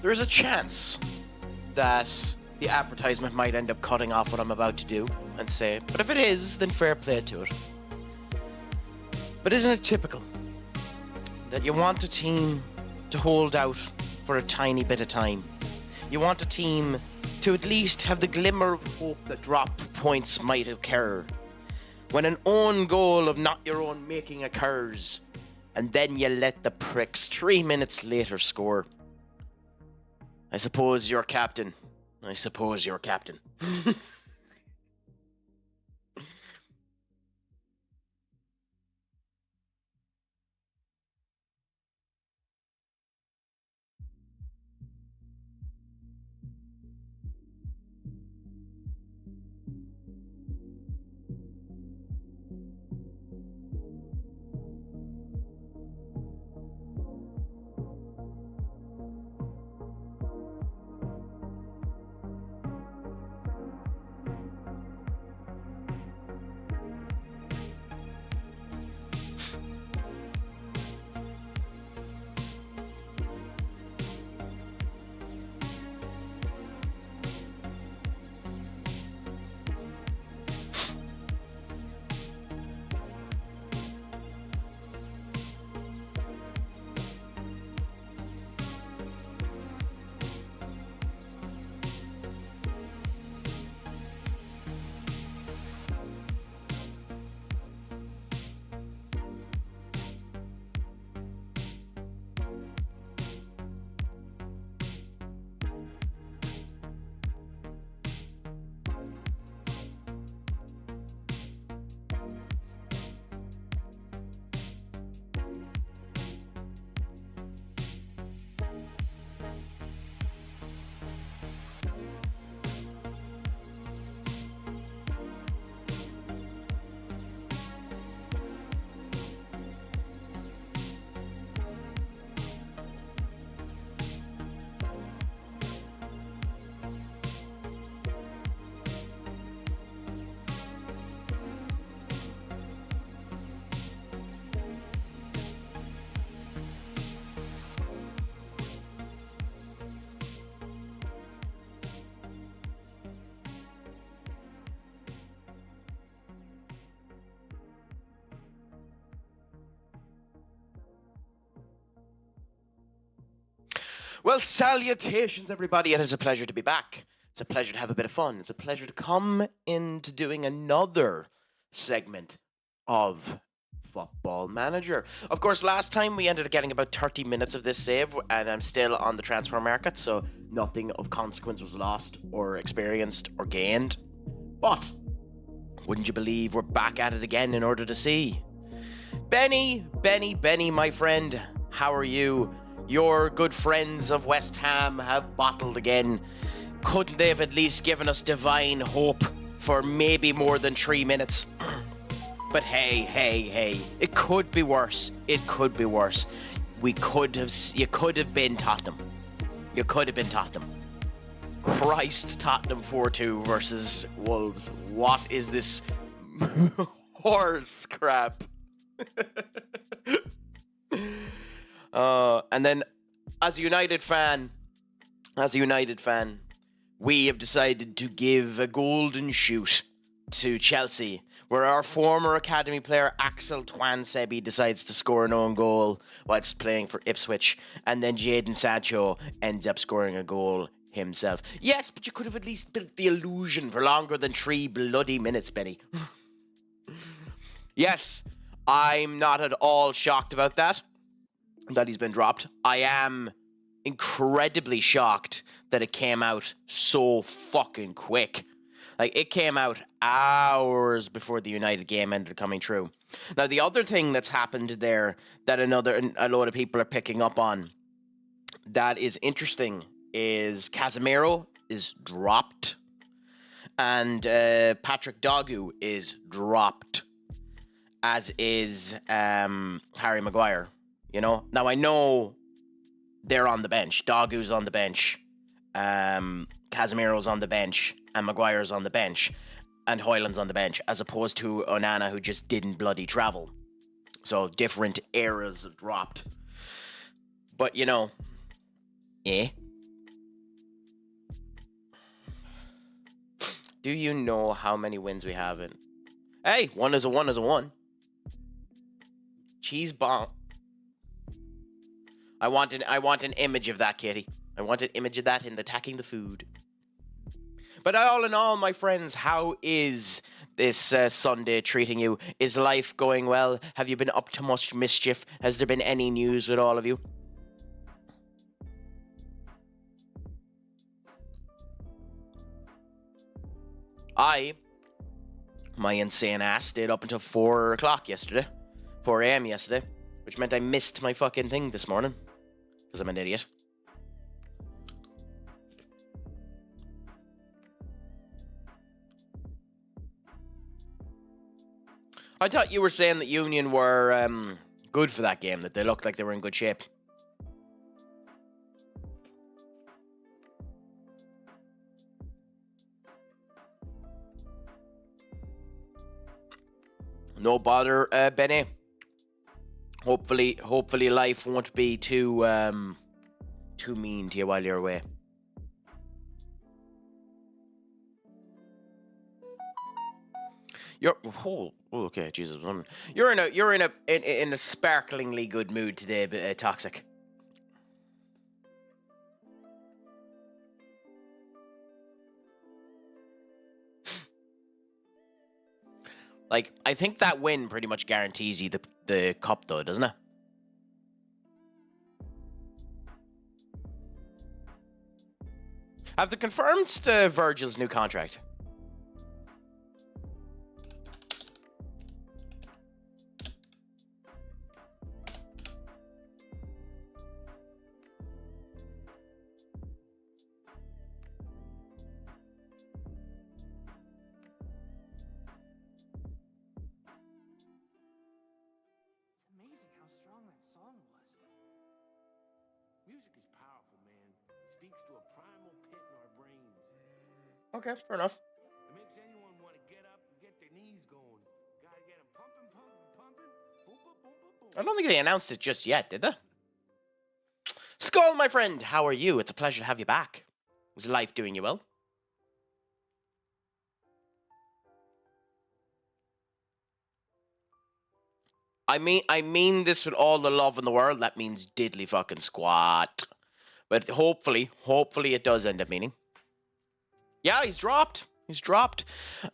There is a chance that the advertisement might end up cutting off what I'm about to do and say, but if it is, then fair play to it. But isn't it typical that you want a team to hold out for a tiny bit of time? You want a team to at least have the glimmer of hope that drop points might occur. When an own goal of not your own making occurs, and then you let the pricks 3 minutes later score. I suppose you're captain. Well, salutations, everybody. It is a pleasure to be back. It's a pleasure to have a bit of fun. It's a pleasure to come into doing another segment of Football Manager. Of course, last time we ended up getting about 30 minutes of this save, and I'm still on the transfer market, so nothing of consequence was lost or experienced or gained. But wouldn't you believe we're back at it again in order to see? Benny, my friend, how are you? Your good friends of West Ham have bottled again. Couldn't they have at least given us divine hope for maybe more than 3 minutes? But hey, it could be worse. You could have been Tottenham. Christ, Tottenham 4-2 versus Wolves. What is this horse crap? And then, as a United fan, we have decided to give a golden shoot to Chelsea, where our former academy player Axel Tuanzebe decides to score an own goal whilst playing for Ipswich, and then Jadon Sancho ends up scoring a goal himself. Yes, but you could have at least built the illusion for longer than 3 bloody minutes, Benny. Yes, I'm not at all shocked about that he's been dropped. I am incredibly shocked that it came out so fucking quick. Like, it came out hours before the United game ended up coming through. Now, the other thing that's happened there that a lot of people are picking up on that is interesting is Casemiro is dropped and Patrick Dogu is dropped, as is Harry Maguire. You know, now I know they're on the bench. Dogu's on the bench. Casemiro's on the bench and Maguire's on the bench and Hoyland's on the bench, as opposed to Onana, who just didn't bloody travel. So different eras have dropped. But, you know, do you know how many wins we have in? Hey, 1 is a 1 is a 1. Cheese bomb. I want an image of that, Katie. I want an image of that in the attacking the food. But all in all, my friends, how is this Sunday treating you? Is life going well? Have you been up to much mischief? Has there been any news with all of you? My insane ass, stayed up until 4 o'clock yesterday. 4 a.m. yesterday. Which meant I missed my fucking thing this morning. Because I'm an idiot. I thought you were saying that Union were good for that game, that they looked like they were in good shape. No bother, Benny. Hopefully life won't be too mean to you while you're away. Okay, Jesus. You're in a sparklingly good mood today, Toxic. Like, I think that win pretty much guarantees you the cup, though, doesn't it? Have they confirmed Virgil's new contract? Okay, fair enough. It makes anyone want to get up and get their knees going. Gotta get them pumping. Boom, boom, boom, boom, boom. I don't think they announced it just yet, did they? Skull, my friend, how are you? It's a pleasure to have you back. Is life doing you well? I mean this with all the love in the world. That means diddly fucking squat. But hopefully it does end up meaning. Yeah, he's dropped.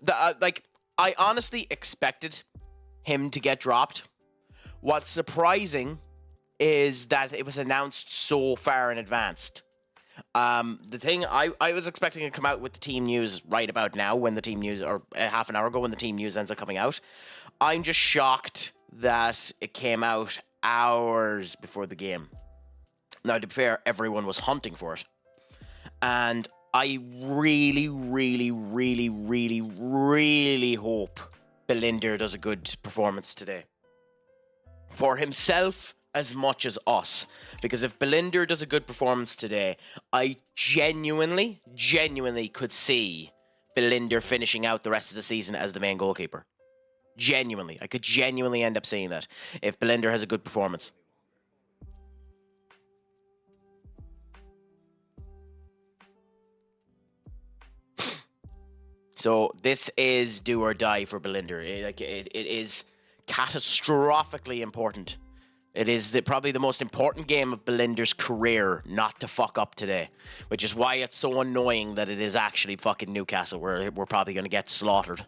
I honestly expected him to get dropped. What's surprising is that it was announced so far in advance. The thing, I was expecting to come out with the team news right about now, when the team news, or half an hour ago when the team news ends up coming out. I'm just shocked that it came out hours before the game. Now, to be fair, everyone was hunting for it. And I really hope Bellinder does a good performance today. For himself as much as us. Because if Bellinder does a good performance today, I genuinely could see Bellinder finishing out the rest of the season as the main goalkeeper. Genuinely. I could genuinely end up seeing that if Bellinder has a good performance. So this is do or die for Bellinder. It is catastrophically important. It is probably the most important game of Belinder's career not to fuck up today, which is why it's so annoying that it is actually fucking Newcastle. We're probably going to get slaughtered.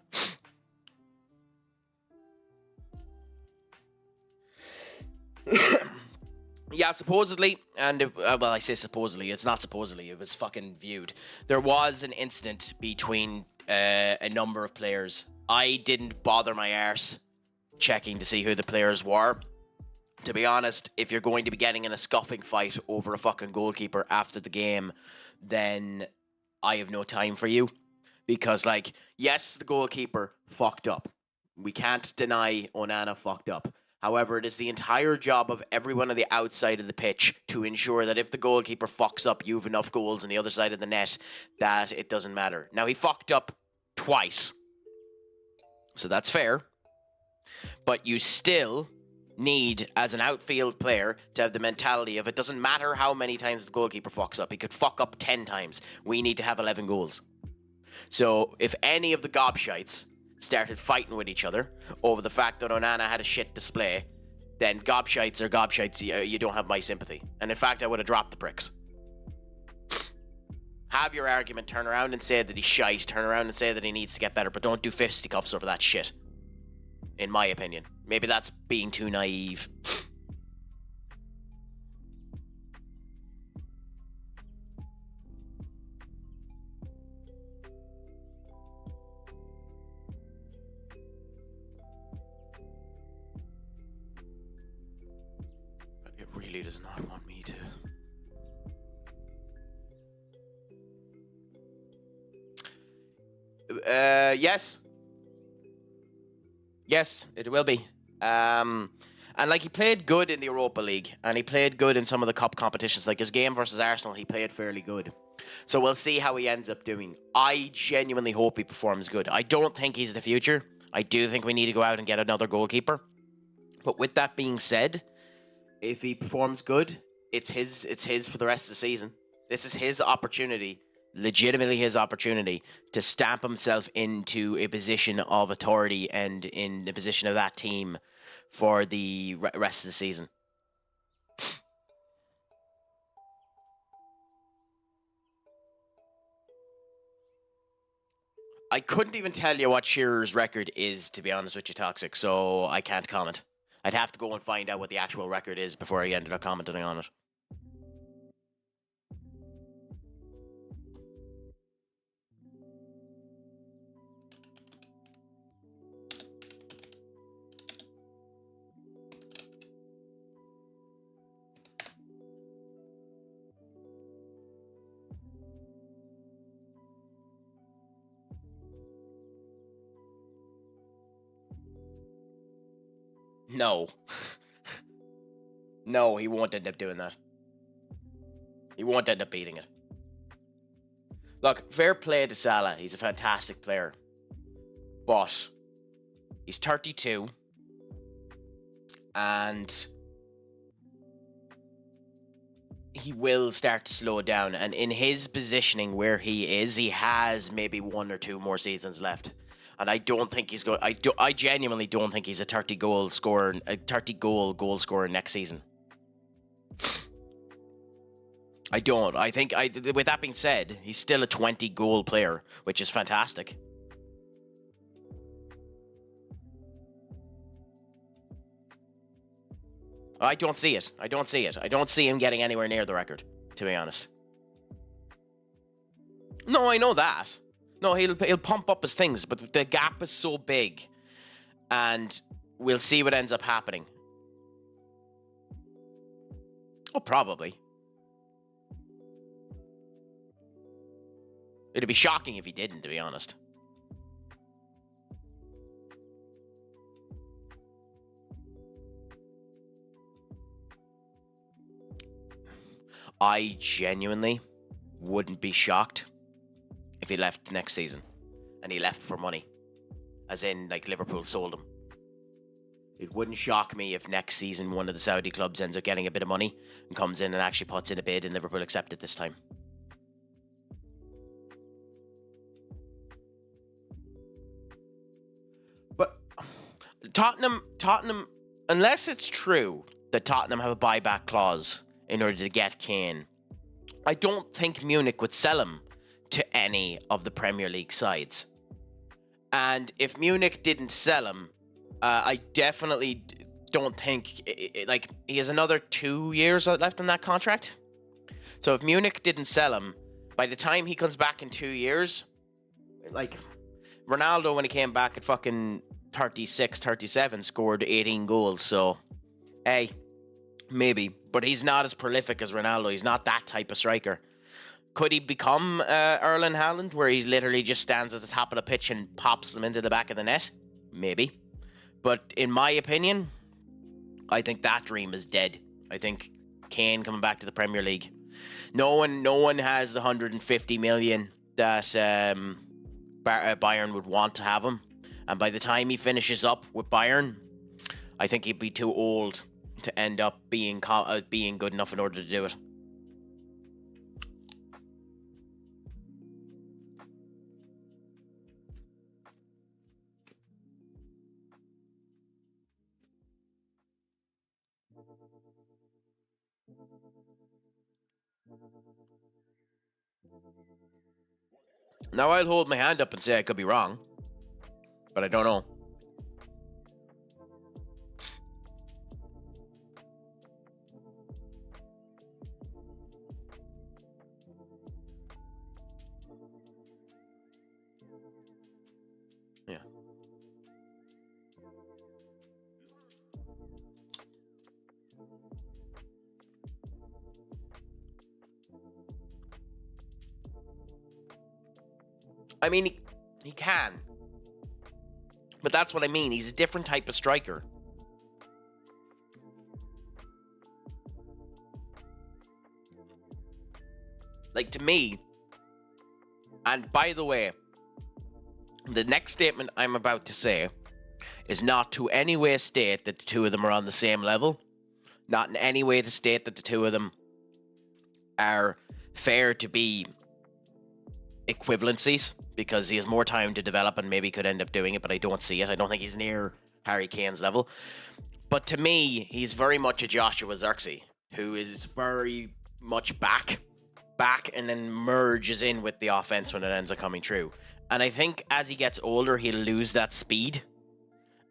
Yeah, supposedly, and well, I say supposedly, it's not supposedly, it was fucking viewed. There was an incident between a number of players. I didn't bother my arse checking to see who the players were. To be honest, if you're going to be getting in a scuffing fight over a fucking goalkeeper after the game, then I have no time for you. Because, like, yes, the goalkeeper fucked up. We can't deny Onana fucked up. However, it is the entire job of everyone on the outside of the pitch to ensure that if the goalkeeper fucks up, you have enough goals on the other side of the net that it doesn't matter. Now, he fucked up twice, so that's fair. But you still need, as an outfield player, to have the mentality of it doesn't matter how many times the goalkeeper fucks up. He could fuck up 10 times. We need to have 11 goals. So if any of the gobshites started fighting with each other over the fact that Onana had a shit display, then gobshites are gobshites. You don't have my sympathy. And in fact, I would have dropped the pricks. Have your argument, turn around and say that he's shite, turn around and say that he needs to get better, but don't do fisticuffs over that shit. In my opinion. Maybe that's being too naive. It really does not want me to. Yes. Yes, it will be. And like, he played good in the Europa League, and he played good in some of the cup competitions. Like his game versus Arsenal, he played fairly good. So we'll see how he ends up doing. I genuinely hope he performs good. I don't think he's the future. I do think we need to go out and get another goalkeeper. But with that being said, if he performs good, it's his for the rest of the season. This is his opportunity, legitimately his opportunity, to stamp himself into a position of authority and in the position of that team for the rest of the season. I couldn't even tell you what Shearer's record is, to be honest with you, Toxic, so I can't comment. I'd have to go and find out what the actual record is before I ended up commenting on it. No. No, he won't end up doing that. He won't end up beating it. Look, fair play to Salah. He's a fantastic player. But he's 32. And he will start to slow down. And in his positioning where he is, he has maybe 1 or 2 more seasons left. And I don't think he's going. I genuinely don't think he's a 30-goal scorer, goal scorer next season. I don't. I think, with that being said, he's still a 20-goal player, which is fantastic. I don't see it. I don't see it. I don't see him getting anywhere near the record, to be honest. No, I know that. No, he'll pump up his things, but the gap is so big, and we'll see what ends up happening. Oh, probably. It'd be shocking if he didn't, to be honest. I genuinely wouldn't be shocked if he left next season. And he left for money. As in, like, Liverpool sold him. It wouldn't shock me if next season one of the Saudi clubs ends up getting a bit of money and comes in and actually puts in a bid and Liverpool accept it this time. But Tottenham, unless it's true that Tottenham have a buyback clause in order to get Kane, I don't think Munich would sell him to any of the Premier League sides. And if Munich didn't sell him, I definitely don't think, like, he has another 2 years left on that contract. So if Munich didn't sell him, by the time he comes back in 2 years, like, Ronaldo, when he came back at fucking 36, 37, scored 18 goals. So, hey, maybe. But he's not as prolific as Ronaldo. He's not that type of striker. Could he become Erling Haaland, where he literally just stands at the top of the pitch and pops them into the back of the net? Maybe. But in my opinion, I think that dream is dead. I think Kane coming back to the Premier League. No one has the 150 million that Bayern would want to have him. And by the time he finishes up with Bayern, I think he'd be too old to end up being good enough in order to do it. Now I'll hold my hand up and say I could be wrong, but I don't know. Yeah. I mean, he can. But that's what I mean. He's a different type of striker. Like, to me, and by the way, the next statement I'm about to say is not to any way state that the two of them are on the same level. Not in any way to state that the two of them are fair to be equivalencies, because he has more time to develop and maybe could end up doing it, but I don't see it. I don't think he's near Harry Kane's level. But to me, he's very much a Joshua Zirkzee, who is very much back and then merges in with the offense when it ends up coming true. And I think as he gets older, he'll lose that speed.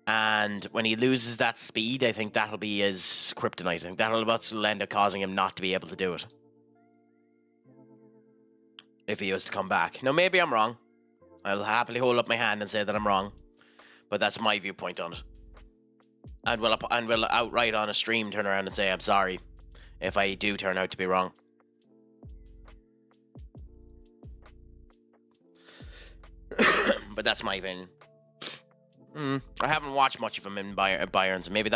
And when he loses that speed, I think that'll be his kryptonite. I think that'll end up causing him not to be able to do it if he was to come back. Now, maybe I'm wrong. I'll happily hold up my hand and say that I'm wrong, but that's my viewpoint on it. And will outright on a stream turn around and say I'm sorry if I do turn out to be wrong. But that's my opinion. I haven't watched much of him in Bayern, so maybe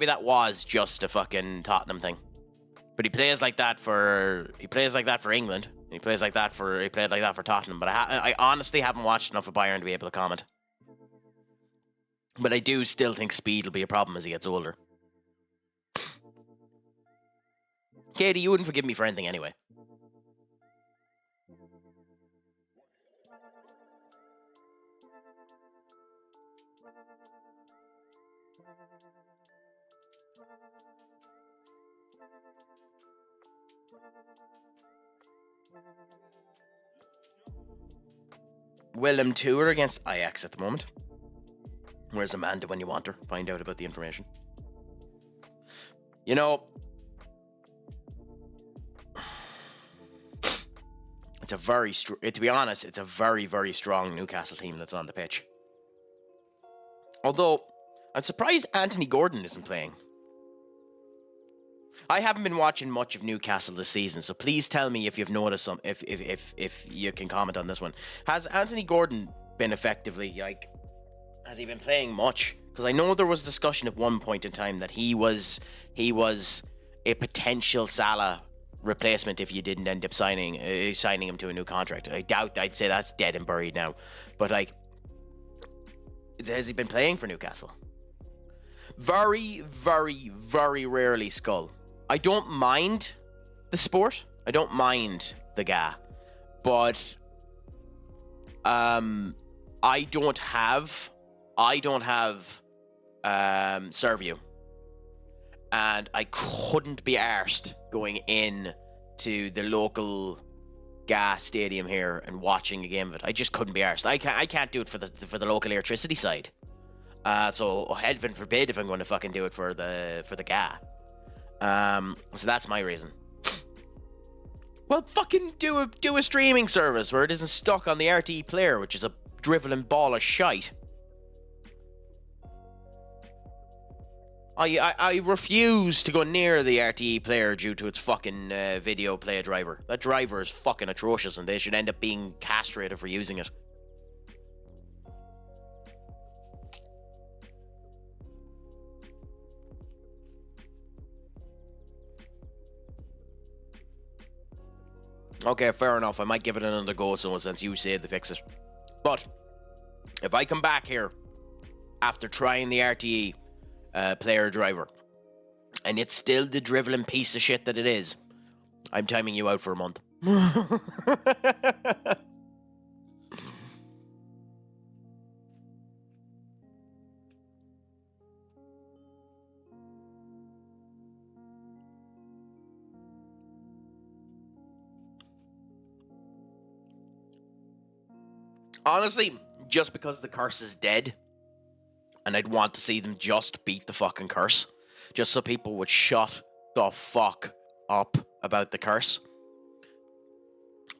that was just a fucking Tottenham thing. But he plays like that for England. He played like that for Tottenham. But I honestly haven't watched enough of Bayern to be able to comment. But I do still think speed will be a problem as he gets older. Katie, you wouldn't forgive me for anything anyway. Willem Tour against Ajax at the moment. Where's Amanda when you want her? Find out about the information. You know, to be honest, it's a very, very strong Newcastle team that's on the pitch. Although, I'm surprised Anthony Gordon isn't playing. I haven't been watching much of Newcastle this season, so please tell me if you've noticed some. If you can comment on this one, has Anthony Gordon been effectively has he been playing much? Because I know there was discussion at one point in time that he was a potential Salah replacement if you didn't end up signing him to a new contract. I'd say that's dead and buried now. But has he been playing for Newcastle? Very, very, very rarely Skull. I don't mind the sport. I don't mind the guy. But I don't have Servio. And I couldn't be arsed going in to the local gas stadium here and watching a game of it. I just couldn't be arsed. I can't do it for the local electricity side. So heaven forbid if I'm going to fucking do it for the GA. So that's my reason. Well, fucking do a streaming service where it isn't stuck on the RTE player, which is a driveling ball of shite. I refuse to go near the RTE player due to its fucking video play driver. That driver is fucking atrocious, and they should end up being castrated for using it. Okay, fair enough. I might give it another go so since you said to fix it. But if I come back here after trying the RTE player driver and it's still the driveling piece of shit that it is, I'm timing you out for a month. Honestly, just because the curse is dead, and I'd want to see them just beat the fucking curse, just so people would shut the fuck up about the curse,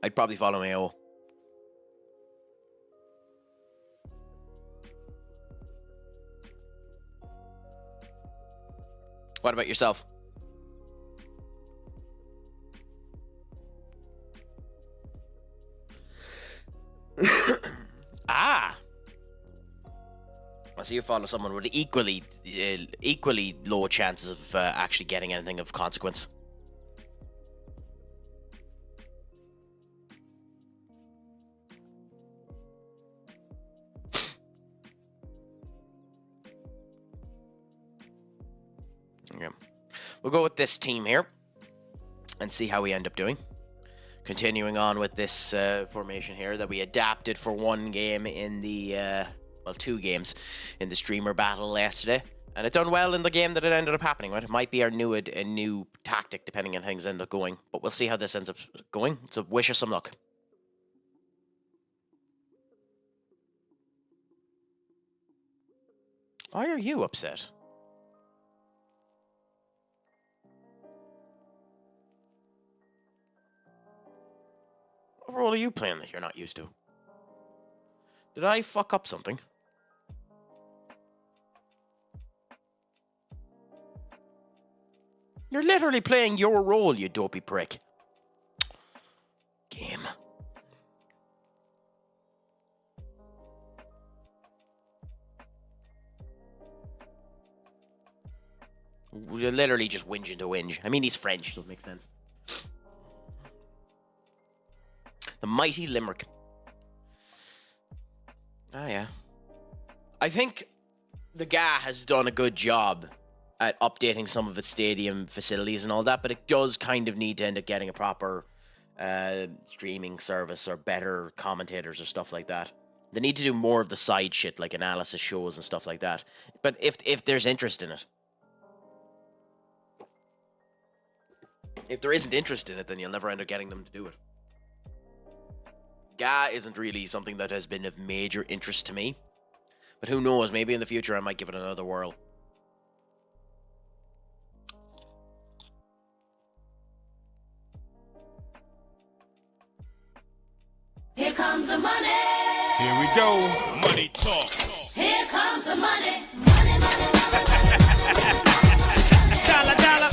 I'd probably follow Mayo. What about yourself? Ah! So you follow someone with equally low chances of actually getting anything of consequence. Okay. We'll go with this team here and see how we end up doing. Continuing on with this formation here that we adapted for one game in the, well, 2 games in the streamer battle yesterday. And it done well in the game that it ended up happening, right? It might be our new tactic depending on how things end up going. But we'll see how this ends up going. So wish us some luck. Why are you upset? What role are you playing that you're not used to? Did I fuck up something? You're literally playing your role, you dopey prick. Game. You're literally just whinging to whinge. I mean, he's French, so it makes sense. The mighty Limerick. Ah, yeah. I think the GA has done a good job at updating some of its stadium facilities and all that, but it does kind of need to end up getting a proper streaming service or better commentators or stuff like that. They need to do more of the side shit, like analysis shows and stuff like that. But if there's interest in it. If there isn't interest in it, then you'll never end up getting them to do it. GA isn't really something that has been of major interest to me. But who knows, maybe in the future I might give it another whirl. Here comes the money. Here we go. Money talk. Here comes the money. Money, money, money. Dollar, dollar.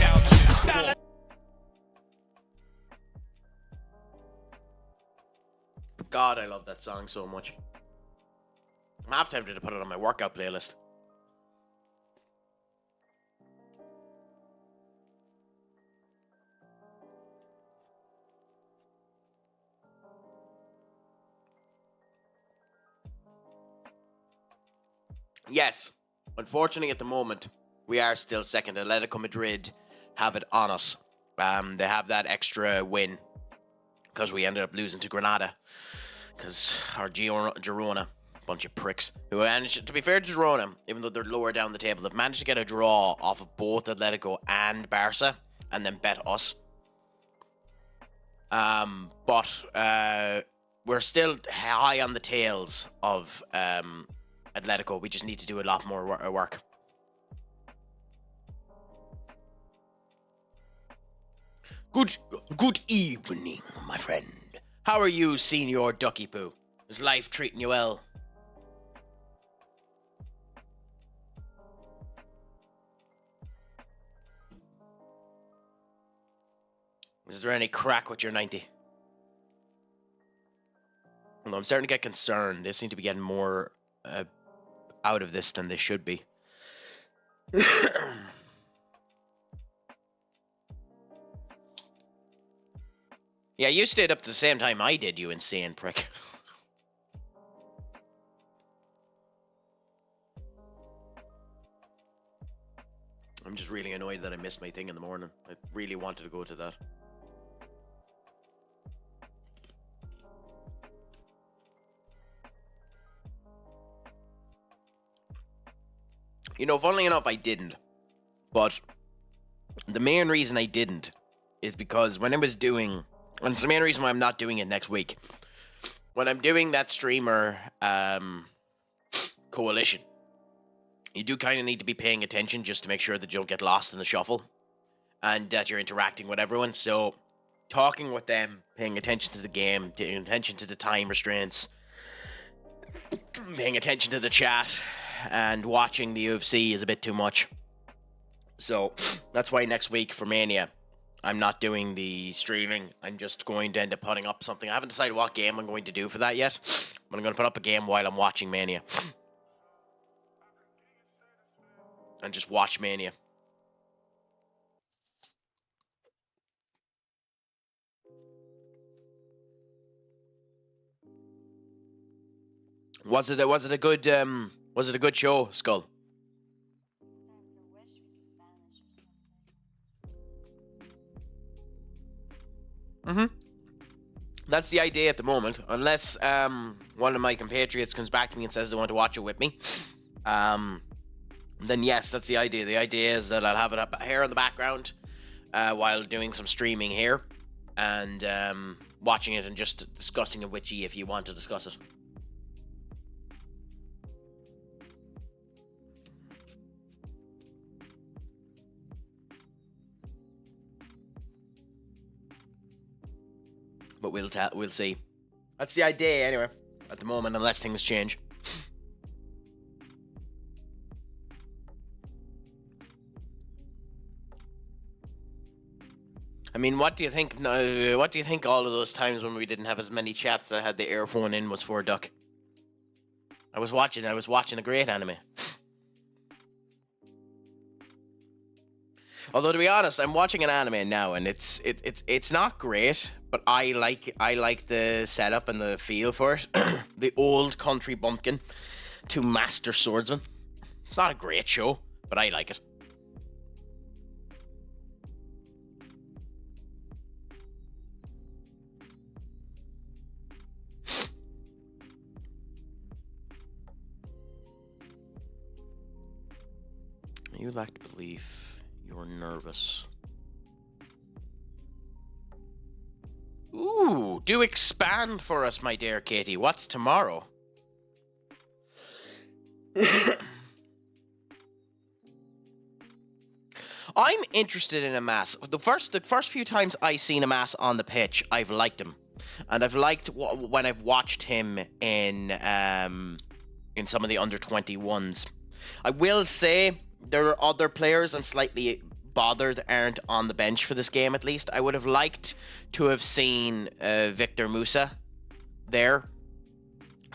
God, I love that song so much. I'm half tempted to put it on my workout playlist. Yes, unfortunately at the moment, we are still second. Atletico Madrid have it on us. They have that extra win because we ended up losing to Granada. Because our Girona, bunch of pricks, who managed, to be fair to Girona, even though they're lower down the table, they've managed to get a draw off of both Atletico and Barca, and then bet us. But we're still high on the tails of Atletico. We just need to do a lot more work. Good evening, my friend. How are you, Senior Ducky Poo? Is life treating you well? Is there any crack with your 90? Well, I'm starting to get concerned. They seem to be getting more out of this than they should be. Yeah, you stayed up to the same time I did, you insane prick. I'm just really annoyed that I missed my thing in the morning. I really wanted to go to that. You know, funnily enough, I didn't. But the main reason I didn't is because when I was doing... And it's the main reason why I'm not doing it next week. When I'm doing that streamer coalition, you do kind of need to be paying attention just to make sure that you don't get lost in the shuffle. And that you're interacting with everyone. So, talking with them, paying attention to the game, paying attention to the time restraints, paying attention to the chat, and watching the UFC is a bit too much. So, that's why next week for Mania, I'm not doing the streaming. I'm just going to end up putting up something. I haven't decided what game I'm going to do for that yet. But I'm going to put up a game while I'm watching Mania. And just watch Mania. Was it a good show, Skull? That's the idea at the moment. Unless one of my compatriots comes back to me and says they want to watch it with me. Then yes, that's the idea. The idea is that I'll have it up here in the background while doing some streaming here. And watching it and just discussing it with you if you want to discuss it. But we'll see. That's the idea anyway, at the moment, unless things change. I mean, what do you think? What do you think all of those times when we didn't have as many chats that I had the earphone in was for, Duck? I was watching a great anime. Although to be honest, I'm watching an anime now, and it's not great, but I like the setup and the feel for it. The old country bumpkin to master swordsman. It's not a great show, but I like it. You lack belief. You're nervous. Ooh, do expand for us, my dear Katie. What's tomorrow? I'm interested in Amass. The first few times I've seen Amass on the pitch, I've liked him, and I've liked when I've watched him in some of the under-21s. I will say there are other players I'm slightly bothered aren't on the bench for this game, at least. I would have liked to have seen Victor Musa there.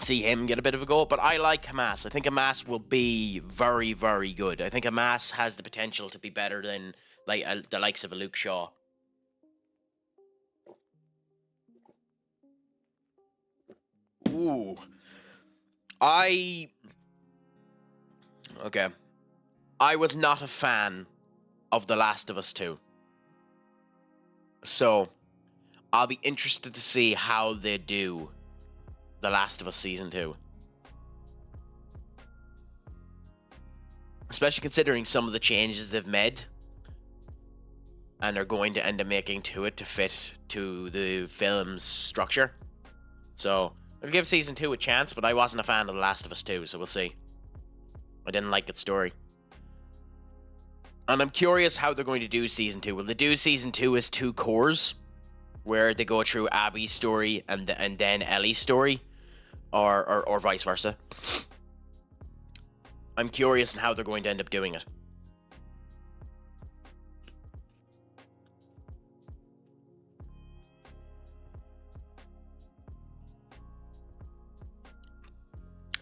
See him get a bit of a go, but I like Hamas. I think Hamas will be very, very good. I think Hamas has the potential to be better than the likes of a Luke Shaw. Ooh. Okay. I was not a fan of The Last of Us 2. So, I'll be interested to see how they do The Last of Us Season 2. Especially considering some of the changes they've made and are going to end up making to it to fit to the film's structure. So, I'll give Season 2 a chance, but I wasn't a fan of The Last of Us 2, so we'll see. I didn't like its story. And I'm curious how they're going to do Season 2. Will they do Season 2 as two cores, where they go through Abby's story and then Ellie's story? Or vice versa? I'm curious on how they're going to end up doing it.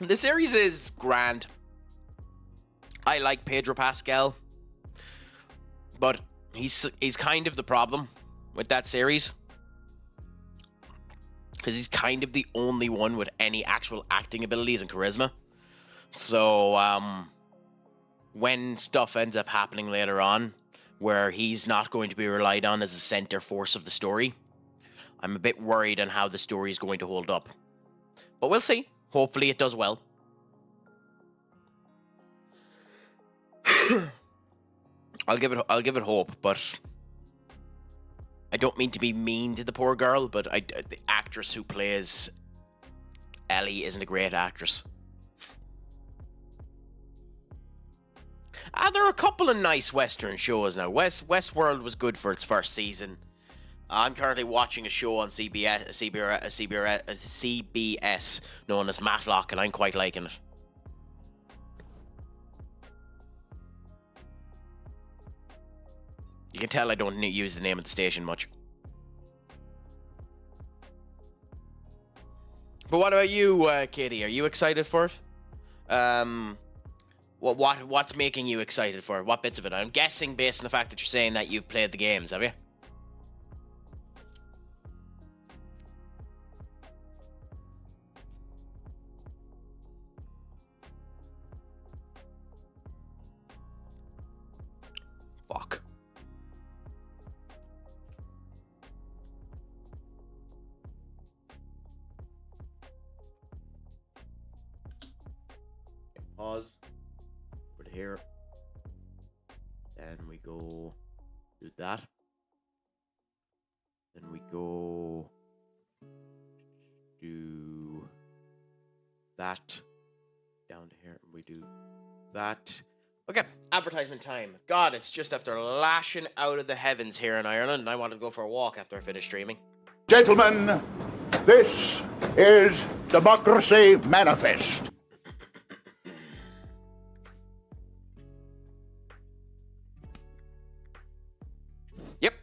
The series is grand. I like Pedro Pascal, but he's kind of the problem with that series. because he's kind of the only one with any actual acting abilities and charisma. So, when stuff ends up happening later on, where he's not going to be relied on as a center force of the story, I'm a bit worried on how the story is going to hold up. But we'll see. Hopefully it does well. I'll give it hope, but I don't mean to be mean to the poor girl, but the actress who plays Ellie isn't a great actress. There are a couple of nice Western shows now. Westworld was good for its first season. I'm currently watching a show on CBS known as Matlock, and I'm quite liking it. You can tell I don't use the name of the station much. But what about you, Katie? Are you excited for it? What's making you excited for it? What bits of it? I'm guessing based on the fact that you're saying that you've played the games, have you? Fuck. Pause. Put it here. Then we go do that. Then we go do that. Down to here. And we do that. Okay, advertisement time. God, it's just after lashing out of the heavens here in Ireland, and I wanted to go for a walk after I finished streaming. Gentlemen, this is Democracy Manifest. Yep.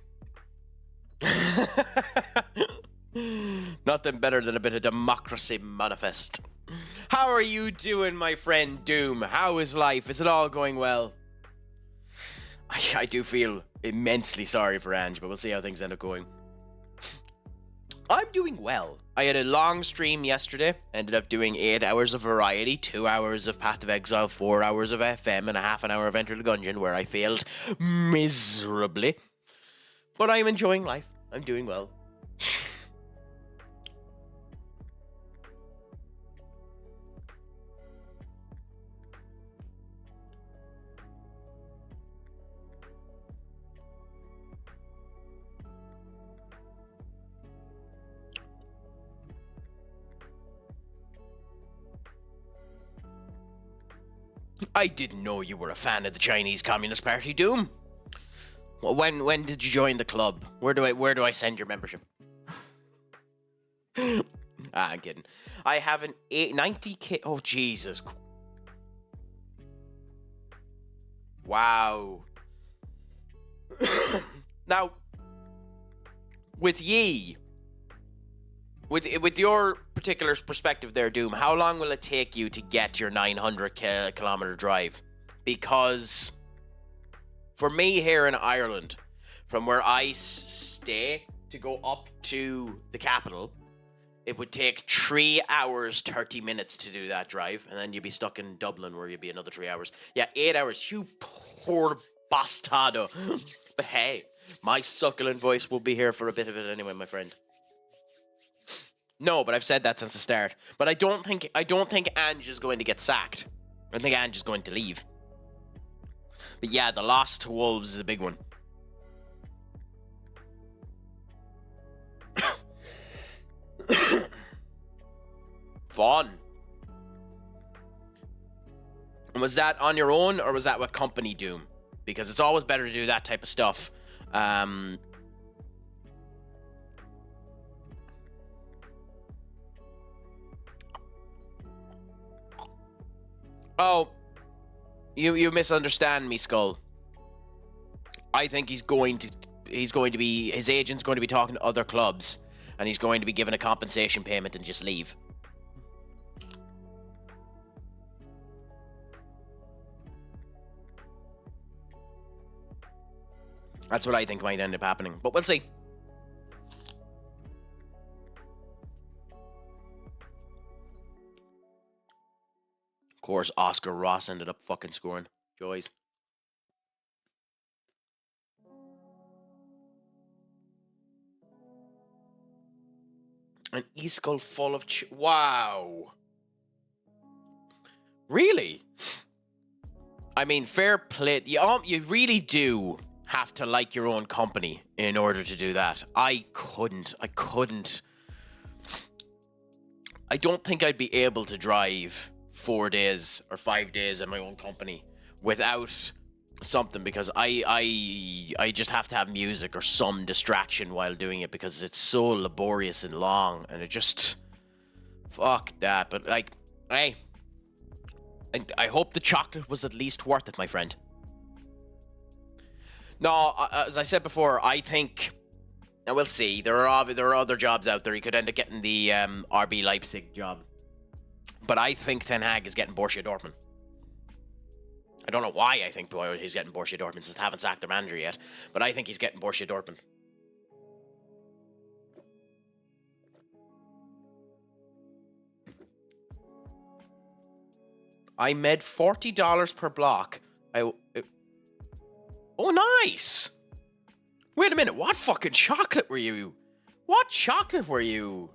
Nothing better than a bit of Democracy Manifest. How are you doing, my friend Doom? How is life? Is it all going well? I do feel immensely sorry for Ange, but we'll see how things end up going. I'm doing well. I had a long stream yesterday. Ended up doing 8 hours of Variety, 2 hours of Path of Exile, 4 hours of FM, and a half an hour of Enter the Gungeon, where I failed miserably. But I'm enjoying life. I'm doing well. I didn't know you were a fan of the Chinese Communist Party, Doom. Well, when did you join the club? Where do I send your membership? I'm kidding. I have an 90k. Oh Jesus! Wow. Now, with ye, with your particular perspective there, Doom, how long will it take you to get your 900 kilometer drive? Because for me here in Ireland, from where I stay to go up to the capital, it would take 3 hours 30 minutes to do that drive, and then you'd be stuck in Dublin where you'd be another 3 hours. Yeah, 8 hours, you poor bastardo. But hey, my succulent voice will be here for a bit of it anyway, my friend. No, but I've said that since the start. But I don't think Ange is going to get sacked. I think Ange is going to leave. But yeah, the loss to Wolves is a big one. Fun. And was that on your own, or was that with company, Doom? Because it's always better to do that type of stuff. Oh, you misunderstand me, Skull. I think his agent's going to be talking to other clubs, and he's going to be given a compensation payment and just leave. That's what I think might end up happening, but we'll see. Of course, Oscar Ross ended up fucking scoring. Joys. An e-skull full of... Wow. Really? I mean, fair play. You really do have to like your own company in order to do that. I couldn't. I don't think I'd be able to drive 4 days or 5 days in my own company without something, because I just have to have music or some distraction while doing it, because it's so laborious and long, and it just... Fuck that. But, like, hey... I hope the chocolate was at least worth it, my friend. No, as I said before, I think... Now, we'll see. There are other jobs out there. He could end up getting the RB Leipzig job. But I think Ten Hag is getting Borussia Dortmund. I don't know why I think he's getting Borussia Dortmund, since they haven't sacked their manager yet. But I think he's getting Borussia Dortmund. I made $40 per block. Oh, nice! Wait a minute, what fucking chocolate were you... What chocolate were you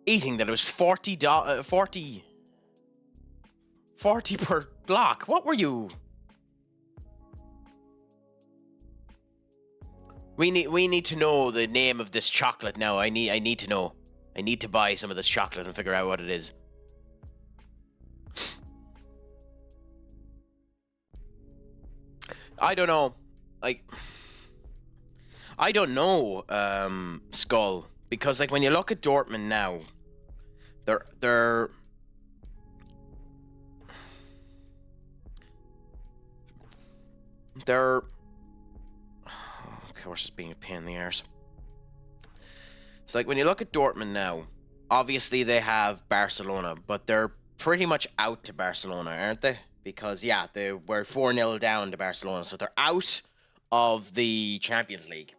eating that it was $40 per block? What were you... We need to know the name of this chocolate now. I need to know. I need to buy some of this chocolate and figure out what it is. I don't know. Like, I don't know, Skull, because like when you look at Dortmund now, they're of course it's being a pain in the arse. So like when you look at Dortmund now, obviously they have Barcelona, but they're pretty much out to Barcelona, aren't they? Because, yeah, they were 4-0 down to Barcelona, so they're out of the Champions League.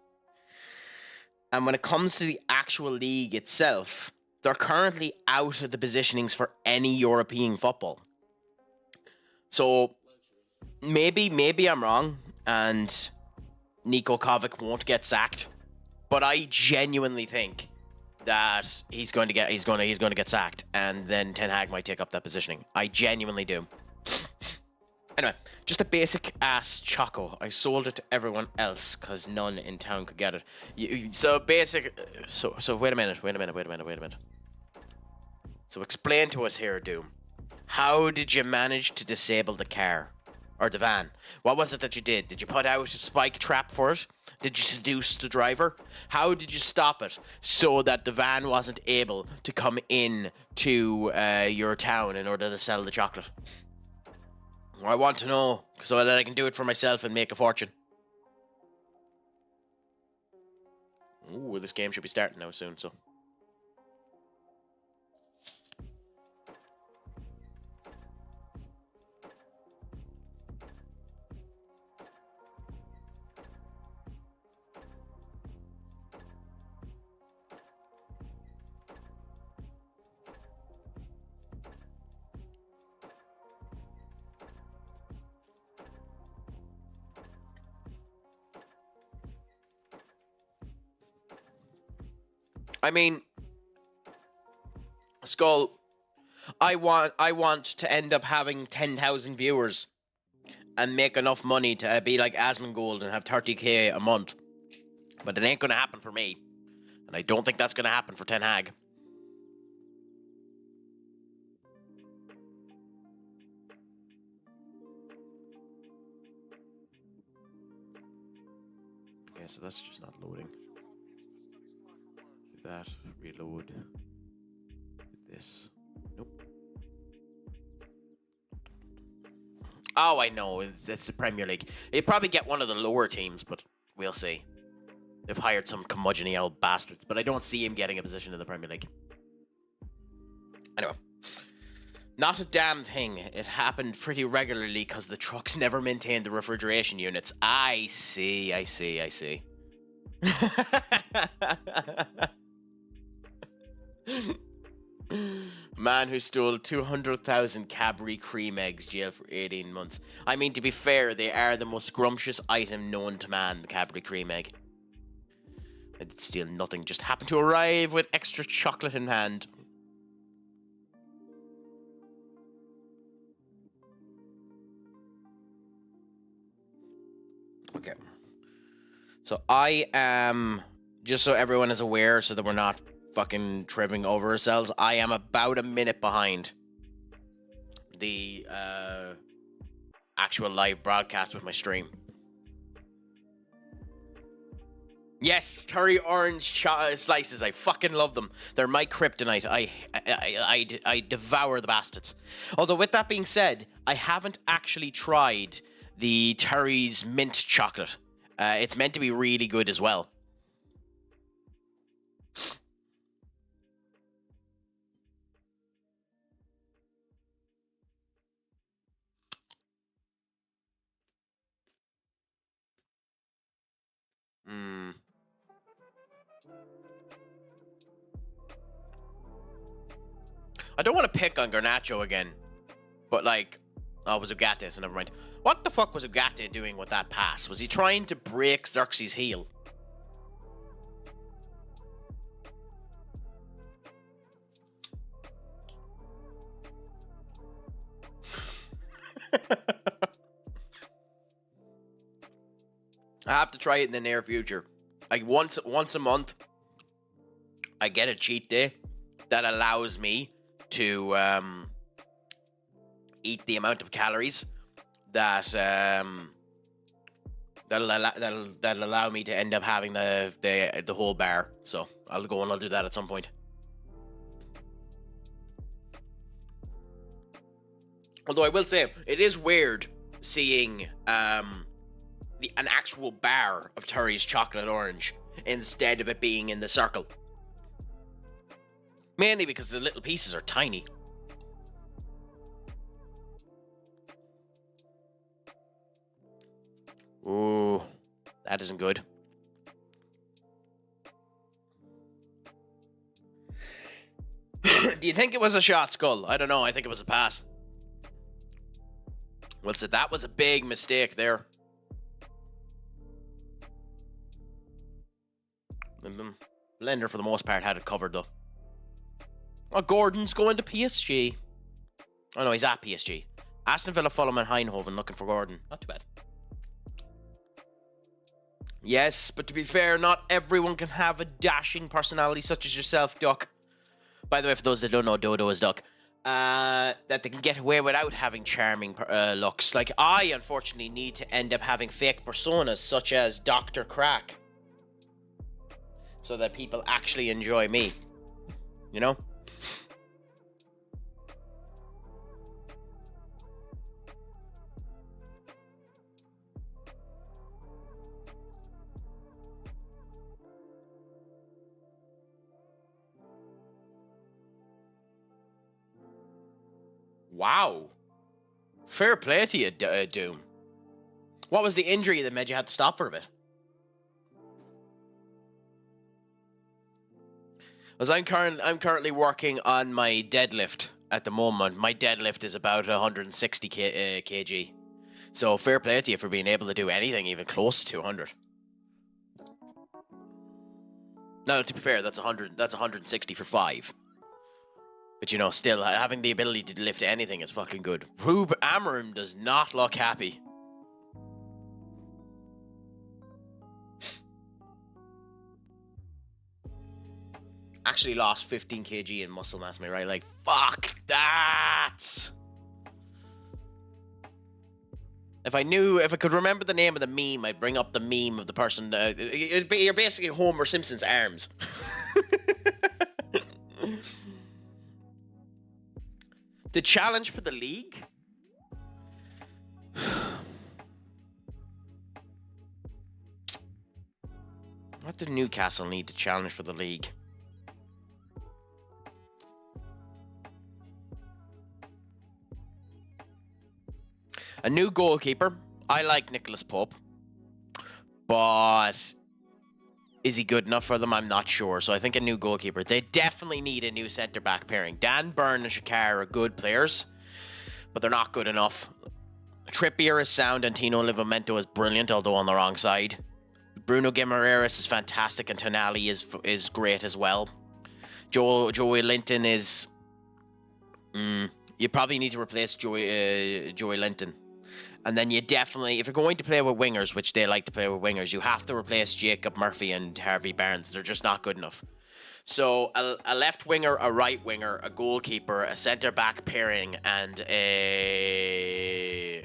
And when it comes to the actual league itself, they're currently out of the positionings for any European football. So, maybe I'm wrong, and Niko Kovac won't get sacked, but I genuinely think that he's going to get sacked, and then Ten Hag might take up that positioning. I genuinely do. Anyway, just a basic ass Choco. I sold it to everyone else because none in town could get it. So wait a minute. So explain to us here, Doom. How did you manage to disable the car? Or the van? What was it that you did? Did you put out a spike trap for it? Did you seduce the driver? How did you stop it so that the van wasn't able to come in to your town in order to sell the chocolate? I want to know, so that I can do it for myself and make a fortune. Ooh, this game should be starting now soon, so... I mean, Skull, I want to end up having 10,000 viewers and make enough money to be like Asmongold and have 30k a month. But it ain't going to happen for me. And I don't think that's going to happen for Ten Hag. Okay, so that's just not loading. That, reload, do this, nope. Oh, I know, it's the Premier League. You'd probably get one of the lower teams, but we'll see. They've hired some curmudgeon-y old bastards, but I don't see him getting a position in the Premier League. Anyway, not a damn thing. It happened pretty regularly because the trucks never maintained the refrigeration units. I see. Man who stole 200,000 Cadbury cream eggs, jail for 18 months. I mean, to be fair, they are the most scrumptious item known to man, the Cadbury cream egg. I did steal nothing, just happened to arrive with extra chocolate in hand. Okay. So I am, just so everyone is aware, so that we're not fucking tripping over ourselves, I am about a minute behind the actual live broadcast with my stream. Yes, Terry orange slices. I fucking love them. They're my kryptonite. I devour the bastards. Although, with that being said, I haven't actually tried the Terry's mint chocolate. It's meant to be really good as well. I don't want to pick on Garnacho again, but like, oh, it was Ugarte, so never mind. What the fuck was Ugarte doing with that pass? Was he trying to break Xerxes' heel? I have to try it in the near future. Like once a month, I get a cheat day that allows me to eat the amount of calories that that'll allow me to end up having the whole bar. So I'll go and I'll do that at some point. Although I will say it is weird seeing an actual bar of Terry's chocolate orange instead of it being in the circle. Mainly because the little pieces are tiny. Ooh, that isn't good. Do you think it was a shot, Skull? I don't know. I think it was a pass. Well, so that was a big mistake there. Blender, for the most part, had it covered, though. Oh, Gordon's going to PSG. Oh, no, he's at PSG. Aston Villa, Fulham, and Eindhoven looking for Gordon. Not too bad. Yes, but to be fair, not everyone can have a dashing personality such as yourself, Duck. By the way, for those that don't know, Dodo is Duck. That they can get away without having charming looks. Like, I, unfortunately, need to end up having fake personas such as Dr. Crack. So that people actually enjoy me. You know? Wow. Fair play to you, Doom. What was the injury that made you have to stop for a bit? As I'm currently working on my deadlift at the moment. My deadlift is about 160 kg. So fair play to you for being able to do anything even close to 200. No, to be fair, that's 100. That's 160 for 5. But you know, still having the ability to lift anything is fucking good. Rube Amorim does not look happy. Actually lost 15 kg in muscle mass, am I right? Like, fuck that! If I could remember the name of the meme, I'd bring up the meme of the person. You're basically Homer Simpson's arms. The challenge for the league? What did Newcastle need to challenge for the league? A new goalkeeper. I like Nicholas Pope. But Is he good enough for them? I'm not sure. So I think a new goalkeeper. They definitely need a new centre-back pairing. Dan Burn and Shakar are good players, but they're not good enough. Trippier is sound and Tino Livramento is brilliant, although on the wrong side. Bruno Guimaraes is fantastic and Tonali is great as well. Joey Linton is... you probably need to replace Joey Linton. And then you definitely, if you're going to play with wingers, which they like to play with wingers, you have to replace Jacob Murphy and Harvey Barnes. They're just not good enough. So a left winger, a right winger, a goalkeeper, a centre-back pairing, and a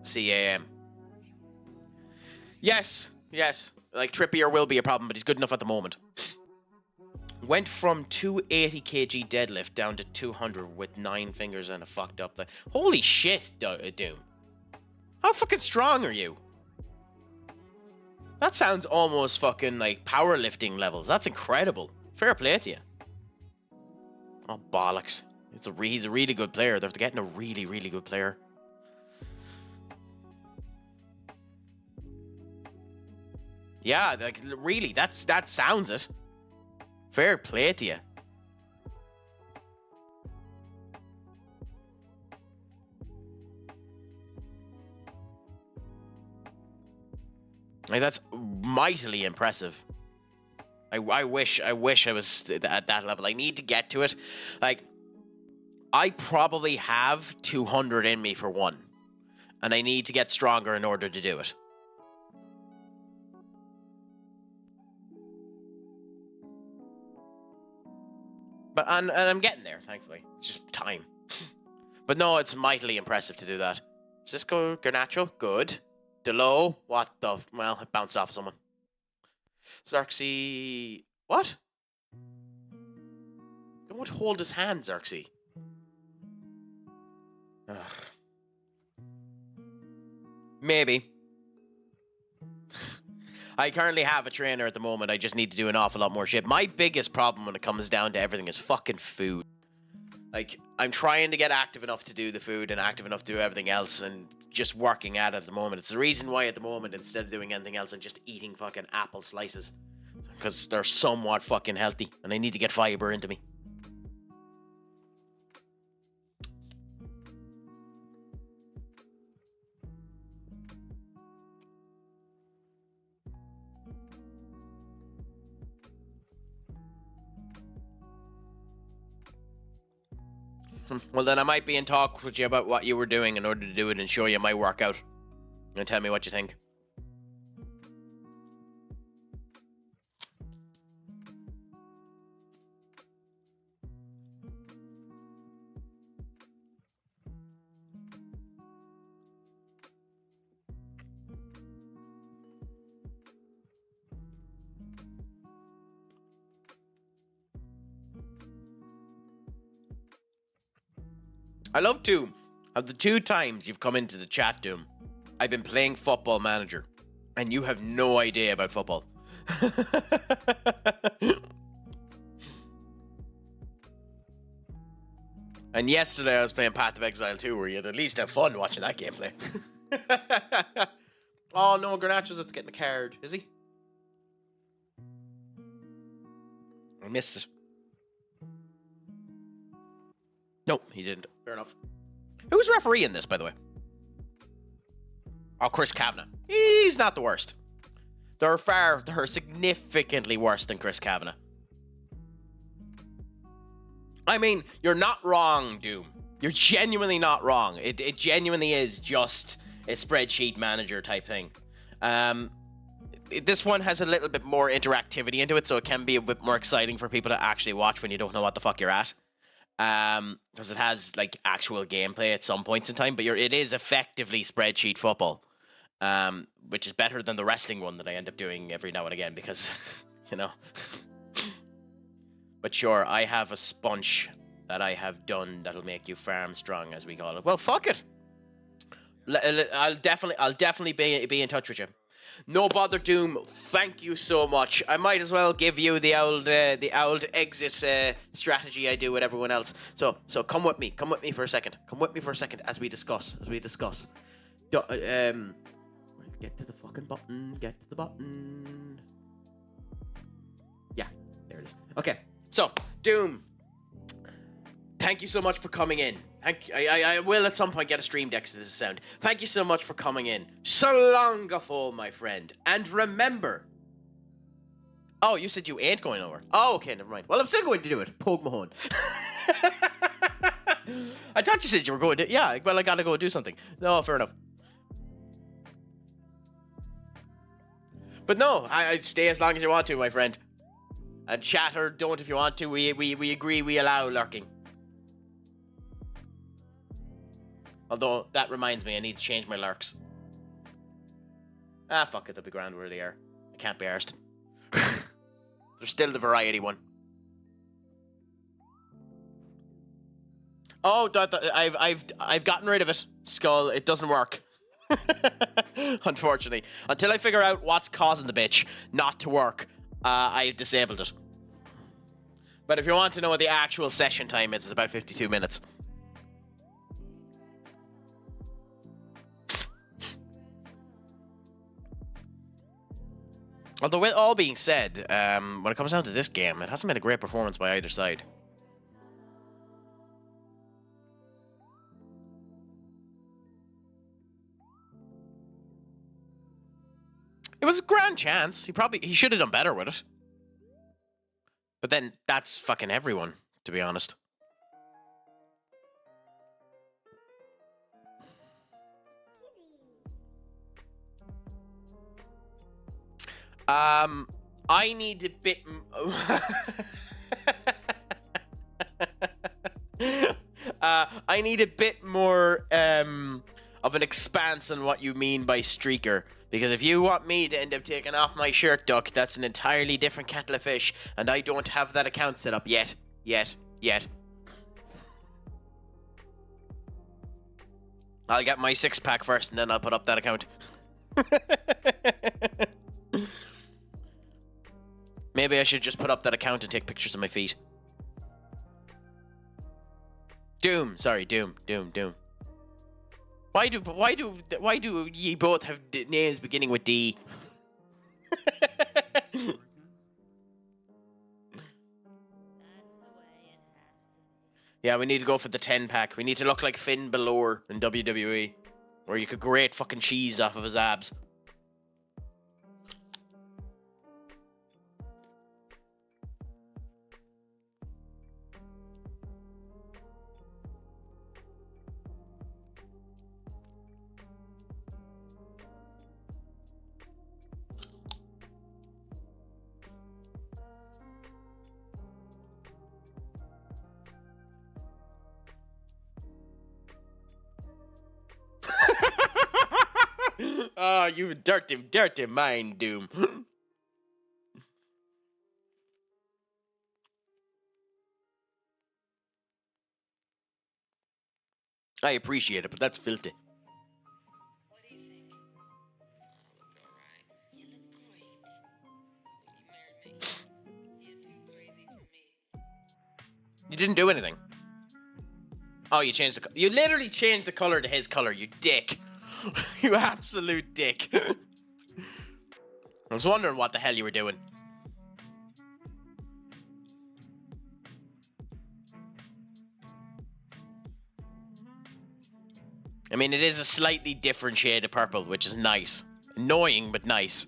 CAM. Yes. Like, Trippier will be a problem, but he's good enough at the moment. Went from 280 kg deadlift down to 200 with 9 fingers and a fucked up leg. Holy shit, Doom. How fucking strong are you? That sounds almost fucking like powerlifting levels. That's incredible. Fair play to you. Oh, bollocks. He's a really good player. They're getting a really, really good player. Yeah, like, really, that sounds it. Fair play to you. Like, that's mightily impressive. I wish I was at that level. I need to get to it. Like, I probably have 200 in me for one. And I need to get stronger in order to do it. But and I'm getting there, thankfully. It's just time. But no, it's mightily impressive to do that. Does this go Garnacho? Good. Delo? What the... Well, it bounced off of someone. Xerxes... What? Don't hold his hand, Xerxes. Ugh. Maybe. I currently have a trainer at the moment. I just need to do an awful lot more shit. My biggest problem when it comes down to everything is fucking food. Like, I'm trying to get active enough to do the food and active enough to do everything else and just working at it at the moment. It's the reason why at the moment, instead of doing anything else, I'm just eating fucking apple slices. Because they're somewhat fucking healthy and I need to get fiber into me. Well, then I might be in talk with you about what you were doing in order to do it and show you my workout. And tell me what you think. I love Doom. Of the 2 times you've come into the chat, Doom, I've been playing Football Manager, and you have no idea about football. And yesterday I was playing Path of Exile 2, where you'd at least have fun watching that gameplay. Oh no, Garnacho's getting a card, is he? I missed it. Nope, he didn't. Fair enough. Who's refereeing this, by the way? Oh, Chris Kavanagh. He's not the worst. They're significantly worse than Chris Kavanagh. I mean, you're not wrong, Doom. You're genuinely not wrong. It genuinely is just a spreadsheet manager type thing. This one has a little bit more interactivity into it, so it can be a bit more exciting for people to actually watch when you don't know what the fuck you're at. Because it has like actual gameplay at some points in time, but it is effectively spreadsheet football, which is better than the wrestling one that I end up doing every now and again because, you know. But sure, I have a sponge that I have done that'll make you farm strong, as we call it. Well, fuck it. I'll definitely be in touch with you. No bother, Doom. Thank you so much. I might as well give you the old exit strategy I do with everyone else. So come with me. Come with me for a second. Come with me for a second as we discuss. Get to the fucking button. Get to the button. There it is. Okay, so Doom. Thank you so much for coming in. I will at some point get a stream deck to this sound. Thank you so much for coming in. So long ago, my friend. And remember. Oh, you said you ain't going over. Oh, okay, never mind. Well, I'm still going to do it. Pogue Mahone. I thought you said you were going to. Yeah, well, I gotta go do something. No, fair enough. But no, I stay as long as you want to, my friend. And chat or don't if you want to. We agree, we allow lurking. Although, that reminds me, I need to change my lurks. Ah, fuck it, they'll be grand where they are. I can't be arsed. There's still the variety one. Oh, I've gotten rid of it. Skull, it doesn't work. Unfortunately. Until I figure out what's causing the bitch not to work, I've disabled it. But if you want to know what the actual session time is, it's about 52 minutes. Although, with all being said, when it comes down to this game, it hasn't been a great performance by either side. It was a grand chance. He should have done better with it. But then, that's fucking everyone, to be honest. I need a bit. I need a bit more of an expanse on what you mean by streaker. Because if you want me to end up taking off my shirt, Duck, that's an entirely different kettle of fish, and I don't have that account set up yet. I'll get my 6-pack first, and then I'll put up that account. Maybe I should just put up that account and take pictures of my feet. Doom. Sorry, Doom. Why do ye both have names beginning with D? Yeah, we need to go for the 10-pack. We need to look like Finn Balor in WWE, where you could grate fucking cheese off of his abs. Oh, you dirty mind, Doom. I appreciate it, but that's filthy. What do you think? I look alright. You look great. When you married me, you're too crazy for me. You didn't do anything. Oh, you changed you literally changed the color to his color, you dick. You absolute dick. I was wondering what the hell you were doing. I mean, it is a slightly different shade of purple, which is nice. Annoying, but nice.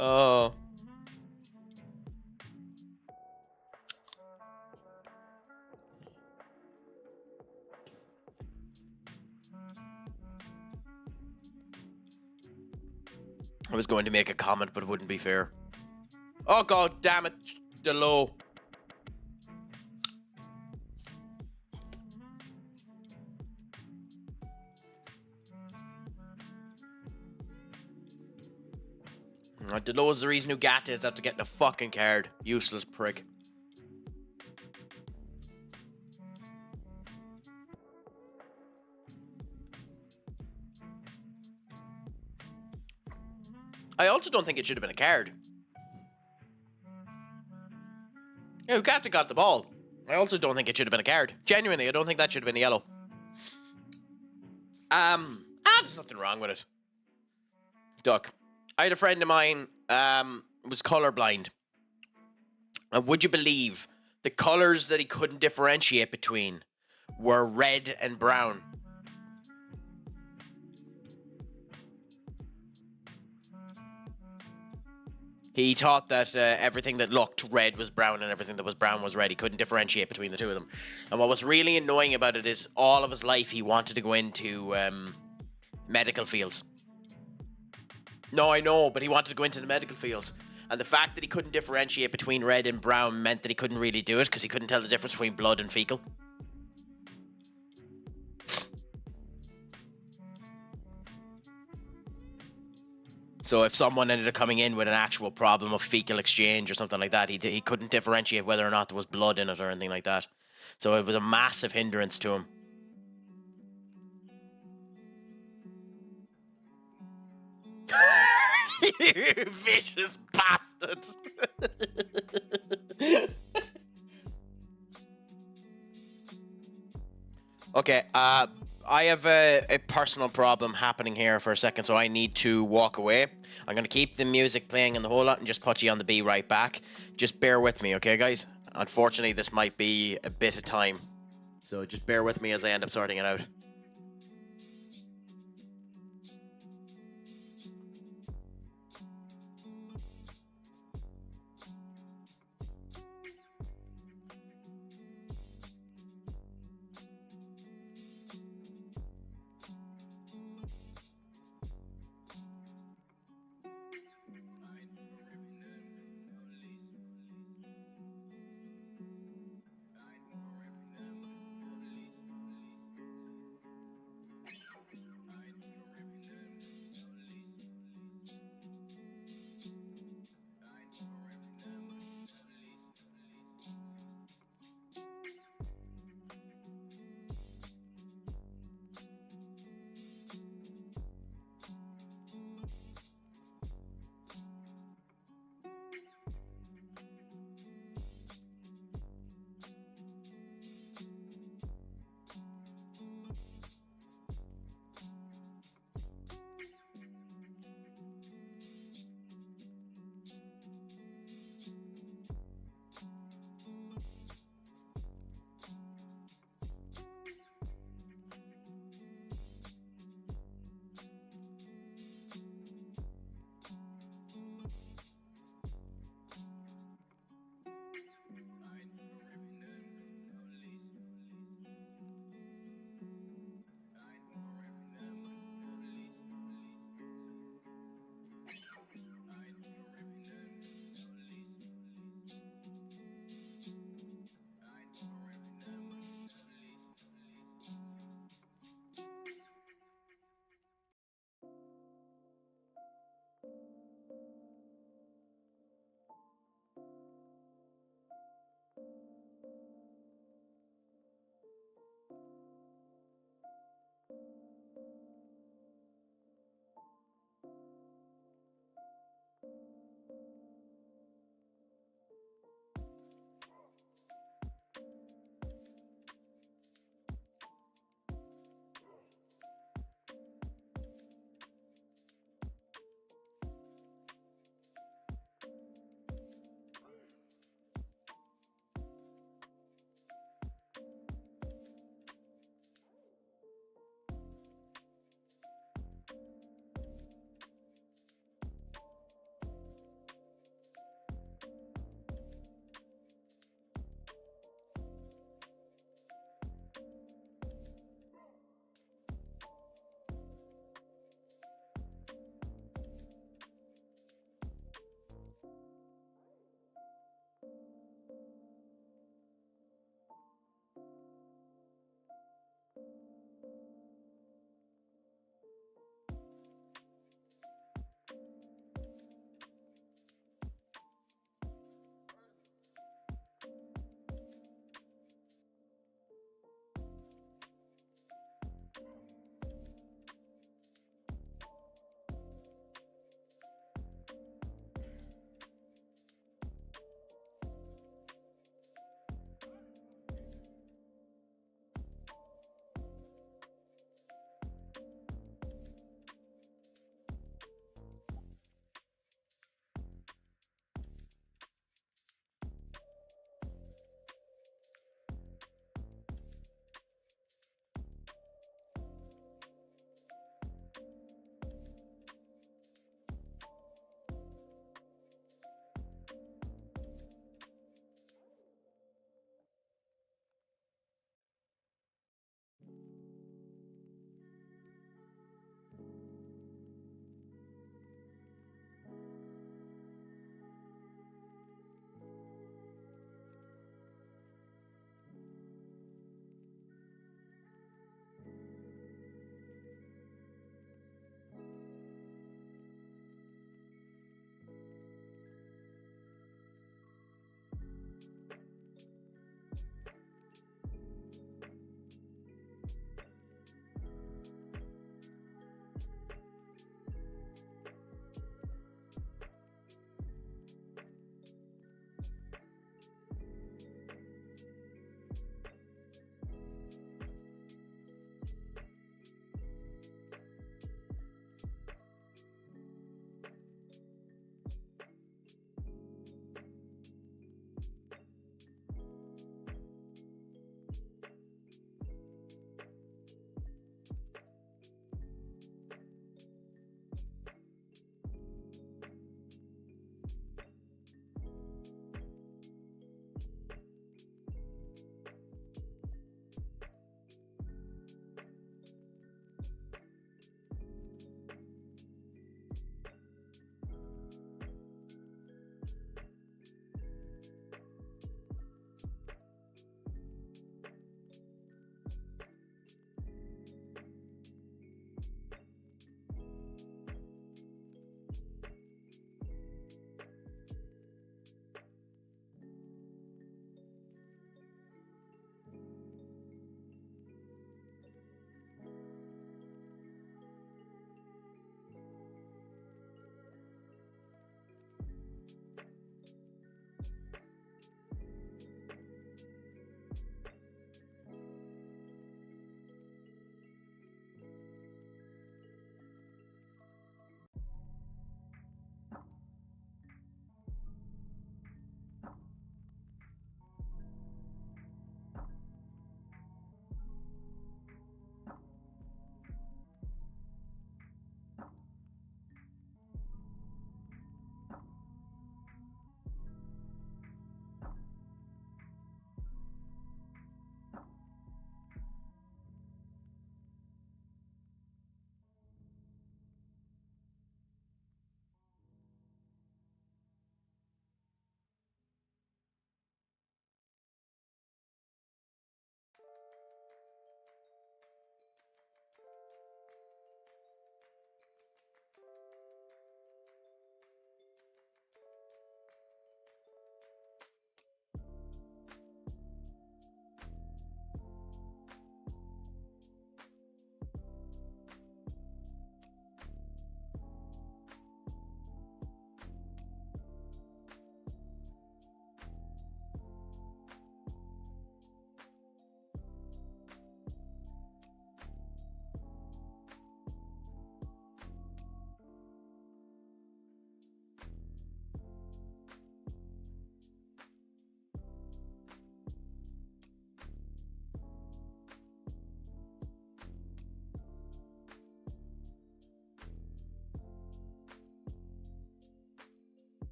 Oh. I was going to make a comment, but it wouldn't be fair. Oh, god damn it, Delo. Delo's the reason who Gata is after getting a fucking card. Useless prick. I also don't think it should have been a card. Yeah, Ugarte got the ball. I also don't think it should have been a card. Genuinely, I don't think that should have been a yellow. There's nothing wrong with it. Duck. I had a friend of mine was colorblind. And would you believe the colors that he couldn't differentiate between were red and brown? He thought that everything that looked red was brown and everything that was brown was red. He couldn't differentiate between the two of them. And what was really annoying about it is all of his life he wanted to go into medical fields. No, I know, but he wanted to go into the medical fields. And the fact that he couldn't differentiate between red and brown meant that he couldn't really do it because he couldn't tell the difference between blood and fecal. So if someone ended up coming in with an actual problem of fecal exchange or something like that, he couldn't differentiate whether or not there was blood in it or anything like that. So it was a massive hindrance to him. You vicious bastard. Okay, I have a personal problem happening here for a second, so I need to walk away. I'm going to keep the music playing and the whole lot and just put you on the B right back. Just bear with me, okay, guys? Unfortunately, this might be a bit of time. So just bear with me as I end up sorting it out.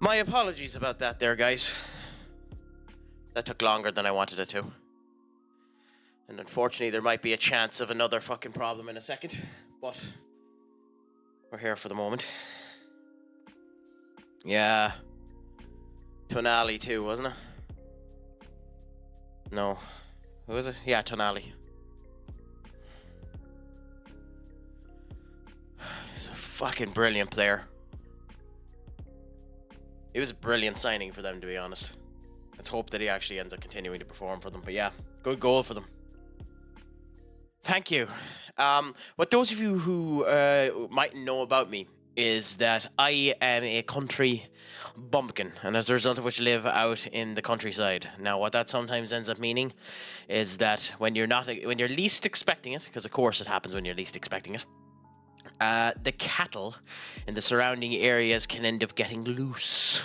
My apologies about that there, guys. That took longer than I wanted it to. And unfortunately, there might be a chance of another fucking problem in a second. But we're here for the moment. Yeah. Tonali too, wasn't it? No. Who was it? Yeah, Tonali. He's a fucking brilliant player. It was a brilliant signing for them, to be honest. Let's hope that he actually ends up continuing to perform for them. But yeah, good goal for them. Thank you. What those of you who mightn't know about me is that I am a country bumpkin, and as a result of which live out in the countryside. Now, what that sometimes ends up meaning is that when you're least expecting it, because of course it happens when you're least expecting it, the cattle in the surrounding areas can end up getting loose.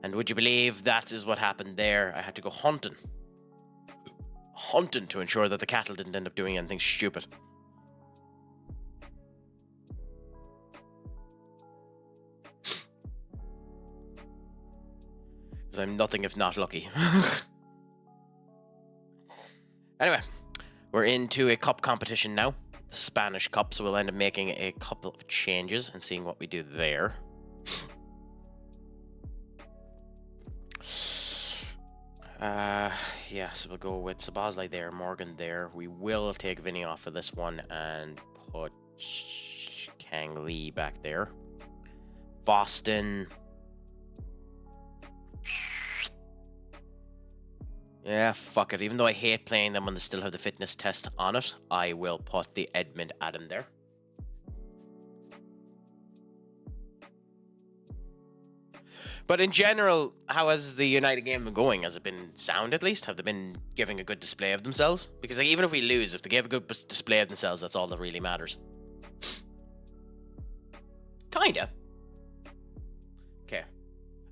And would you believe that is what happened there? I had to go hunting to ensure that the cattle didn't end up doing anything stupid. Because I'm nothing if not lucky. Anyway, we're into a cup competition now. The Spanish Cup, so we'll end up making a couple of changes and seeing what we do there. Yeah, so we'll go with Sabazlai there, Morgan there. We will take Vinny off for this one and put Kang Lee back there. Boston. Yeah, fuck it. Even though I hate playing them when they still have the fitness test on it, I will put the Edmund Adam there. But in general, how has the United game been going? Has it been sound at least? Have they been giving a good display of themselves? Because like, even if we lose, if they give a good display of themselves, that's all that really matters. Kinda. Okay.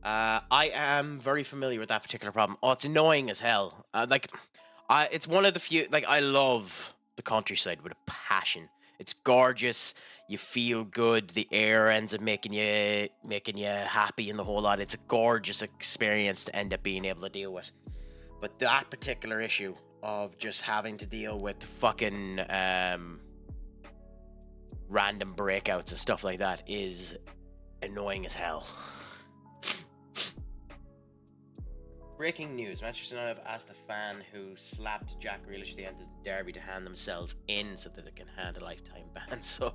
I am very familiar with that particular problem. Oh, it's annoying as hell. It's one of the few... Like, I love the countryside with a passion. It's gorgeous. You feel good. The air ends up making you happy and the whole lot. It's a gorgeous experience to end up being able to deal with. But that particular issue of just having to deal with fucking random breakouts and stuff like that is annoying as hell. Breaking news. Manchester United have asked the fan who slapped Jack Grealish at the end of the derby to hand themselves in so that they can hand a lifetime ban. So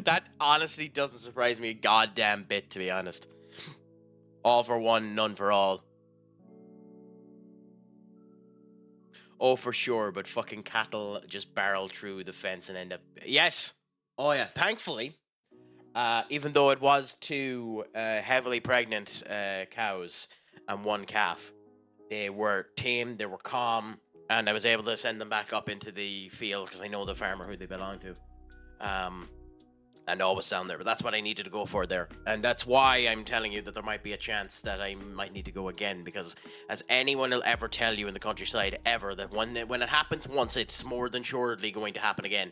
that honestly doesn't surprise me a goddamn bit, to be honest. All for one, none for all. Oh, for sure, but fucking cattle just barrel through the fence and end up... Yes! Oh, yeah. Thankfully, even though it was two heavily pregnant cows and one calf, they were tame, they were calm, and I was able to send them back up into the field because I know the farmer who they belong to. And always down there, but that's what I needed to go for there. And that's why I'm telling you that there might be a chance that I might need to go again, because as anyone will ever tell you in the countryside ever, that when it happens once, it's more than surely going to happen again.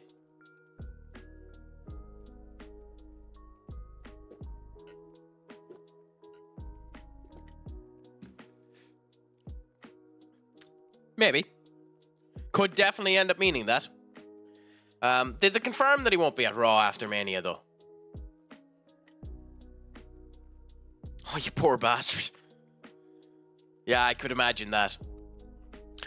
Maybe. Could definitely end up meaning that. Did they confirm that he won't be at Raw after Mania, though? Oh, you poor bastard. Yeah, I could imagine that.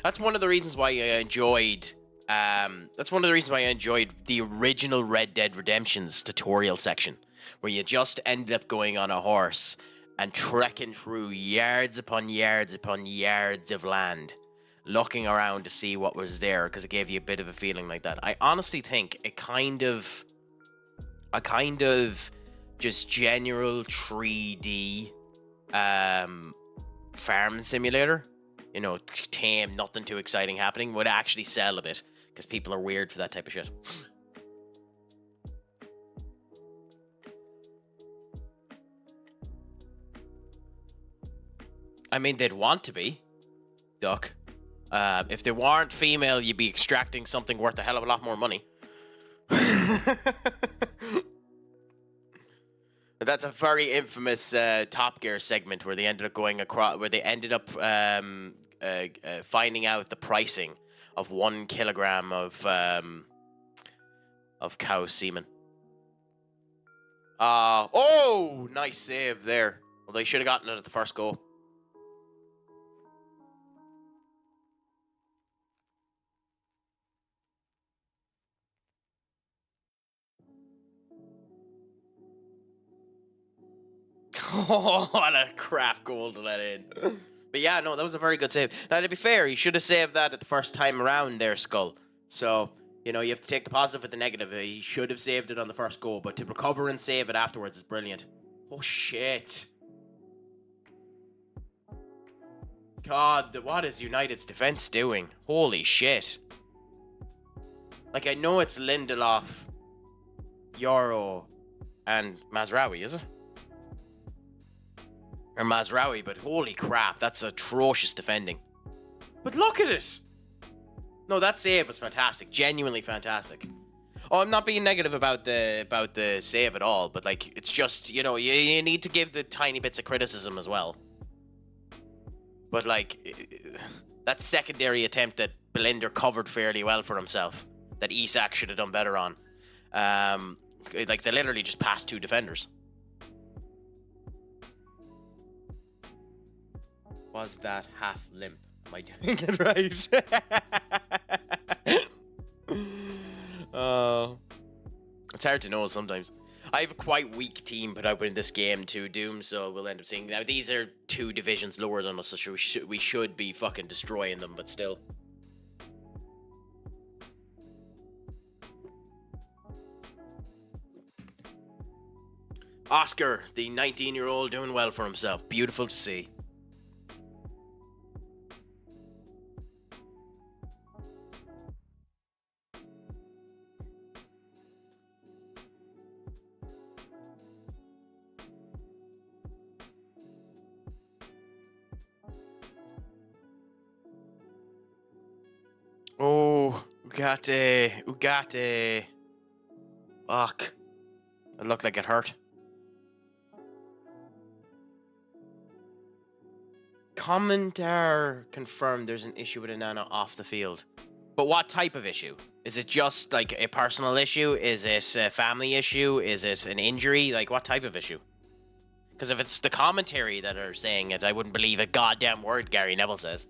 That's one of the reasons why I enjoyed... that's one of the reasons why I enjoyed the original Red Dead Redemption's tutorial section, where you just ended up going on a horse and trekking through yards upon yards upon yards of land, looking around to see what was there, because it gave you a bit of a feeling like that. I honestly think a kind of just general 3D farm simulator, you know, tame, nothing too exciting happening, would actually sell a bit, because people are weird for that type of shit. I mean, they'd want to be, Duck. If they weren't female, you'd be extracting something worth a hell of a lot more money. That's a very infamous Top Gear segment where they ended up going across, where they ended up finding out the pricing of 1 kilogram of cow semen. Oh, nice save there. Although he should have gotten it at the first goal. Oh, what a crap goal to let in. But yeah, no, that was a very good save. Now, to be fair, he should have saved that at the first time around there, Skull. So, you know, you have to take the positive with the negative. He should have saved it on the first goal, but to recover and save it afterwards is brilliant. Oh, shit. God, what is United's defense doing? Holy shit. Like, I know it's Lindelof, Euro, and Mazraoui, is it? Or Mazraoui, but holy crap, that's atrocious defending. But look at it! No, that save was fantastic. Genuinely fantastic. Oh, I'm not being negative about the save at all, but like, it's just, you know, you need to give the tiny bits of criticism as well. But like, that secondary attempt that Blinder covered fairly well for himself, that Isak should have done better on. Like, they literally just passed 2 defenders. Was that half limp? Am I doing it right? It's hard to know sometimes. I have a quite weak team put out in this game too, Doom, so we'll end up seeing... Now, these are 2 divisions lower than us, so we should be fucking destroying them, but still. Oscar, the 19-year-old, doing well for himself. Beautiful to see. Oh, Ugarte. Fuck. It looked like it hurt. Commentator confirmed there's an issue with Onana off the field. But what type of issue? Is it just like a personal issue? Is it a family issue? Is it an injury? Like, what type of issue? Because if it's the commentary that are saying it, I wouldn't believe a goddamn word Gary Neville says.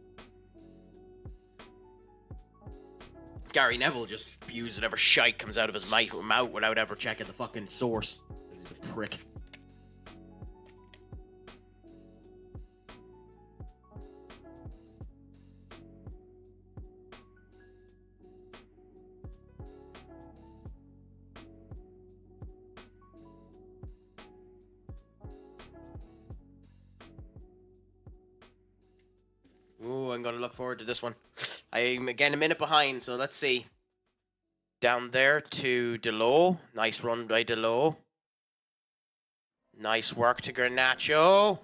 Gary Neville just spews whatever shite comes out of his mouth without ever checking the fucking source. He's a prick. Ooh, I'm going to look forward to this one. I'm again a minute behind, so let's see. Down there to Delo. Nice run by Delo. Nice work to Garnacho.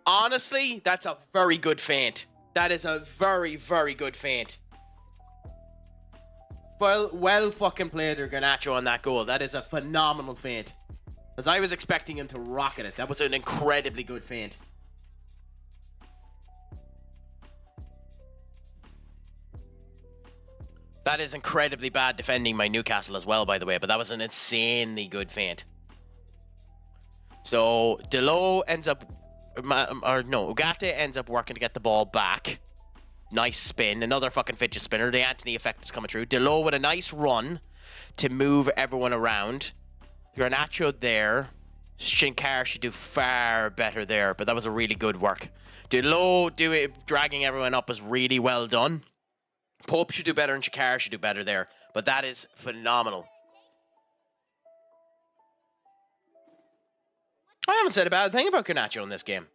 Honestly, that's a very good feint. That is a very, very good feint. Well fucking played Garnacho on that goal. That is a phenomenal feint. As I was expecting him to rocket it. That was an incredibly good feint. That is incredibly bad defending by Newcastle as well, by the way, but that was an insanely good feint. So, Delo ends up... Ugarte ends up working to get the ball back. Nice spin. Another fucking fidget spinner. The Anthony effect is coming through. Delo with a nice run to move everyone around. Garnacho there. Shinkar should do far better there, but that was a really good work. Delo dragging everyone up was really well done. Pope should do better and Shakar should do better there. But that is phenomenal. I haven't said a bad thing about Garnacho in this game.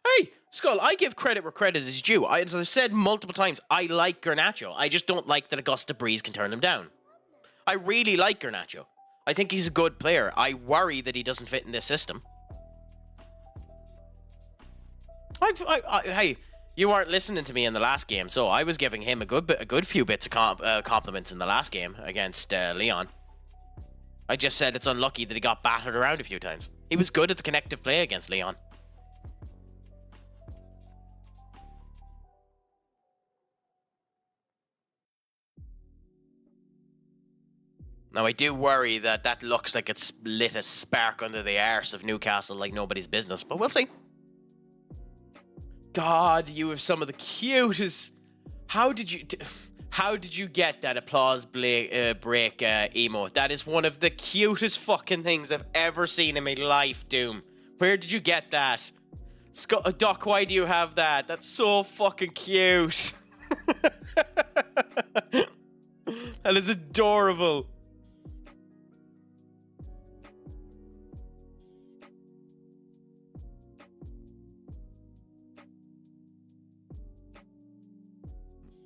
Hey, Skull, I give credit where credit is due. As I've said multiple times, I like Garnacho. I just don't like that a gust of breeze can turn him down. I really like Garnacho. I think he's a good player. I worry that he doesn't fit in this system. Hey... You weren't listening to me in the last game, so I was giving him a good few bits of compliments in the last game against Leon. I just said it's unlucky that he got battered around a few times. He was good at the connective play against Leon. Now, I do worry that that looks like it's lit a spark under the arse of Newcastle like nobody's business, but we'll see. God, you have some of the cutest... How did you get that applause break emote? That is one of the cutest fucking things I've ever seen in my life, Doom. Where did you get that? Doc, why do you have that? That's so fucking cute. That is adorable.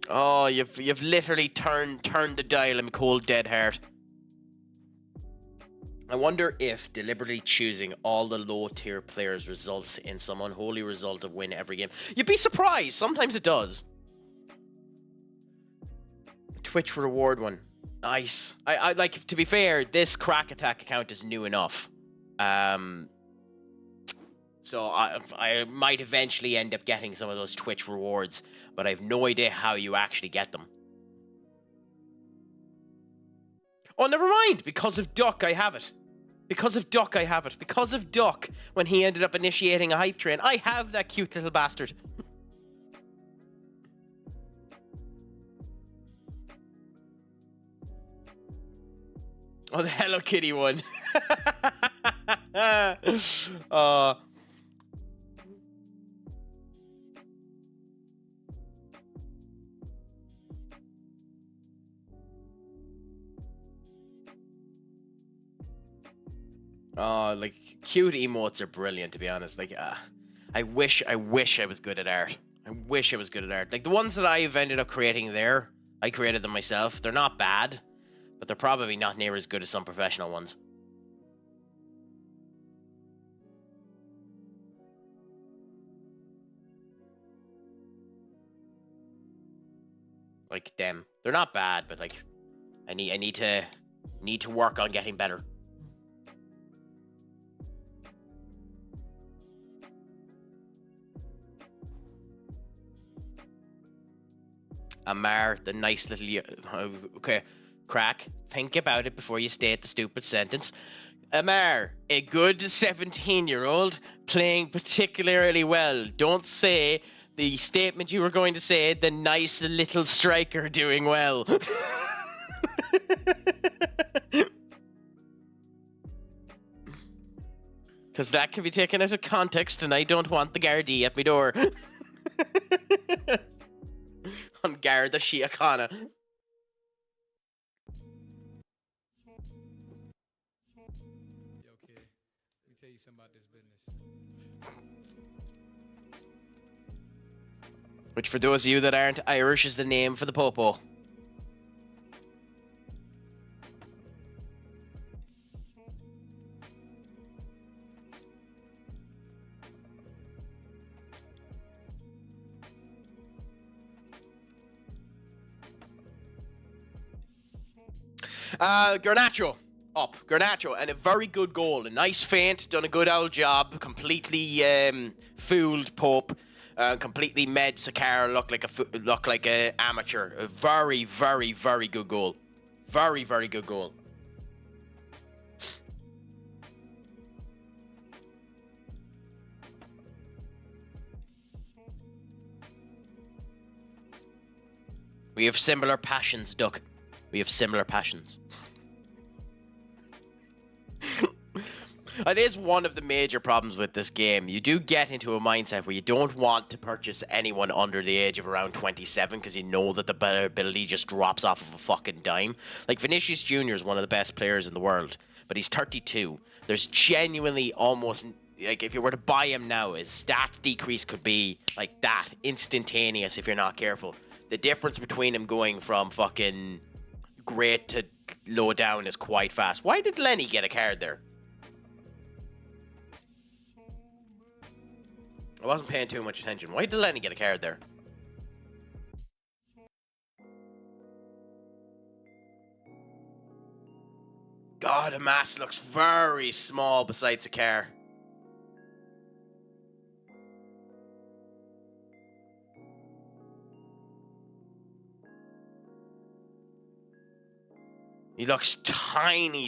Oh, you've literally turned the dial in my cold dead heart. I wonder if deliberately choosing all the low tier players results in some unholy result of win every game. You'd be surprised. Sometimes it does. Twitch reward one. Nice. I like, to be fair, this Crack Attack account is new enough. So I might eventually end up getting some of those Twitch rewards, but I have no idea how you actually get them. Oh, never mind. Because of Duck, I have it. Because of Duck, I have it. Because of Duck, when he ended up initiating a hype train, I have that cute little bastard. Oh, the Hello Kitty one. Like, cute emotes are brilliant, to be honest. Like, I wish I was good at art. I wish I was good at art. Like, the ones that I've ended up creating there, I created them myself. They're not bad, but they're probably not near as good as some professional ones. Like, them. They're not bad, but, like, I need to work on getting better. Amar, the nice little... Okay, Crack, think about it before you state the stupid sentence. Amar, a good 17-year-old playing particularly well. Don't say the statement you were going to say, the nice little striker doing well. Because that can be taken out of context, and I don't want the Gardaí at my door. On guard the Shiakana. Okay, let me tell you something about this business. Which, for those of you that aren't Irish, is the name for the popo. Garnacho up. Garnacho, and a very good goal. A nice feint, done a good old job. Completely fooled Pope. Completely made Sakara look like a amateur. A very, very, very good goal. Very, very good goal. We have similar passions, Duck. We have similar passions. It is one of the major problems with this game. You do get into a mindset where you don't want to purchase anyone under the age of around 27 because you know that the ability just drops off of a fucking dime. Like, Vinicius Jr. is one of the best players in the world, but he's 32. There's genuinely almost... Like, if you were to buy him now, his stats decrease could be like that, instantaneous if you're not careful. The difference between him going from fucking great to low down is quite fast. Why did Lenny get a card there? I wasn't paying too much attention. Why did Lenny get a card there? God, a mass looks very small besides a car. He looks tiny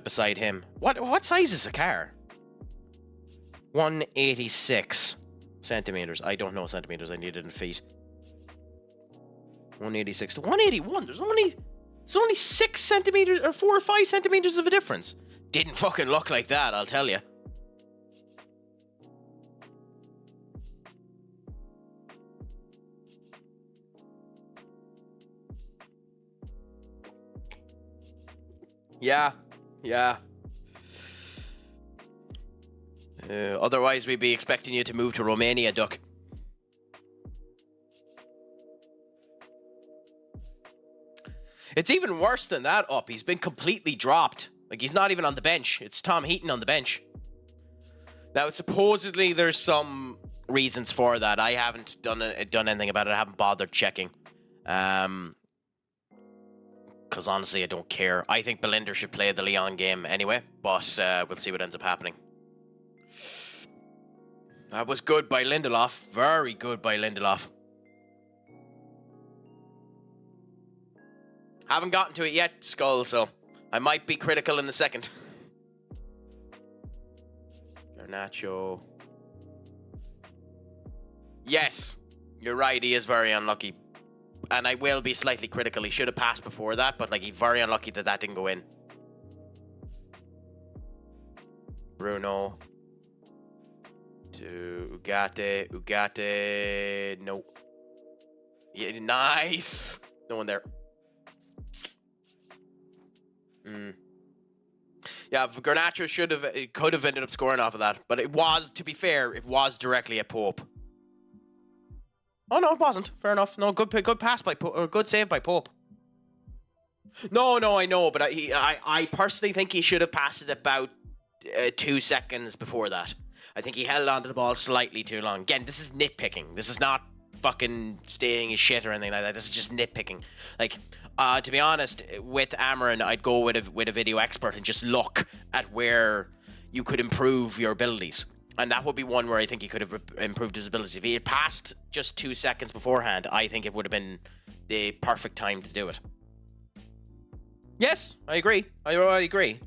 beside him. What size is a car? 186 centimeters. I don't know centimeters. I need it in feet. 186 to 181. There's only 6 centimeters or 4 or 5 centimeters of a difference. Didn't fucking look like that, I'll tell you. Yeah. Otherwise, we'd be expecting you to move to Romania, Duck. It's even worse than that up. He's been completely dropped. Like, he's not even on the bench. It's Tom Heaton on the bench. Now, supposedly, there's some reasons for that. I haven't done anything about it. I haven't bothered checking. Because honestly, I don't care. I think Belinder should play the Lyon game anyway. But we'll see what ends up happening. That was good by Lindelof. Very good by Lindelof. Haven't gotten to it yet, Skull, so I might be critical in a second. Garnacho. Yes, you're right. He is very unlucky. And I will be slightly critical. He should have passed before that, but like, he's very unlucky that didn't go in. Bruno. To Ugarte. No. Yeah, nice. No one there. Yeah, Garnacho could have ended up scoring off of that, but it was, to be fair, it was directly at Pope. Oh no, it wasn't. Fair enough. No, good pass by Pope, or good save by Pope. No, I know, but I personally think he should have passed it about 2 seconds before that. I think he held onto the ball slightly too long. Again, this is nitpicking. This is not fucking staying his shit or anything like that. This is just nitpicking. Like, to be honest, with Amarin, I'd go with a video expert and just look at where you could improve your abilities. And that would be one where I think he could have improved his abilities. If he had passed just 2 seconds beforehand, I think it would have been the perfect time to do it. Yes, I agree. I agree.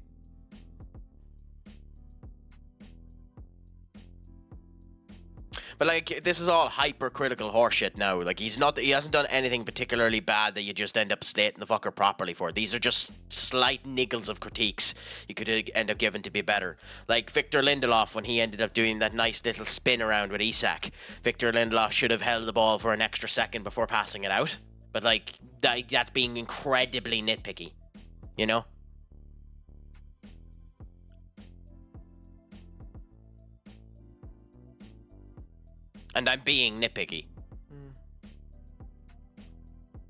But like, this is all hypercritical horseshit now. Like, he hasn't done anything particularly bad that you just end up slating the fucker properly for. These are just slight niggles of critiques you could end up giving to be better. Like Victor Lindelof, when he ended up doing that nice little spin around with Isak. Victor Lindelof should have held the ball for an extra second before passing it out. But like, that's being incredibly nitpicky, you know? And I'm being nitpicky.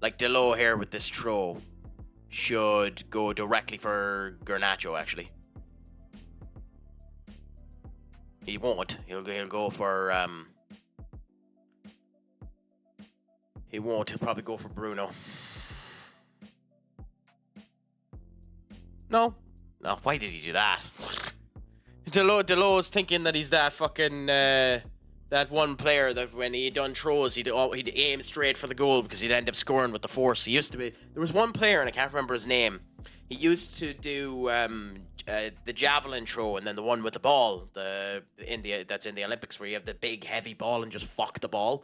Like, Delo here with this throw should go directly for Garnacho, actually. He won't. He'll go for... He won't. He'll probably go for Bruno. No, why did he do that? Delo's thinking that he's that fucking... that one player that when he done throws, he'd aim straight for the goal because he'd end up scoring with the force. He used to be... There was one player, and I can't remember his name. He used to do the javelin throw, and then the one with the ball, that's in the Olympics, where you have the big heavy ball and just fuck the ball.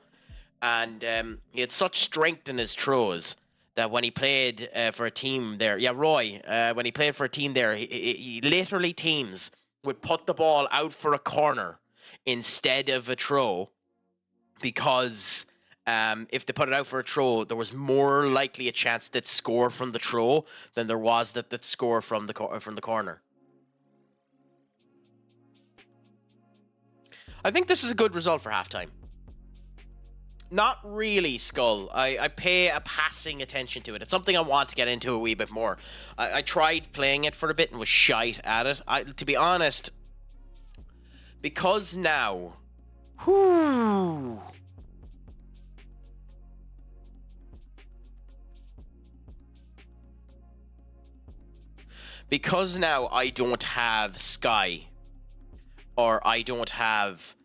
And he had such strength in his throws that when he played for a team there, when he played for a team there, he literally teams would put the ball out for a corner instead of a throw, because if they put it out for a throw, there was more likely a chance that score from the throw than there was that score from the corner. I think this is a good result for halftime. Not really, Skull. I pay a passing attention to it. It's something I want to get into a wee bit more. I tried playing it for a bit and was shite at it. To be honest, because now... because now I don't have Sky, or I don't have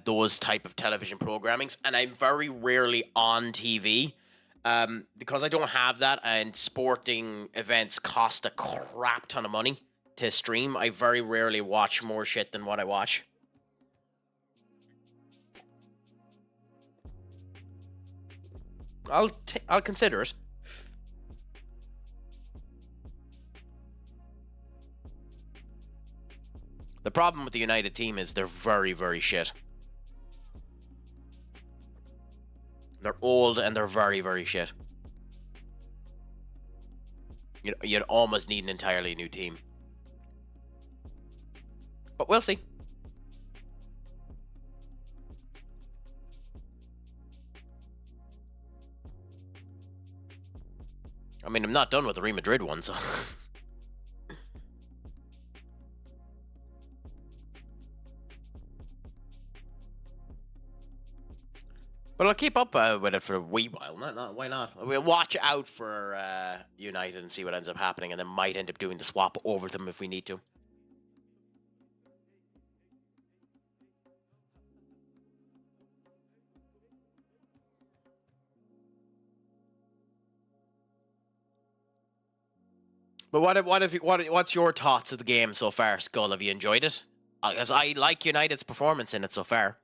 those type of television programmings, and I'm very rarely on TV. Because I don't have that, and sporting events cost a crap ton of money to stream, I very rarely watch more shit than what I watch. I'll consider it. The problem with the United team is they're very, very shit. They're old and they're very, very shit. You'd almost need an entirely new team. But we'll see. I mean, I'm not done with the Real Madrid one, so... But I'll keep up with it for a wee while. Why not? We'll watch out for United and see what ends up happening, and then might end up doing the swap over them if we need to. But what's your thoughts of the game so far, Skull? Have you enjoyed it? Because I like United's performance in it so far.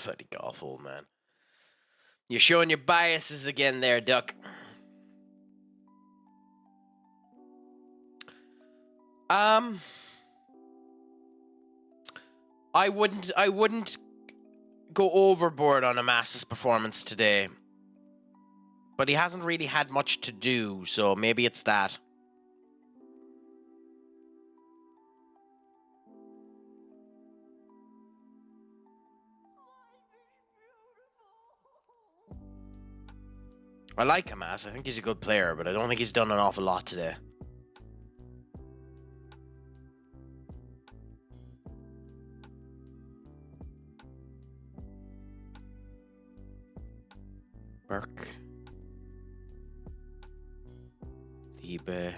Bloody awful, man. You're showing your biases again there, Duck. I wouldn't go overboard on Amasa's performance today. But he hasn't really had much to do, so maybe it's that. I like Hamas. I think he's a good player, but I don't think he's done an awful lot today. Burke. Liebe.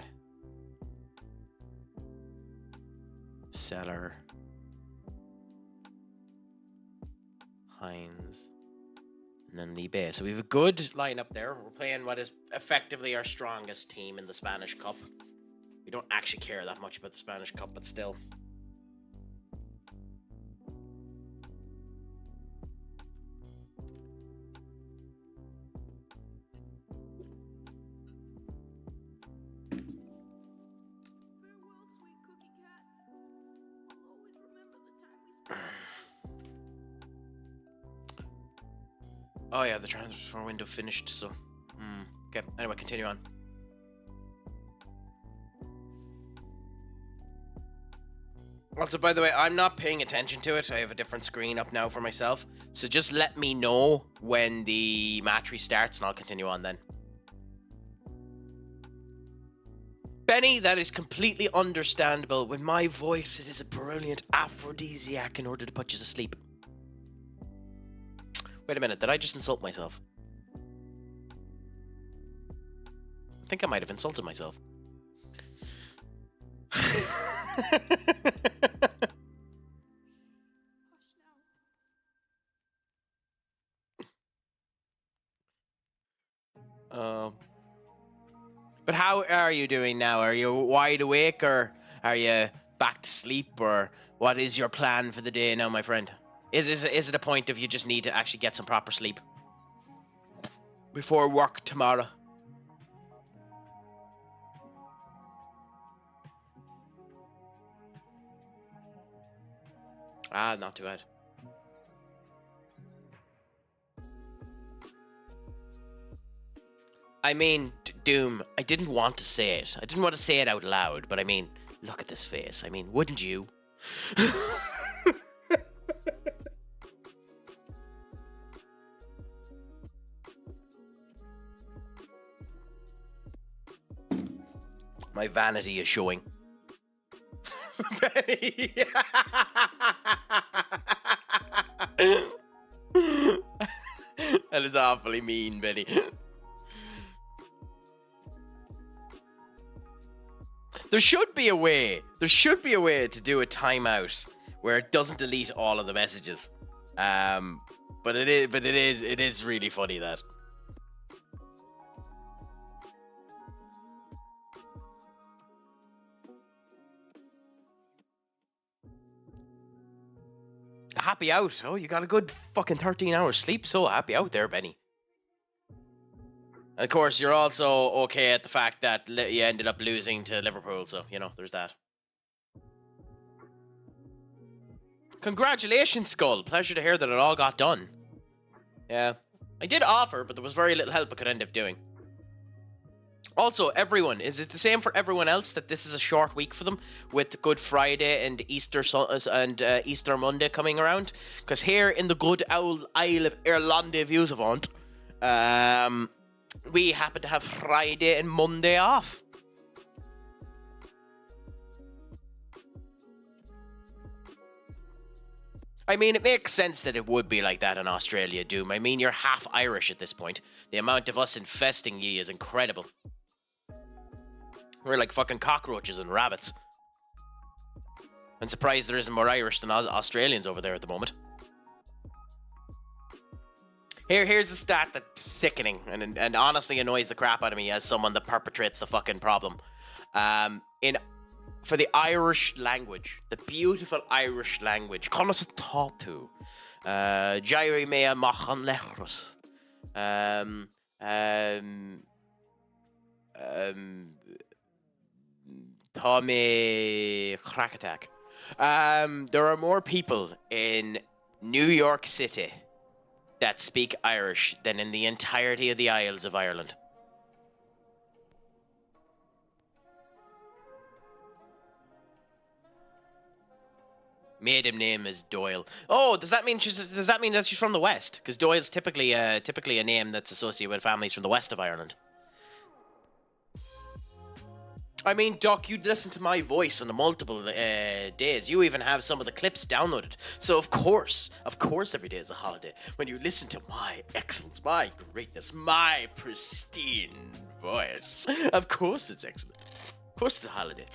Seller. Hines. And then Libe. So we have a good lineup there. We're playing what is effectively our strongest team in the Spanish Cup. We don't actually care that much about the Spanish Cup, but still. Oh yeah, the transfer window finished, so... Okay, anyway, continue on. Also, by the way, I'm not paying attention to it. I have a different screen up now for myself. So just let me know when the match restarts and I'll continue on then. Benny, that is completely understandable. With my voice, it is a brilliant aphrodisiac in order to put you to sleep. Wait a minute, did I just insult myself? I think I might have insulted myself. But how are you doing now? Are you wide awake, or are you back to sleep, or what is your plan for the day now, my friend? Is it a point of you just need to actually get some proper sleep before work tomorrow? Ah, not too bad. I mean, Doom, I didn't want to say it. I didn't want to say it out loud, but I mean, look at this face. I mean, wouldn't you? My vanity is showing. Benny. That is awfully mean, Benny. There should be a way. There should be a way to do a timeout where it doesn't delete all of the messages. But it is really funny that. Happy out. Oh, you got a good fucking 13 hours sleep. So happy out there, Benny. And of course, you're also okay at the fact that you ended up losing to Liverpool. So, you know, there's that. Congratulations, Skull. Pleasure to hear that it all got done. Yeah. I did offer, but there was very little help I could end up doing. Also, everyone, is it the same for everyone else that this is a short week for them with Good Friday and Easter Easter Monday coming around? Because here in the good old Isle of Irlande views of Aunt, we happen to have Friday and Monday off. I mean, it makes sense that it would be like that in Australia, Doom. I mean, you're half Irish at this point. The amount of us infesting ye is incredible. We're like fucking cockroaches and rabbits. I'm surprised there isn't more Irish than Australians over there at the moment. Here's a stat that's sickening and honestly annoys the crap out of me as someone that perpetrates the fucking problem. For the Irish language, the beautiful Irish language, Conas Tatu, Jairi Mea Machan Lechros, Tommy Crackattack. There are more people in New York City that speak Irish than in the entirety of the Isles of Ireland. Maiden name is Doyle. Oh, does that mean that she's from the West? Because Doyle's typically a name that's associated with families from the west of Ireland. I mean, Doc, you'd listen to my voice on the multiple days. You even have some of the clips downloaded. So of course, every day is a holiday. When you listen to my excellence, my greatness, my pristine voice. Of course it's excellent. Of course it's a holiday.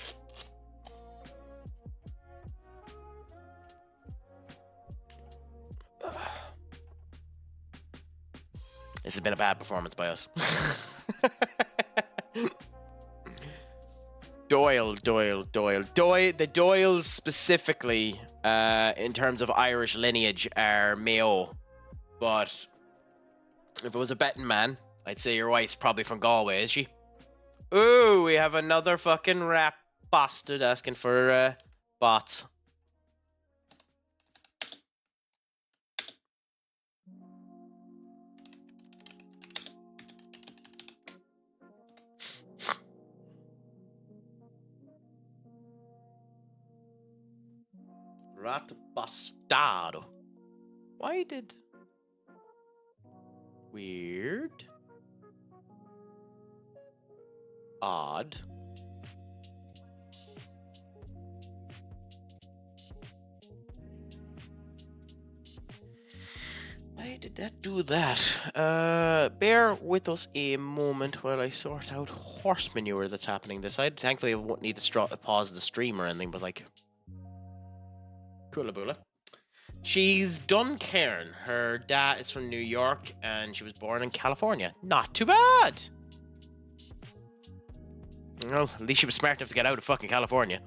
This has been a bad performance by us. Doyle. The Doyles specifically, in terms of Irish lineage, are Mayo. But if it was a betting man, I'd say your wife's probably from Galway, is she? Ooh, we have another fucking rap bastard asking for bots. Rat bastardo. Why did... Weird. Odd. Why did that do that? Bear with us a moment while I sort out horse manure that's happening this side. Thankfully I won't need to pause the stream or anything, but like... Coolaboola. She's done Cairn. Her dad is from New York and she was born in California. Not too bad. Well, at least she was smart enough to get out of fucking California.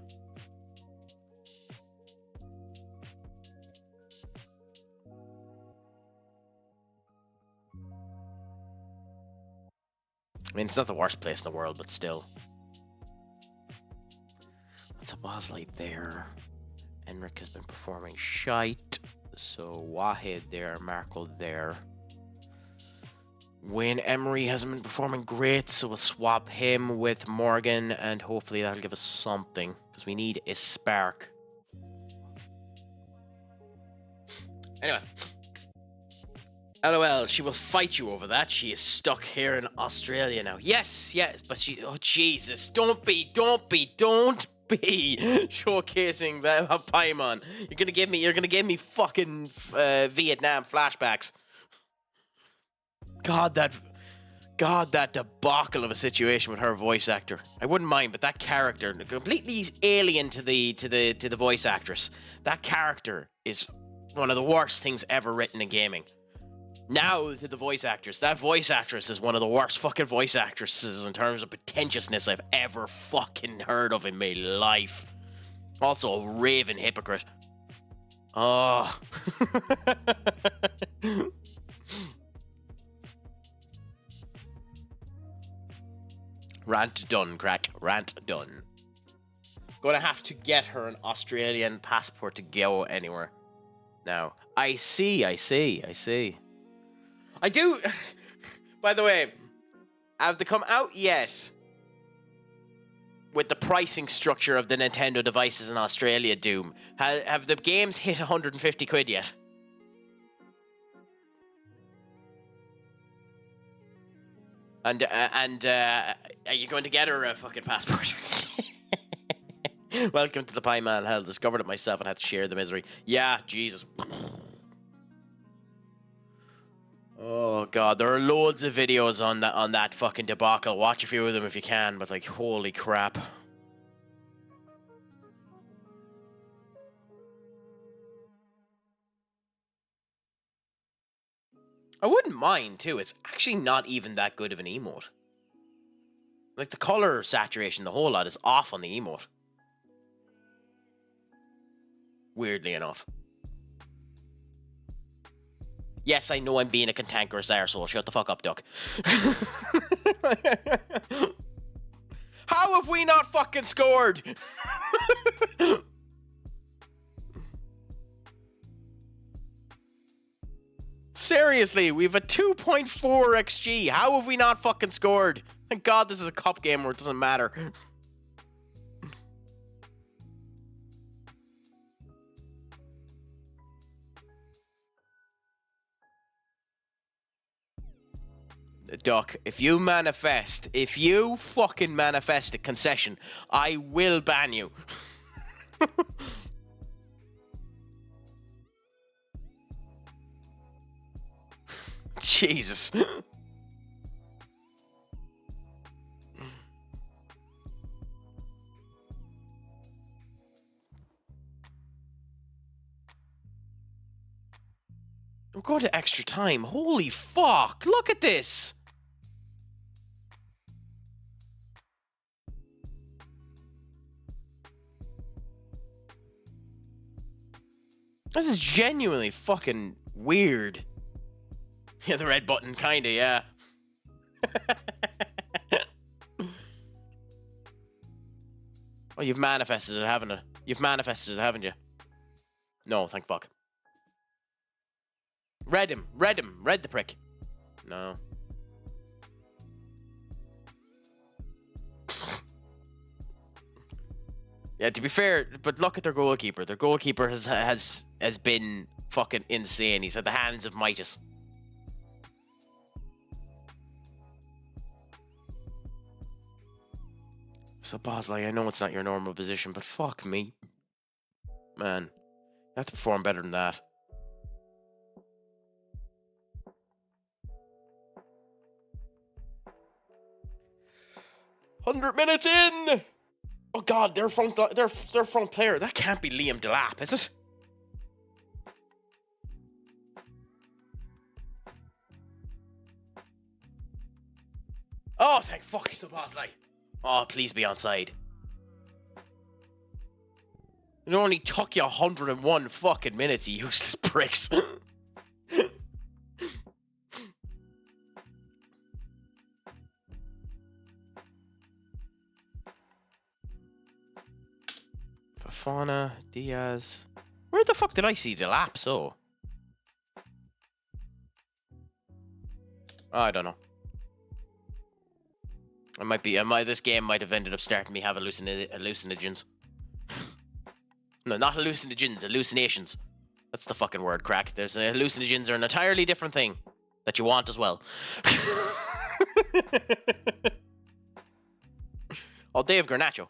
I mean, it's not the worst place in the world, but still. What's a Bosley there? Enric has been performing shite. So Wahed there, Markle there. Wayne Emery hasn't been performing great, so we'll swap him with Morgan, and hopefully that'll give us something, because we need a spark. Anyway. LOL, she will fight you over that. She is stuck here in Australia now. Yes, but she... Oh, Jesus. Don't be showcasing the Paimon. You're gonna give me fucking Vietnam flashbacks. God, that debacle of a situation with her voice actor. I wouldn't mind, but that character, completely alien to the voice actress. That character is one of the worst things ever written in gaming. Now to the voice actress. That voice actress is one of the worst fucking voice actresses in terms of pretentiousness I've ever fucking heard of in my life. Also a raving hypocrite. Oh. Rant done, crack. Rant done. Gonna have to get her an Australian passport to go anywhere. Now, I see. I do. By the way, have they come out yet with the pricing structure of the Nintendo devices in Australia, Doom? Have the games hit 150 quid yet? And are you going to get her a fucking passport? Welcome to the Pie Man Hell. Discovered it myself and had to share the misery. Yeah, Jesus. Oh god, there are loads of videos on that fucking debacle. Watch a few of them if you can, but like, holy crap. I wouldn't mind too. It's actually not even that good of an emote. Like the color saturation, the whole lot is off on the emote. Weirdly enough. Yes, I know I'm being a cantankerous arsehole. Shut the fuck up, Duck. How have we not fucking scored? Seriously, we have a 2.4 XG. How have we not fucking scored? Thank God this is a cup game where it doesn't matter. Duck, if you fucking manifest a concession, I will ban you. Jesus. We're going to extra time. Holy fuck, look at this. This is genuinely fucking weird. Yeah, the red button, kinda, yeah. Oh, you've manifested it, haven't you? You've manifested it, haven't you? No, thank fuck. Read the prick. No. Yeah, to be fair, but look at their goalkeeper. Their goalkeeper has been fucking insane. He's at the hands of Midas. So Bosley, I know it's not your normal position, but fuck me. Man, you have to perform better than that. 100 minutes in! Oh god, their front player. That can't be Liam Delap, is it? Oh, thank fuck, Bosley. Oh, please be onside. It only took you 101 fucking minutes, you useless pricks. Fafana, Diaz. Where the fuck did I see Delap, so? I don't know. This game might have ended up starting me have hallucinogens. No, not hallucinogens, hallucinations. That's the fucking word, crack. There's hallucinogens are an entirely different thing that you want as well. Oh, Dave Garnacho.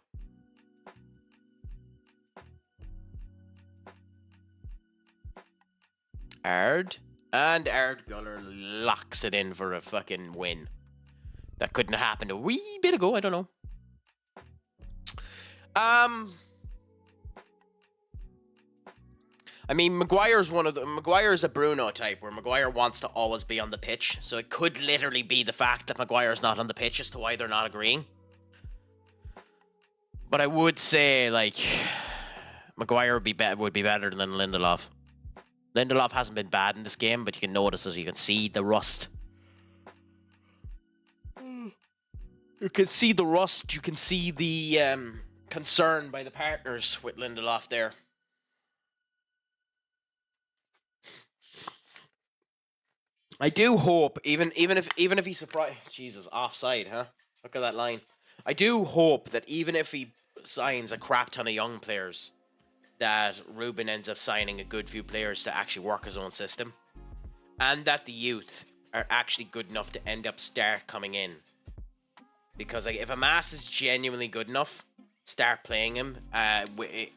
Ard. And Ard Guller locks it in for a fucking win. That couldn't have happened a wee bit ago, I don't know. I mean, Maguire's a Bruno type, where Maguire wants to always be on the pitch, so it could literally be the fact that Maguire's not on the pitch as to why they're not agreeing. But I would say, like, Maguire would be better than Lindelof. Lindelof hasn't been bad in this game, but you can notice it. You can see the rust. You can see the rust. You can see the concern by the partners with Lindelof there. I do hope, even if he surprise, Jesus, offside, huh? Look at that line. I do hope that even if he signs a crap ton of young players, that Ruben ends up signing a good few players to actually work his own system, and that the youth are actually good enough to end up start coming in. Because like, if Amas is genuinely good enough, start playing him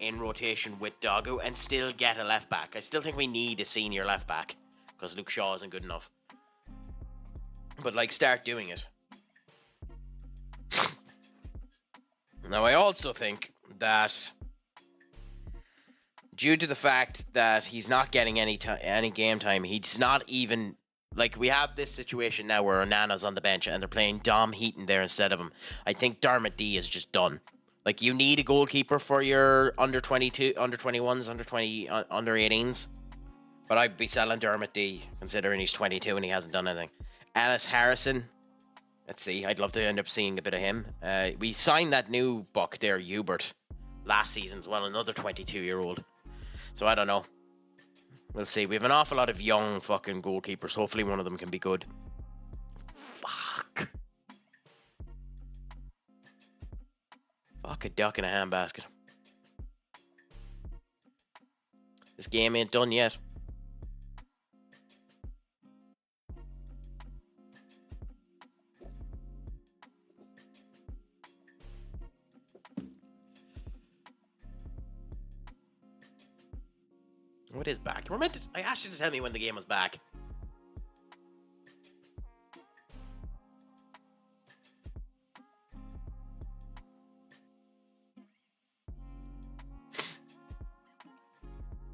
in rotation with Dogu and still get a left back. I still think we need a senior left back because Luke Shaw isn't good enough. But like, start doing it. Now, I also think that due to the fact that he's not getting any game time, he's not even... Like, we have this situation now where Onana's on the bench and they're playing Dom Heaton there instead of him. I think Dermot D is just done. Like, you need a goalkeeper for your under 22, under 21s, under 20, under 18s. But I'd be selling Dermot D, considering he's 22 and he hasn't done anything. Ellis Harrison. Let's see. I'd love to end up seeing a bit of him. We signed that new buck there, Hubert, last season as well. Another 22-year-old. So I don't know. We'll see. We have an awful lot of young fucking goalkeepers. Hopefully one of them can be good. Fuck. Fuck a duck in a handbasket. This game ain't done yet. Oh, it is back. I asked you to tell me when the game was back.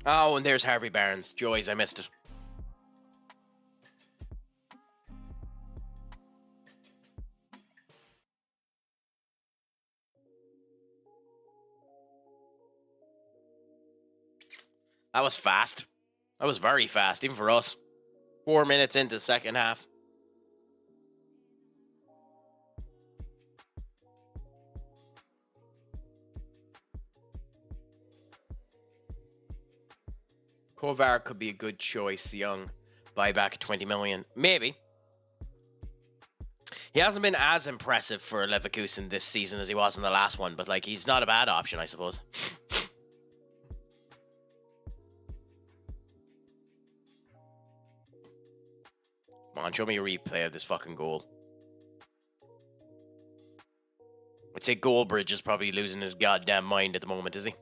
Oh, and there's Harvey Barnes. Joys, I missed it. That was fast. That was very fast, even for us. 4 minutes into the second half. Kovar could be a good choice, young. Buyback 20 million. Maybe. He hasn't been as impressive for Leverkusen this season as he was in the last one, but like, he's not a bad option, I suppose. Come on, show me a replay of this fucking goal. I'd say Goldbridge is probably losing his goddamn mind at the moment, is he?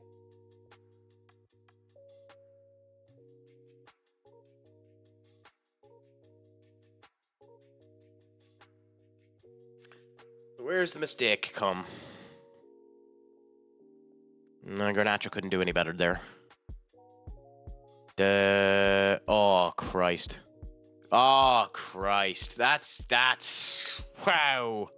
Where's the mistake come? No, Garnacho couldn't do any better there. Oh, Christ. Oh, Christ. That's... Wow.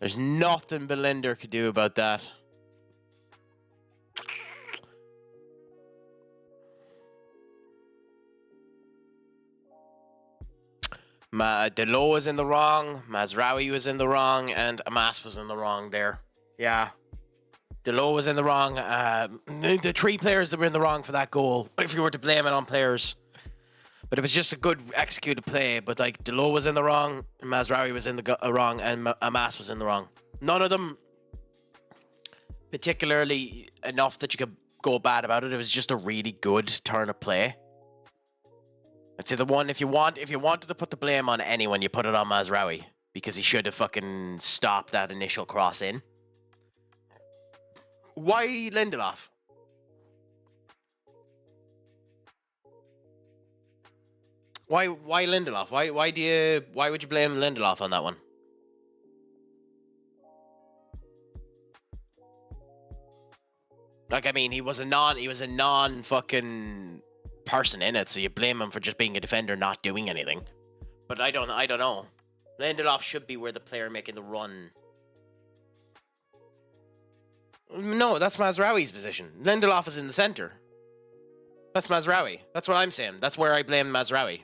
There's nothing Belinder could do about that. Delo was in the wrong, Mazraoui was in the wrong, and Amas was in the wrong there. Yeah. Delo was in the wrong. The 3 players that were in the wrong for that goal, if you were to blame it on players. But it was just a good executed play. But like Delo was in the wrong, Mazraoui was in the wrong, and Amas was in the wrong. None of them particularly enough that you could go bad about it. It was just a really good turn of play. I'd say the one, if you wanted to put the blame on anyone, you put it on Mazraoui, because he should have fucking stopped that initial cross in. Why Lindelof? Why Lindelof? Why would you blame Lindelof on that one? Like, I mean, he was a non fucking person in it, so you blame him for just being a defender not doing anything. But I don't know. Lindelof should be where the player making the run. No, that's Mazraoui's position. Lindelof is in the center. That's Mazraoui. That's what I'm saying. That's where I blame Mazraoui.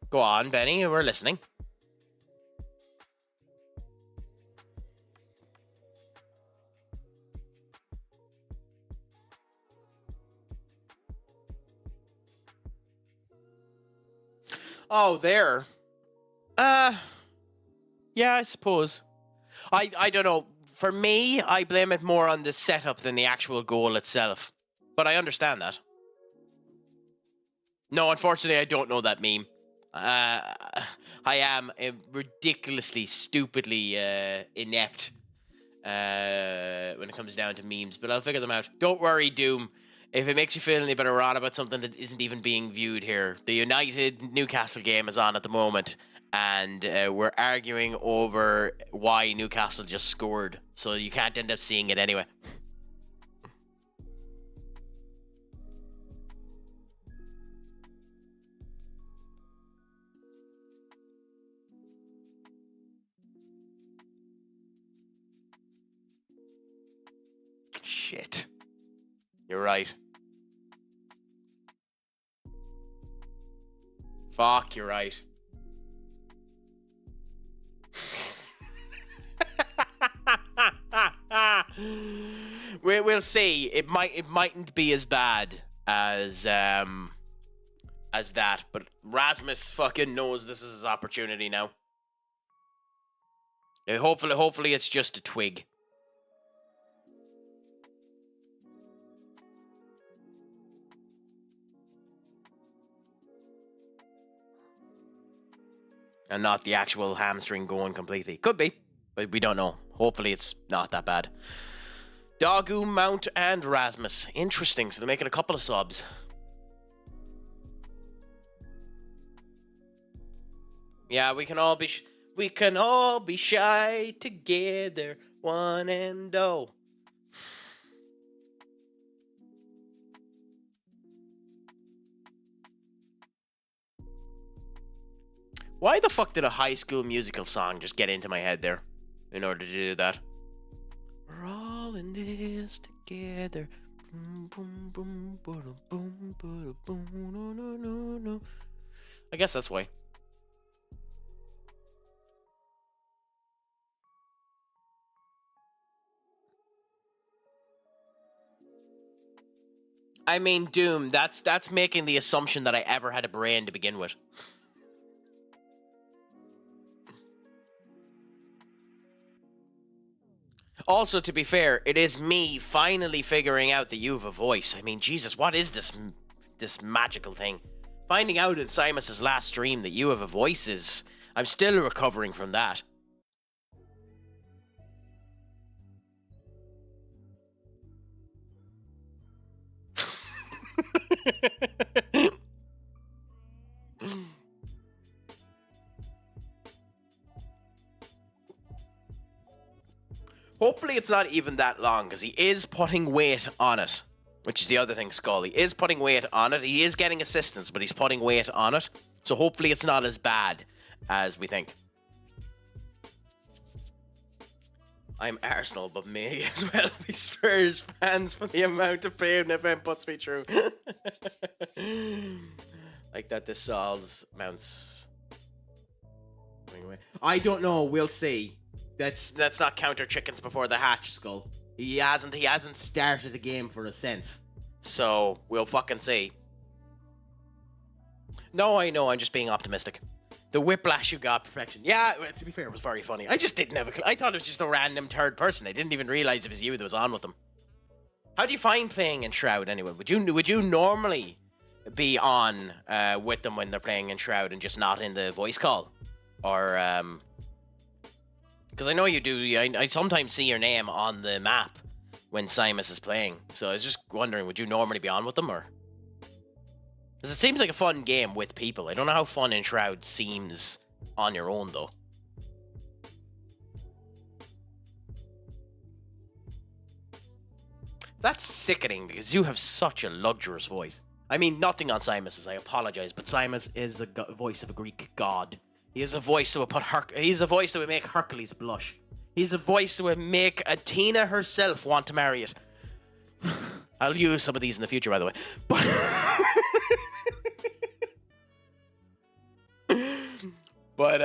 Go on, Benny. We're listening. Oh, there. Yeah, I suppose. I don't know. For me, I blame it more on the setup than the actual goal itself. But I understand that. No, unfortunately, I don't know that meme. I am ridiculously, stupidly inept when it comes down to memes, but I'll figure them out. Don't worry, Doom. If it makes you feel any better on about something that isn't even being viewed here, the United Newcastle game is on at the moment, and we're arguing over why Newcastle just scored, so you can't end up seeing it anyway. Shit. You're right. Fuck, you're right. We'll see. It mightn't be as bad as that, but Rasmus fucking knows this is his opportunity now. Hopefully it's just a twig. And not the actual hamstring going completely. Could be, but we don't know. Hopefully it's not that bad. Dagu, Mount, and Rasmus. Interesting. So they're making a couple of subs. Yeah, we can all be shy together. One and oh. Why the fuck did a High School Musical song just get into my head there in order to do that? We're all in this together. Boom, boom, boom, boom, boom, boom, boom, no, no, no, no. I guess that's why. I mean, Doom, that's making the assumption that I ever had a brain to begin with. Also, to be fair, it is me finally figuring out that you have a voice. I mean, Jesus, what is this magical thing? Finding out in Simus's last stream that you have a voice is... I'm still recovering from that. Hopefully it's not even that long, because he is putting weight on it. Which is the other thing, Skull. He is putting weight on it. He is getting assistance, but he's putting weight on it. So hopefully it's not as bad as we think. I'm Arsenal, but may as well be Spurs fans for the amount of pain FM puts me through. Like that this solves Mount's I don't know. We'll see. Let's not counter chickens before the hatch, Skull. He hasn't started the game for a sense. So we'll fucking see. No, I know. I'm just being optimistic. The whiplash you got, perfection. Yeah, to be fair, it was very funny. I just didn't have a clue. I thought it was just a random third person. I didn't even realize it was you that was on with them. How do you find playing in Shroud anyway? Would you normally be on with them when they're playing in Shroud and just not in the voice call? Or because I know you do. I sometimes see your name on the map when Simus is playing. So I was just wondering, would you normally be on with them, or? Because it seems like a fun game with people. I don't know how fun in Shroud seems on your own, though. That's sickening, because you have such a luxurious voice. I mean, nothing on Simus's, I apologize, but Simus is the voice of a Greek god. He is a voice that would he's a voice that would make Hercules blush. He's a voice that would make Athena herself want to marry it. I'll use some of these in the future, by the way. But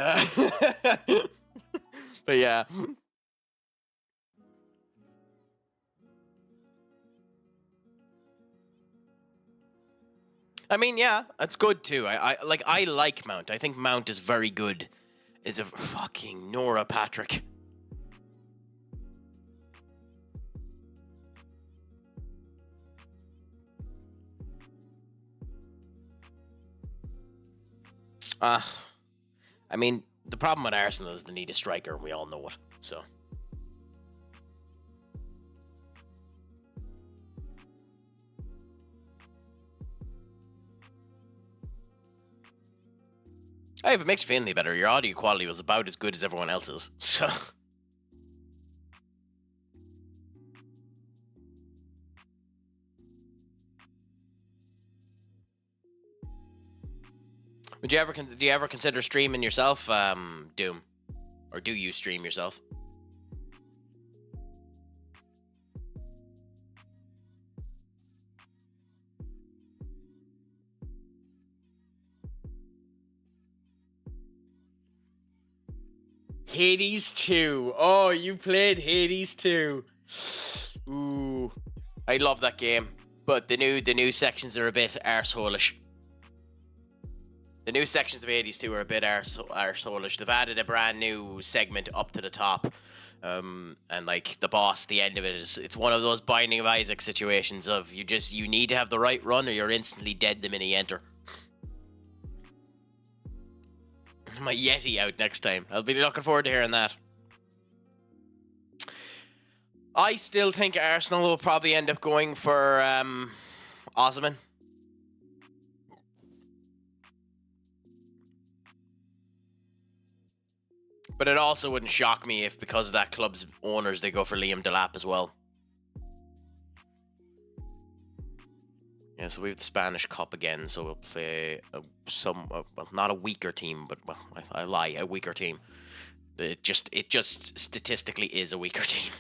yeah. I mean, yeah, that's good too. I like Mount. I think Mount is very good. Is a fucking Nora Patrick. I mean, the problem with Arsenal is they need a striker, and we all know it. So. Hey, if it makes you feel any better, your audio quality was about as good as everyone else's. So. Do you ever consider streaming yourself, Doom? Or do you stream yourself? Hades 2. Oh, you played Hades 2. Ooh. I love that game. But the new sections are a bit arseholish. The new sections of Hades 2 are a bit arseholish. They've added a brand new segment up to the top. And like the boss, the end of it is, it's one of those Binding of Isaac situations of you need to have the right run or you're instantly dead the minute you enter. My Yeti out next time. I'll be looking forward to hearing that. I still think Arsenal will probably end up going for Osman. But it also wouldn't shock me if, because of that club's owners, they go for Liam Delap as well. Yeah, so we have the Spanish Cup again, so we'll play well, not a weaker team, but well, I lie, a weaker team. It just statistically is a weaker team.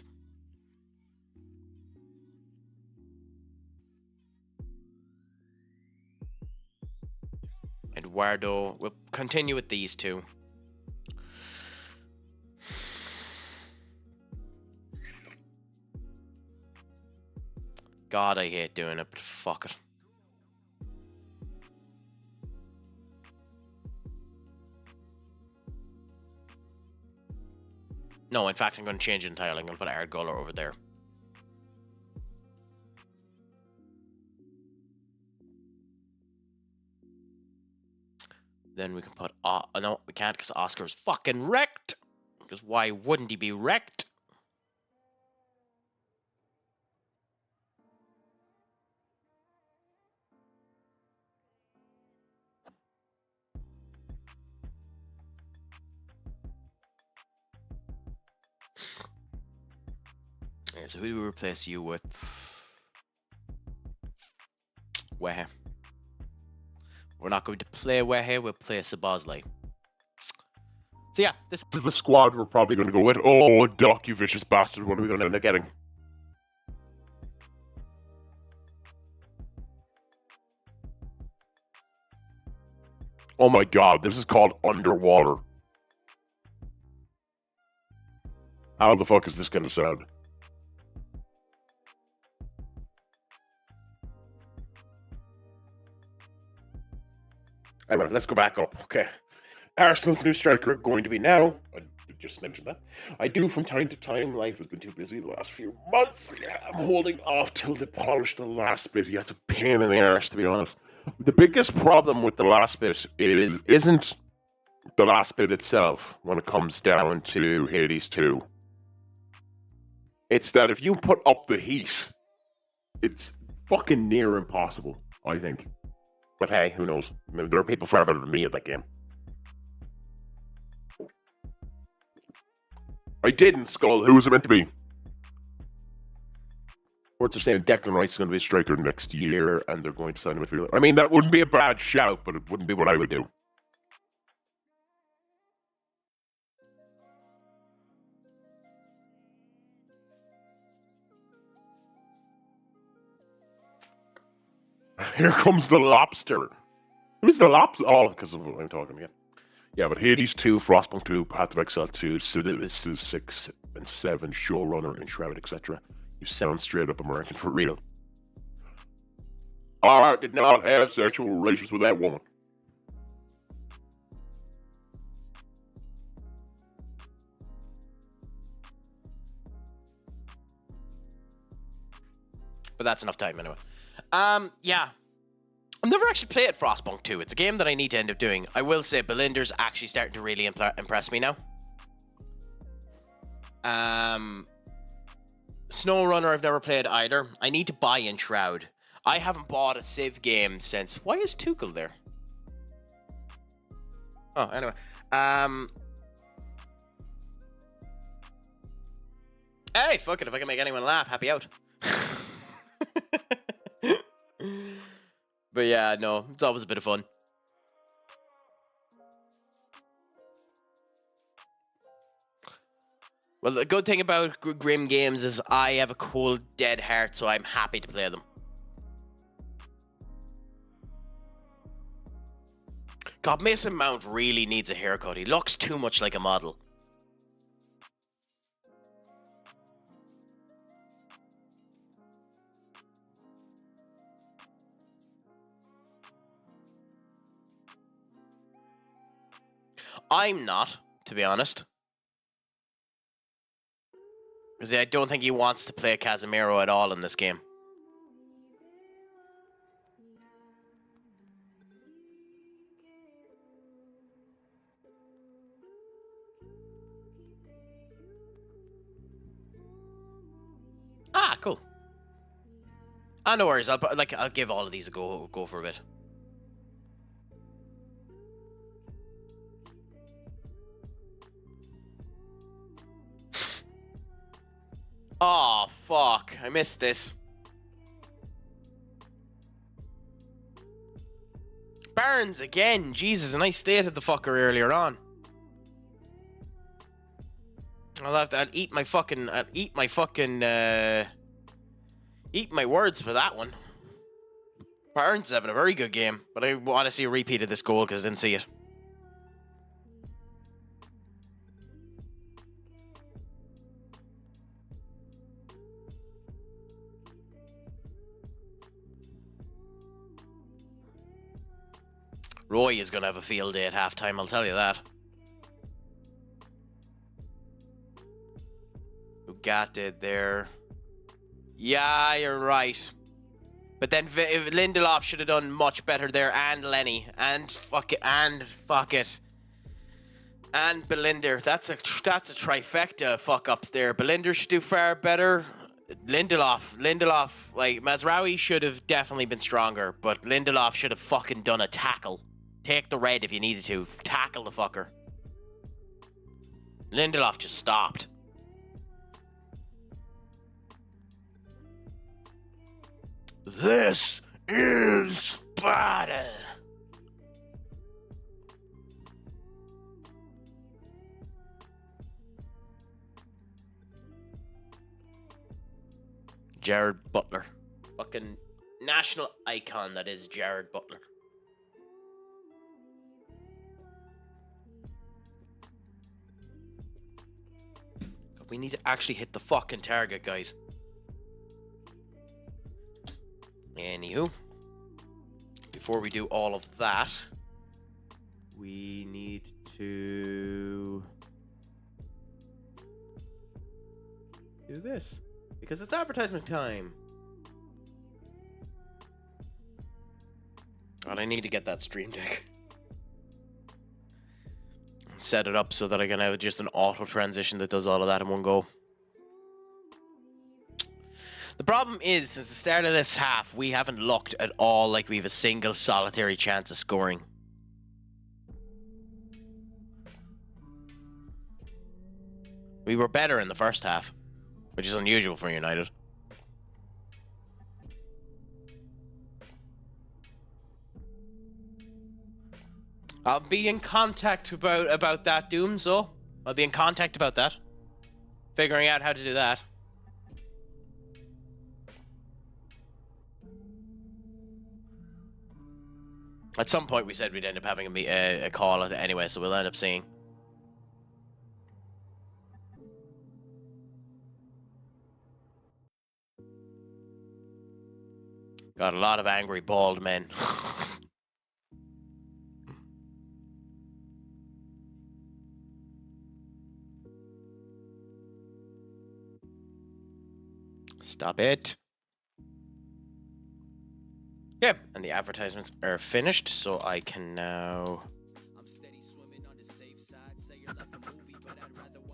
Eduardo, we'll continue with these two. God, I hate doing it, but fuck it. No, in fact, I'm going to change it entirely. I'm going to put Ardgoller over there. Then we can put... no, we can't because Oscar's fucking wrecked. Because why wouldn't he be wrecked? Yeah, so who do we replace you with? Wehe. We're not going to play Wehe, we'll play Sabozlai. So yeah, this is the squad we're probably going to go with. Oh, Doc, you vicious bastard, what are we going to end up getting? Oh my god, this is called Underwater. How the fuck is this gonna sound? Anyway, let's go back up. Okay. Arsenal's new striker going to be now. I just mentioned that. I do from time to time. Life has been too busy the last few months. Yeah, I'm holding off till they polish the last bit. Yeah, it's a pain in the arse, to be honest. The biggest problem with the last bit isn't the last bit itself when it comes down to Hades 2. It's that if you put up the heat, it's fucking near impossible, I think. But hey, who knows? Maybe there are people far better than me at that game. I didn't, Skull. Who was it meant to be? Reports are saying Declan Rice is going to be a striker next year, and they're going to sign him midfielder. I mean, that wouldn't be a bad shout, but it wouldn't be what I would do. Here comes the lobster. Who's the lobster? Oh, because of what I'm talking again. Yeah, but Hades 2, Frostpunk 2, Path of Exile 2, Civilization 6 and 7, Showrunner, Enshrouded, etc. You sound straight up American for real. I did not have sexual relations with that woman. But that's enough time anyway. Yeah. I've never actually played Frostpunk 2. It's a game that I need to end up doing. I will say Belinder's actually starting to really impress me now. SnowRunner I've never played either. I need to buy Enshroud. I haven't bought a Civ game since... Why is Tuchel there? Oh, anyway. Hey, fuck it. If I can make anyone laugh, happy out. But yeah, no, it's always a bit of fun. Well, the good thing about Grim games is I have a cold, dead heart, so I'm happy to play them. God, Mason Mount really needs a haircut. He looks too much like a model. I'm not, to be honest. Because I don't think he wants to play Casemiro at all in this game. Ah, cool. Ah, no worries. I'll give all of these a go for a bit. Oh, fuck. I missed this. Barnes again. Jesus, and I stated the fucker earlier on. I'll eat my fucking... eat my words for that one. Barnes having a very good game, but I want to see a repeat of this goal because I didn't see it. Roy is going to have a field day at halftime, I'll tell you that. Ugarte there. Yeah, you're right. But then Lindelof should have done much better there, and Lenny, and fuck it, and Belinder. That's a trifecta fuck ups there. Belinder should do far better. Lindelof, like Mazraoui should have definitely been stronger, but Lindelof should have fucking done a tackle. Take the red if you needed to. Tackle the fucker. Lindelof just stopped. This is Sparta. Jared Butler. Fucking national icon that is Jared Butler. We need to actually hit the fucking target, guys. Anywho, before we do all of that, we need to do this because it's advertisement time. God, I need to get that stream deck. Set it up so that I can have just an auto transition that does all of that in one go. The problem is, since the start of this half, we haven't looked at all like we have a single solitary chance of scoring. We were better in the first half, which is unusual for United. I'll be in contact about that, Doom, so I'll be in contact about that. Figuring out how to do that. At some point we said we'd end up having a call anyway, so we'll end up seeing. Got a lot of angry bald men. Stop it. Yeah, and the advertisements are finished, so I can now...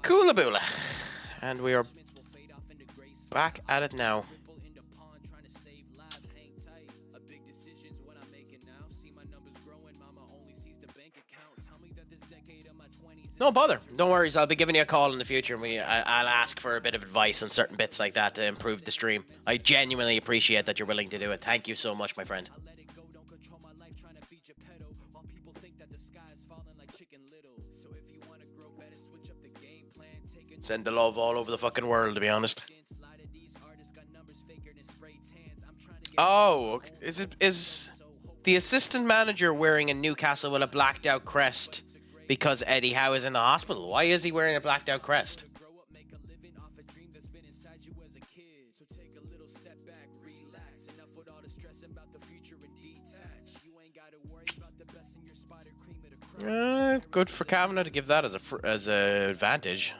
Coolaboola. And we are back at it now. No bother. Don't worry. I'll be giving you a call in the future. And I'll ask for a bit of advice on certain bits like that to improve the stream. I genuinely appreciate that you're willing to do it. Thank you so much, my friend. Send the love all over the fucking world, to be honest. Oh, is the assistant manager wearing a Newcastle with a blacked out crest? Because Eddie Howe is in the hospital. Why is he wearing a blacked out crest? Good for Kavanagh to give that as a advantage.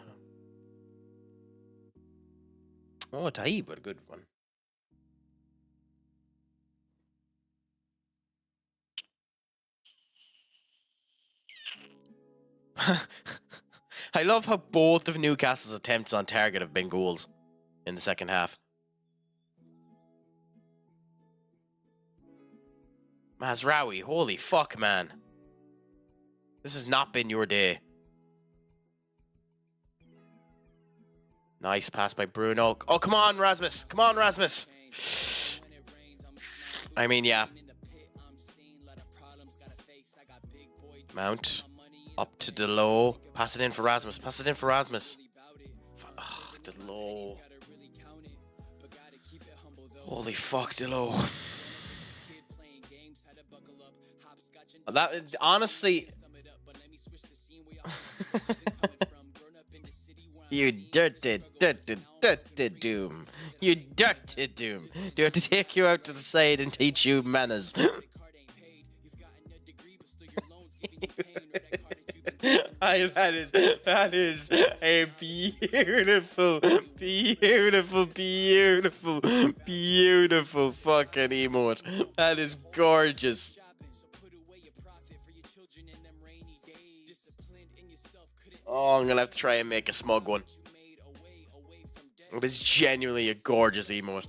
Oh, Taib, what a good one. I love how both of Newcastle's attempts on target have been goals in the second half. Mazraoui, holy fuck, man. This has not been your day. Nice pass by Bruno. Oh, come on, Rasmus. Come on, Rasmus. I mean, yeah. Mount. Up to Delo. Pass it in for Rasmus. Pass it in for Rasmus. Oh, Delo. Holy fuck, Delo. That, honestly... You dirty Doom. You dirty Doom. Do you have to take you out to the side and teach you manners? That is a beautiful fucking emote. That is gorgeous. Oh, I'm gonna have to try and make a smug one. It is genuinely a gorgeous emote.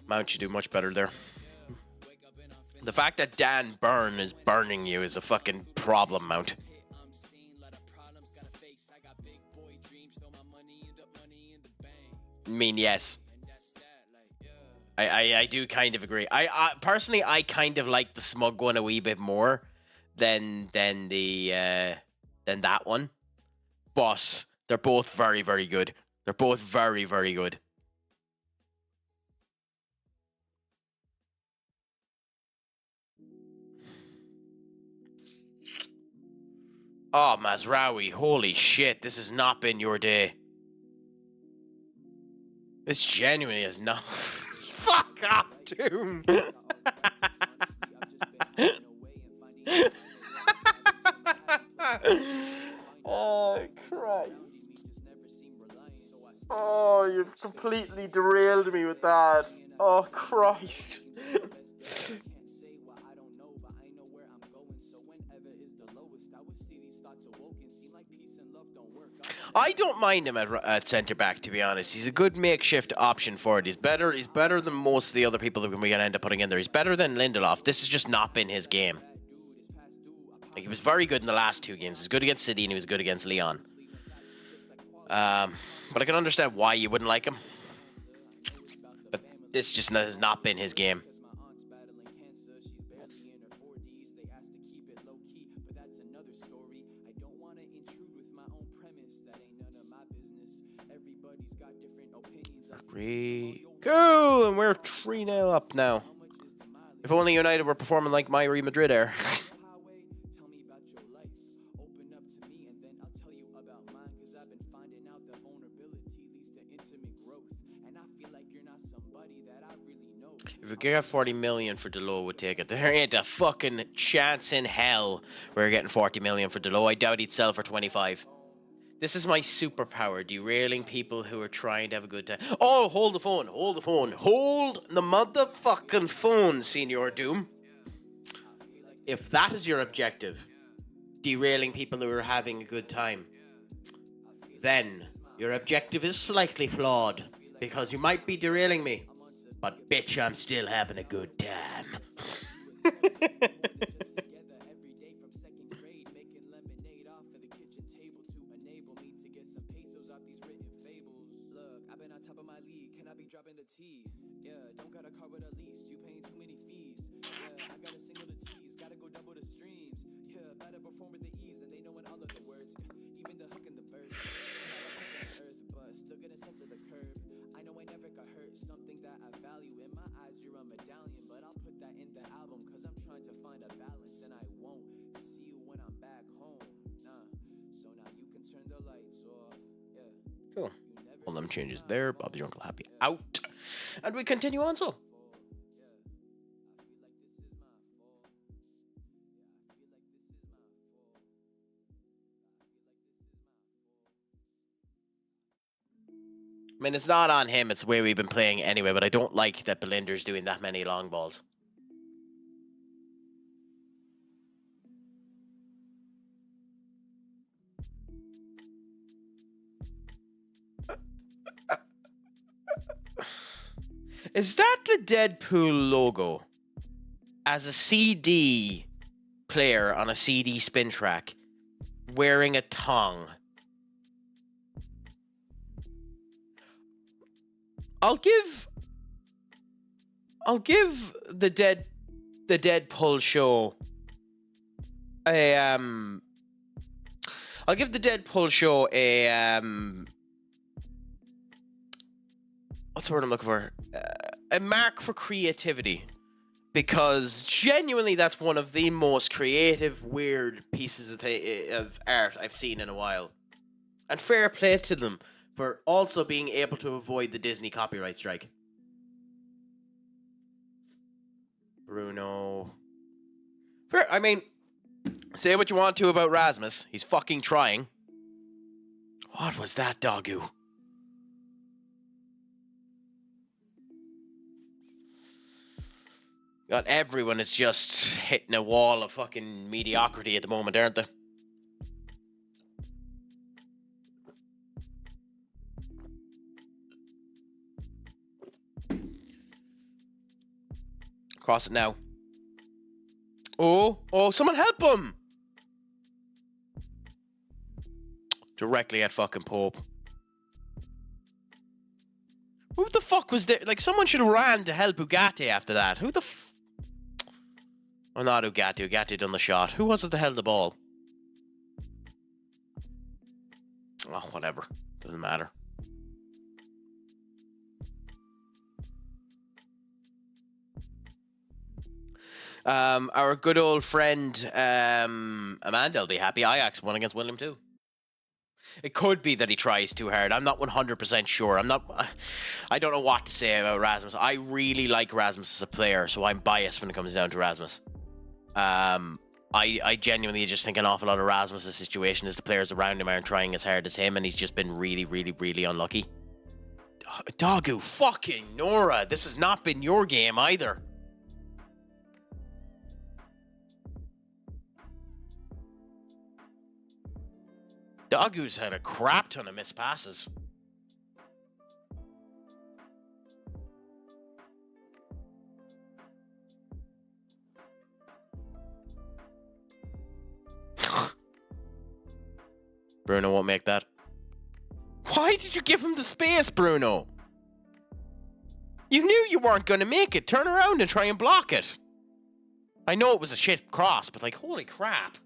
Mount should do much better there. The fact that Dan Byrne is burning you is a fucking problem, Mount. I mean, yes. I do kind of agree. I personally, I kind of like the smug one a wee bit more than that one. But they're both very, very good. They're both very, very good. Oh, Mazraoui, holy shit, this has not been your day. This genuinely is not. Fuck off, Doom. Oh, Christ. Oh, you've completely derailed me with that. Oh, Christ. I don't mind him at centre back, to be honest. He's a good makeshift option for it. He's better than most of the other people that we're gonna end up putting in there. He's better than Lindelof. This has just not been his game. Like, he was very good in the last 2 games. He was good against City and he was good against Lyon. But I can understand why you wouldn't like him. But this just has not been his game. Cool, and we're 3-0 up now. If only United were performing like my Real Madrid are. If we get 40 million for Delo, we'd take it. There ain't a fucking chance in hell we're getting 40 million for Delo. I doubt he'd sell for 25. This is my superpower, derailing people who are trying to have a good time. Oh, hold the phone, hold the phone. Hold the motherfucking phone, Senior Doom. If that is your objective, derailing people who are having a good time, then your objective is slightly flawed, because you might be derailing me, but bitch, I'm still having a good time. Cool. All them changes there. Bob's your uncle happy out. And we continue on so. I mean, it's not on him. It's the way we've been playing anyway, but I don't like that Belinder's doing that many long balls. Is that the Deadpool logo? As a CD player on a CD spin track, wearing a tongue. I'll give the Deadpool show a I'll give the Deadpool show a what's the word I'm looking for? A mark for creativity, because genuinely that's one of the most creative, weird pieces of art I've seen in a while. And fair play to them for also being able to avoid the Disney copyright strike. Bruno. Fair, I mean, say what you want to about Rasmus. He's fucking trying. What was that, doggo? God, everyone is just hitting a wall of fucking mediocrity at the moment, aren't they? Cross it now. Oh, someone help him! Directly at fucking Pope. Who the fuck was there? Like, someone should have ran to help Ugarte after that. Who the Oh, not Ugarte. Ugarte done the shot. Who was it that held the ball? Oh, whatever. Doesn't matter. Our good old friend Amanda will be happy. Ajax won against William too. It could be that he tries too hard. I'm not 100% sure. I don't know what to say about Rasmus. I really like Rasmus as a player, so I'm biased when it comes down to Rasmus. I genuinely just think an awful lot of Rasmus' situation is the players around him aren't trying as hard as him, and he's just been really, really, really unlucky. Doggo, fucking Nora, this has not been your game either. Doggo's had a crap ton of missed passes. Bruno won't make that. Why did you give him the space, Bruno? You knew you weren't going to make it. Turn around and try and block it. I know it was a shit cross, but like, holy crap.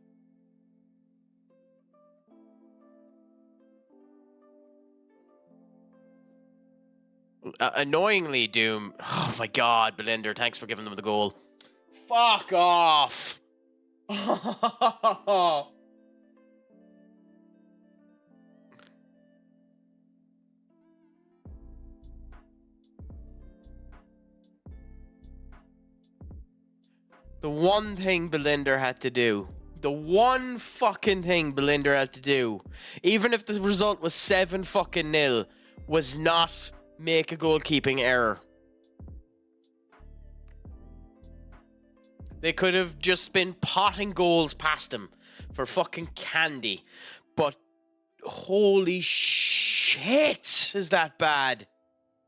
Annoyingly, Doom. Oh my god, Belinda, thanks for giving them the goal. Fuck off. The one thing Belinda had to do. The one fucking thing Belinda had to do. Even if the result was 7-0, was not make a goalkeeping error. They could have just been potting goals past him for fucking candy. But holy shit, is that bad?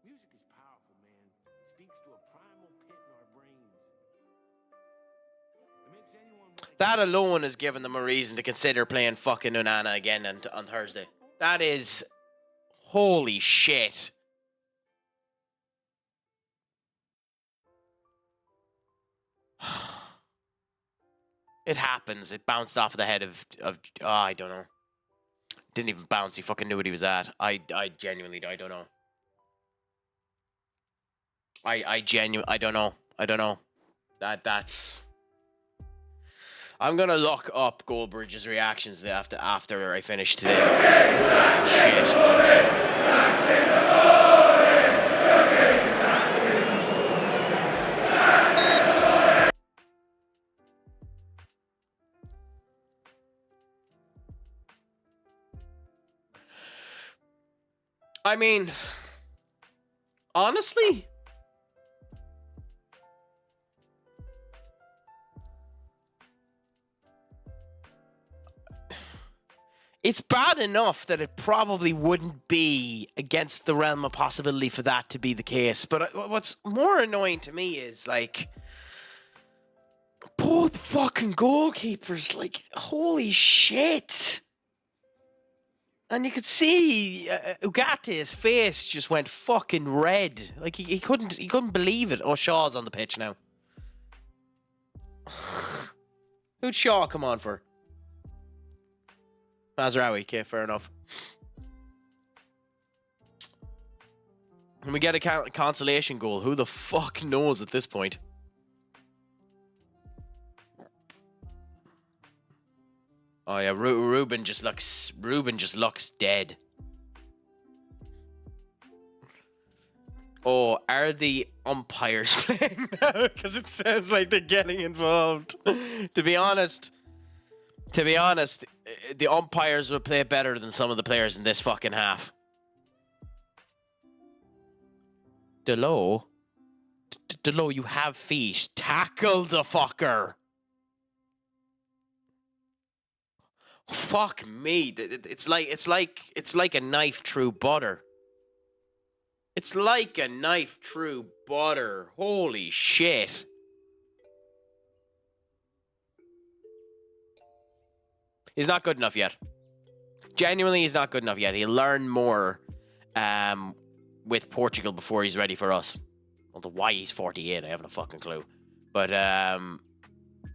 Music is powerful, man. It speaks to a primal pit in our brains. It makes anyone want to That alone has given them a reason to consider playing fucking Unana again on Thursday. That is holy shit. It happens. It bounced off the head of I don't know. Didn't even bounce. He fucking knew what he was at. I genuinely, I don't know. I don't know. I don't know. That's. I'm gonna look up Goldbridge's reactions after I finish today. Shit. I mean, honestly, it's bad enough that it probably wouldn't be against the realm of possibility for that to be the case. But what's more annoying to me is, like, both fucking goalkeepers, like, holy shit. And you could see Ugate's face just went fucking red. Like he couldn't believe it. Oh, Shaw's on the pitch now. Who'd Shaw come on for? Mazraoui. Okay, fair enough. When we get a consolation goal, who the fuck knows at this point? Oh yeah, Ruben just looks dead. Oh, are the umpires playing now? Because it sounds like they're getting involved. To be honest, the umpires would play better than some of the players in this fucking half. Delo, you have feet. Tackle the fucker. Fuck me! It's like a knife through butter. It's like a knife through butter. Holy shit! He's not good enough yet. Genuinely, he's not good enough yet. He'll learn more with Portugal before he's ready for us. Although why he's 48, I haven't a fucking clue. But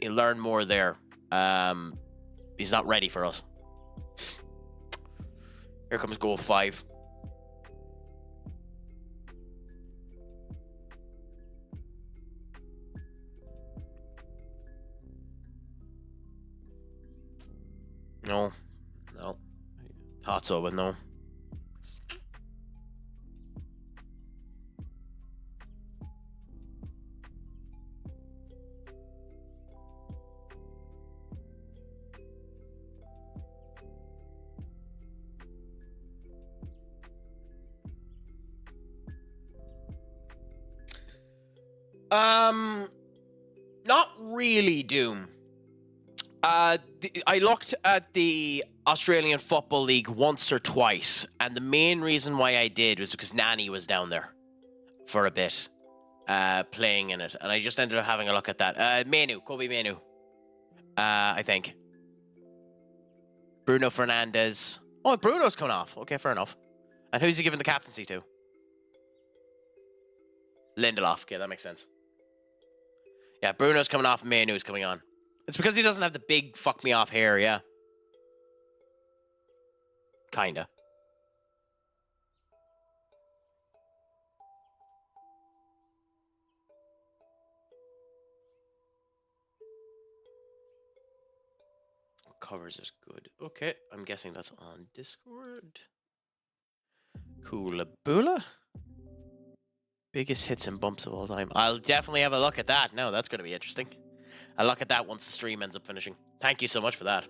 he'll learn more there. He's not ready for us. Here comes goal 5. No. No. Thought so, but no. Not really, Doom. I looked at the Australian Football League once or twice, and the main reason why I did was because Nani was down there for a bit, playing in it, and I just ended up having a look at that. Kobe Manu, I think. Bruno Fernandes. Oh, Bruno's coming off. Okay, fair enough. And who's he giving the captaincy to? Lindelof. Okay, that makes sense. Yeah, Bruno's coming off and Manu's coming on. It's because he doesn't have the big fuck me off hair, yeah. Kinda. Covers is good. Okay, I'm guessing that's on Discord. Coolaboola. Biggest hits and bumps of all time. I'll definitely have a look at that. No, that's going to be interesting. I'll look at that once the stream ends up finishing. Thank you so much for that.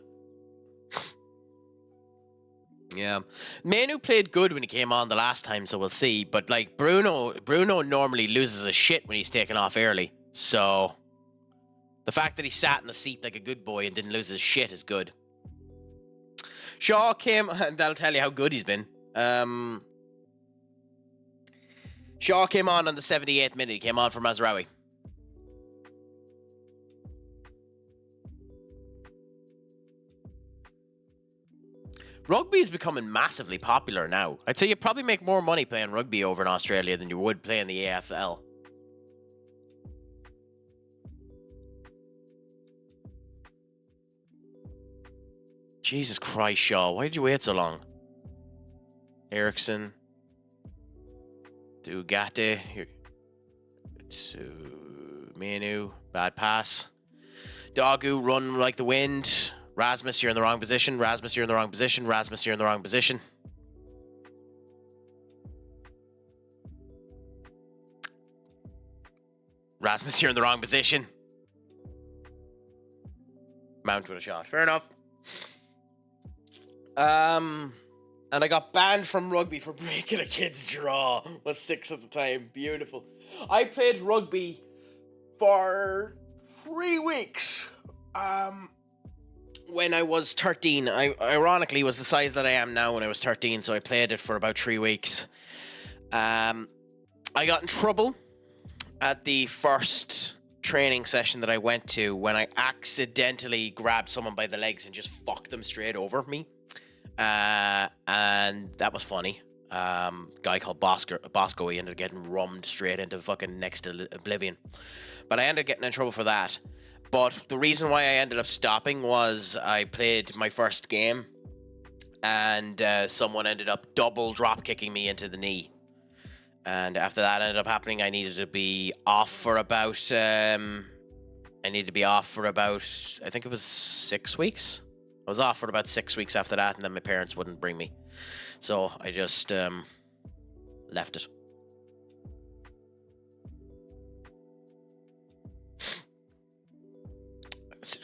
Yeah. Manu played good when he came on the last time, so we'll see. But, like, Bruno normally loses his shit when he's taken off early. So, the fact that he sat in the seat like a good boy and didn't lose his shit is good. Shaw came... That'll tell you how good he's been. Shaw came on the 78th minute. He came on for Mazraoui. Rugby is becoming massively popular now. I'd say you probably make more money playing rugby over in Australia than you would playing the AFL. Jesus Christ, Shaw. Why did you wait so long? Ericsson. Dugate. To Manu. Bad pass. Dogu, run like the wind. Rasmus, you're in the wrong position. Rasmus, you're in the wrong position. Rasmus, you're in the wrong position. Rasmus, you're in the wrong position. Mount with a shot. Fair enough. And I got banned from rugby for breaking a kid's jaw. Was 6 at the time. Beautiful. I played rugby for 3 weeks. When I was 13. I ironically was the size that I am now when I was 13, so I played it for about 3 weeks. I got in trouble at the first training session that I went to when I accidentally grabbed someone by the legs and just fucked them straight over me. And that was funny. Guy called Bosco, he ended up getting rummed straight into fucking next to oblivion. But I ended up getting in trouble for that. But the reason why I ended up stopping was I played my first game and someone ended up double drop kicking me into the knee. And after that ended up happening, I needed to be off for about, I think it was 6 weeks. I was off for about 6 weeks after that, and then my parents wouldn't bring me. So I just left it.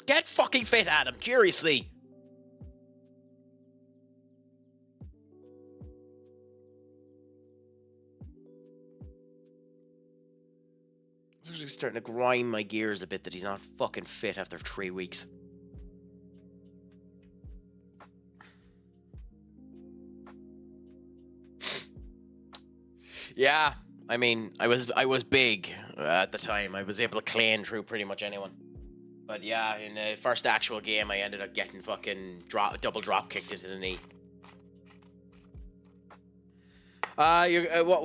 Get fucking fit, Adam. Seriously. It's actually starting to grind my gears a bit that he's not fucking fit after 3 weeks. Yeah, I mean, I was big at the time. I was able to clean through pretty much anyone. But yeah, in the first actual game, I ended up getting fucking double drop kicked into the knee.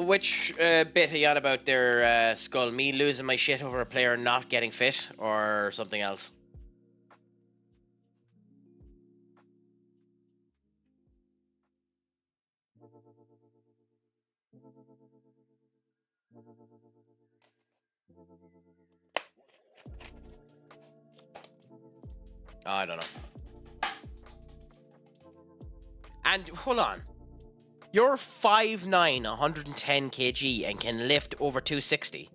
Which bit are you on about there, Skull? Me losing my shit over a player not getting fit, or something else? I don't know. And hold on. You're 5'9", 110 kg and can lift over 260.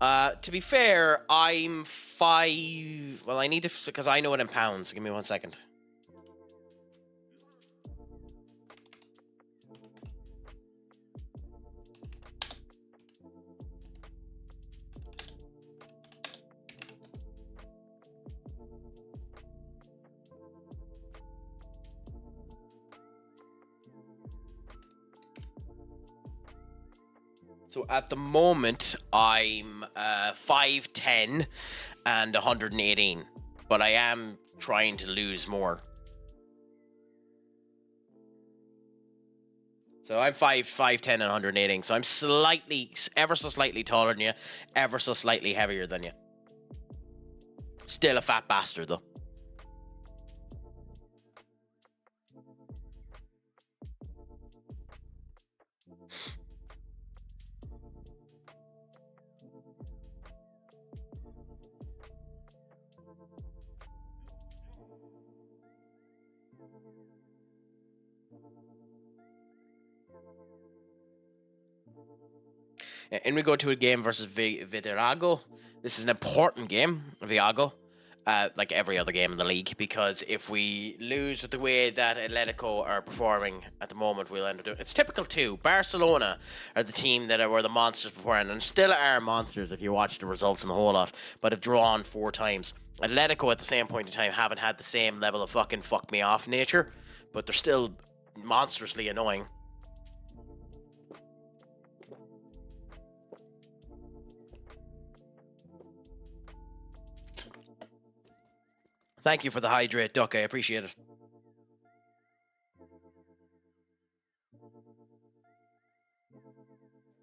To be fair, I'm 5... Well, I need to... Because I know it in pounds. Give me 1 second. So at the moment, I'm 5'10" and 118, but I am trying to lose more. So I'm 5'10" and 118, so I'm ever so slightly taller than you, ever so slightly heavier than you. Still a fat bastard, though. And we go to a game versus Vidago. This is an important game, Viago, like every other game in the league, because if we lose with the way that Atletico are performing at the moment, we'll end up doing... It's typical too. Barcelona are the team that were the monsters before, and still are monsters if you watch the results in the whole lot, but have drawn 4 times. Atletico at the same point in time haven't had the same level of fucking fuck me off nature, but they're still monstrously annoying. Thank you for the hydrate, Duck. I appreciate it.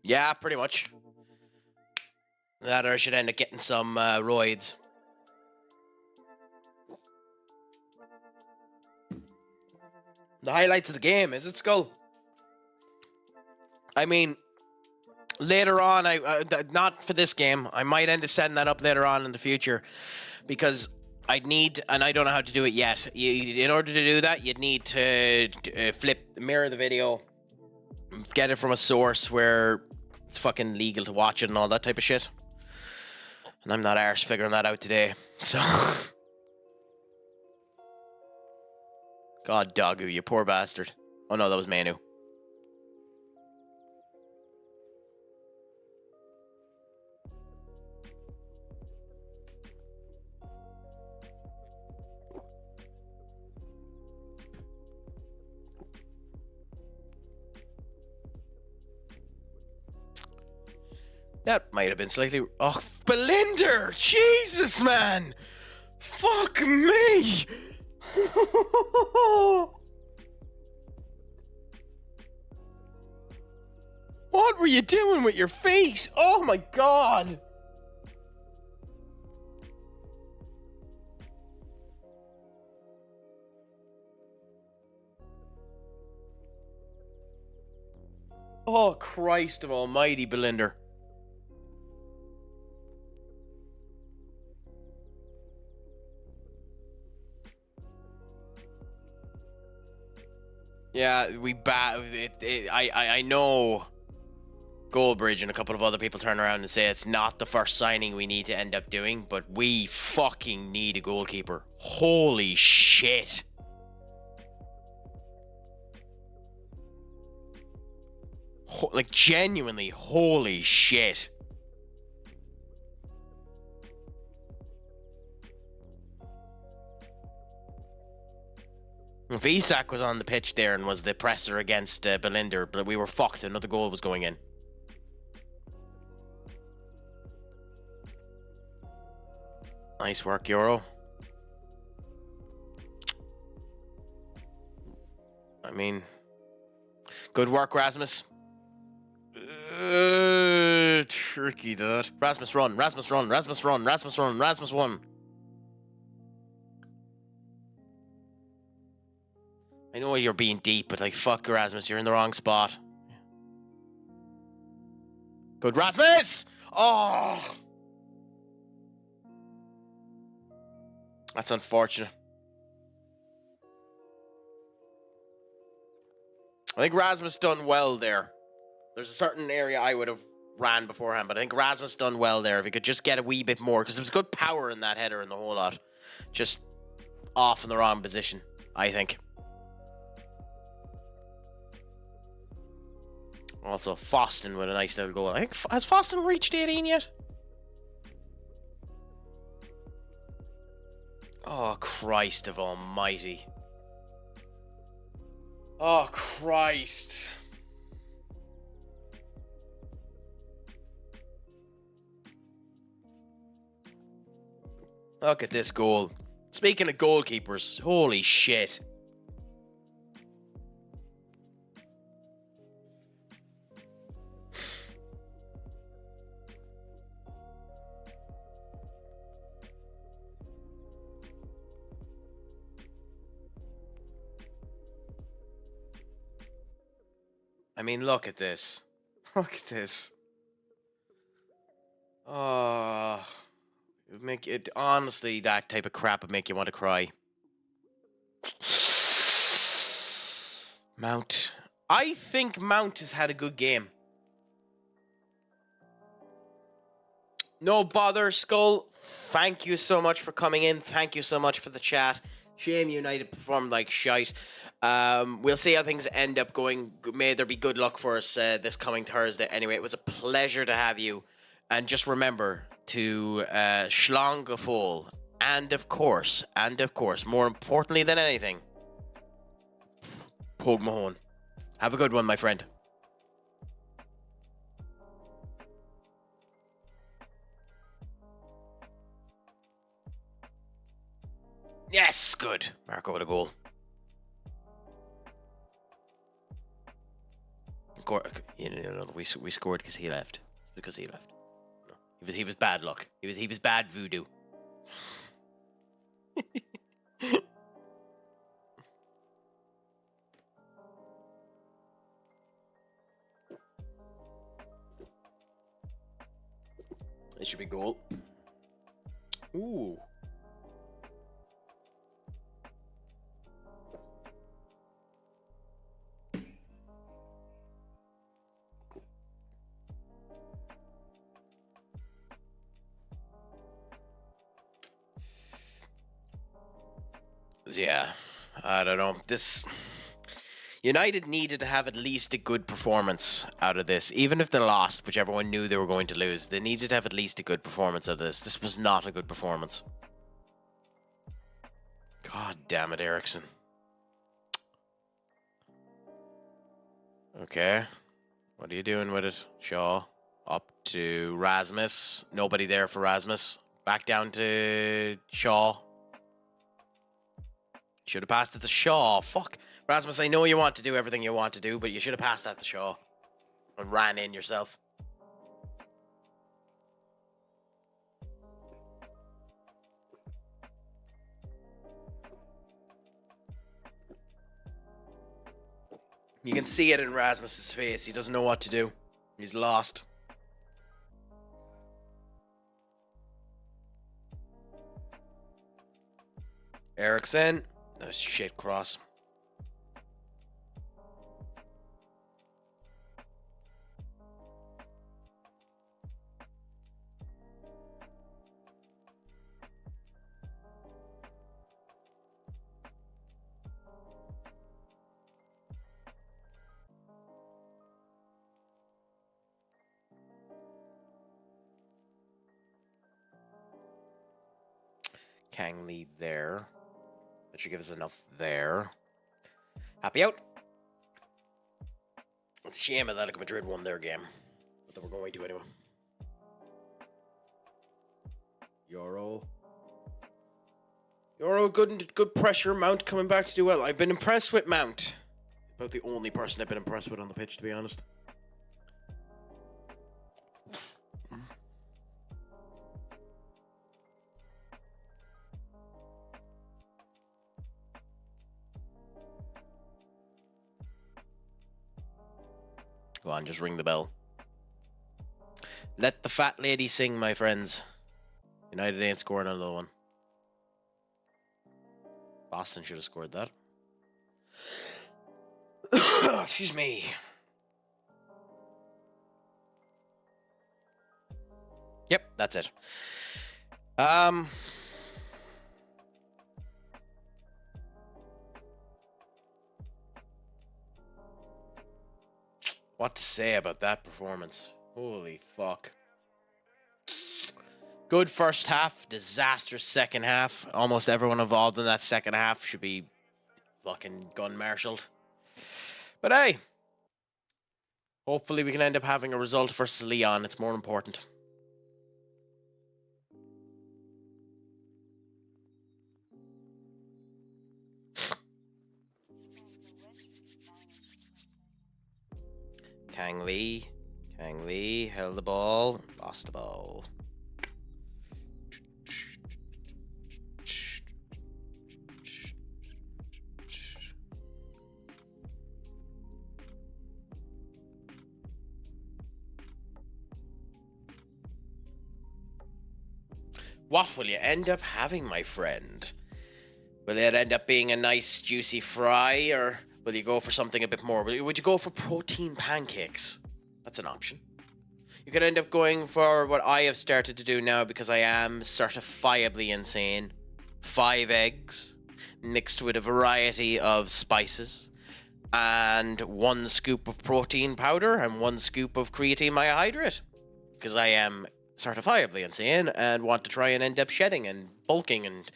Yeah, pretty much. That or I should end up getting some roids. The highlights of the game, is it, Skull? I mean, later on, not for this game. I might end up setting that up later on in the future, because I'd need, and I don't know how to do it yet. In order to do that, you'd need to mirror the video, get it from a source where it's fucking legal to watch it and all that type of shit. And I'm not arse figuring that out today, so... God, Doggo, you poor bastard. Oh no, that was Manu. That might have been slightly... Oh, Belinda! Jesus, man! Fuck me! What were you doing with your face? Oh my god! Oh, Christ of almighty, Belinda. Yeah, I know Goldbridge and a couple of other people turn around and say it's not the first signing we need to end up doing, but we fucking need a goalkeeper. Holy shit. Like, genuinely, holy shit. If Isak was on the pitch there and was the presser against Belinda, but we were fucked. Another goal was going in. Nice work, Euro. I mean, good work, Rasmus. Tricky, that. Rasmus run, Rasmus run, Rasmus run, Rasmus run, Rasmus run. I know you're being deep, but like, fuck Rasmus, you're in the wrong spot. Good, Rasmus! Oh! That's unfortunate. I think Rasmus done well there. There's a certain area I would have ran beforehand, but I think Rasmus done well there. If he could just get a wee bit more, because there was good power in that header and the whole lot. Just off in the wrong position, I think. Also, Foston with a nice little goal. I think, has Foston reached 18 yet? Oh, Christ of almighty. Oh, Christ. Look at this goal. Speaking of goalkeepers, holy shit. I mean, look at this. Look at this. Oh, it would make it honestly, that type of crap would make you want to cry. Mount. I think Mount has had a good game. No bother, Skull. Thank you so much for coming in. Thank you so much for the chat. Shame United performed like shite. We'll see how things end up going. May there be good luck for us this coming Thursday. Anyway, it was a pleasure to have you. And just remember to Schlong Gefol. And of course, more importantly than anything, Pog Mahone. Have a good one, my friend. Yes, good. Marco with a goal. You know, we scored because he left. Because he left. No, he was bad luck. He was bad voodoo. It should be goal. Ooh. Yeah, I don't know. This United needed to have at least a good performance out of this, even if they lost, which everyone knew they were going to lose. They needed to have at least a good performance out of this. This was not a good performance. God damn it, Ericsson. Okay, what are you doing with it, Shaw? Up to Rasmus. Nobody there for Rasmus. Back down to Shaw. Should have passed it to Shaw. Fuck. Rasmus, I know you want to do everything you want to do, but you should have passed that to Shaw. And ran in yourself. You can see it in Rasmus's face. He doesn't know what to do. He's lost. Ericsson. Oh, shit, cross. Kang lead there. That should give us enough there. Happy out. It's a shame Atletico Madrid won their game. But they were going to anyway. Euro, good pressure. Mount coming back to do well. I've been impressed with Mount. About the only person I've been impressed with on the pitch, to be honest. Go on, just ring the bell. Let the fat lady sing, my friends. United ain't scoring another one. Boston should have scored that. Excuse me. Yep, that's it. What to say about that performance? Holy fuck. Good first half, disastrous second half. Almost everyone involved in that second half should be fucking gun-marshalled. But hey, hopefully we can end up having a result versus Leon. It's more important. Kang Lee held the ball, lost the ball. What will you end up having, my friend? Will it end up being a nice juicy fry, or will you go for something a bit more? Would you go for protein pancakes? That's an option. You could end up going for what I have started to do now because I am certifiably insane. 5 eggs mixed with a variety of spices and 1 scoop of protein powder and 1 scoop of creatine monohydrate. Because I am certifiably insane and want to try and end up shedding and bulking and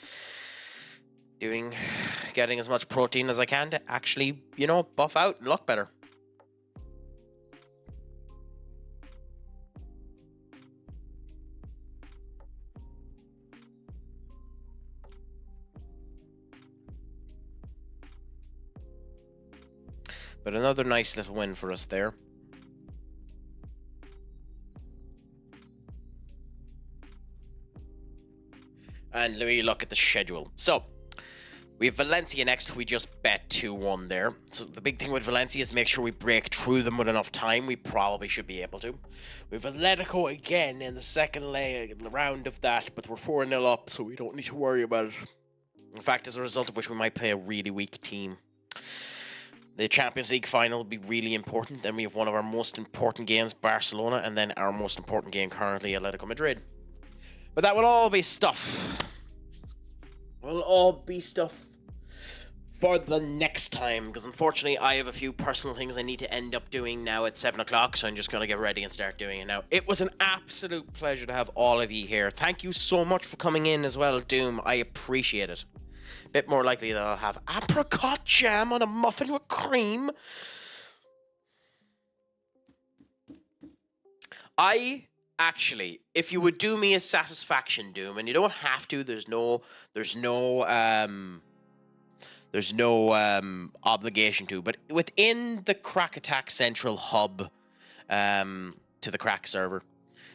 getting as much protein as I can to actually, buff out and look better. But another nice little win for us there. And let me look at the schedule. So, we have Valencia next. We just bet 2-1 there. So the big thing with Valencia is make sure we break through them with enough time. We probably should be able to. We have Atletico again in the second round of that, but we're 4-0 up, so we don't need to worry about it. In fact, as a result of which we might play a really weak team. The Champions League final will be really important. Then we have one of our most important games, Barcelona, and then our most important game currently, Atletico Madrid. But that will all be stuff. Will all be stuff for the next time, because unfortunately I have a few personal things I need to end up doing now at 7 o'clock, so I'm just going to get ready and start doing it now. It was an absolute pleasure to have all of you here. Thank you so much for coming in as well, Doom. I appreciate it. Bit more likely that I'll have apricot jam on a muffin with cream. Actually, if you would do me a satisfaction, Doom, and you don't have to, there's no obligation to, but within the Crack Attack Central hub, to the Crack server,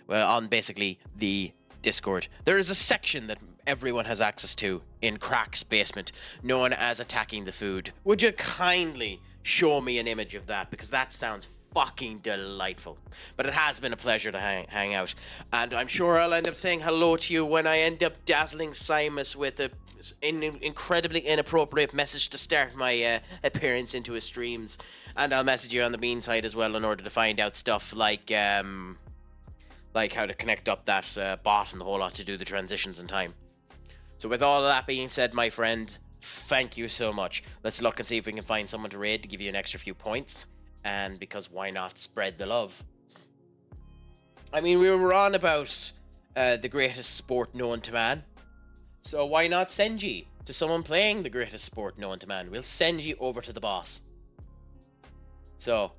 well, on basically the Discord, there is a section that everyone has access to in Crack's basement, known as Attacking the Food. Would you kindly show me an image of that, because that sounds fucking delightful. But it has been a pleasure to hang out, and I'm sure I'll end up saying hello to you when I end up dazzling Simus with an incredibly inappropriate message to start my appearance into his streams, and I'll message you on the bean side as well in order to find out stuff like how to connect up that bot and the whole lot to do the transitions in time. So with all of that being said, my friend, thank you so much. Let's look and see if we can find someone to raid to give you an extra few points. And because why not spread the love? I mean, we were on about the greatest sport known to man. So why not send ye to someone playing the greatest sport known to man? We'll send you over to the boss. So,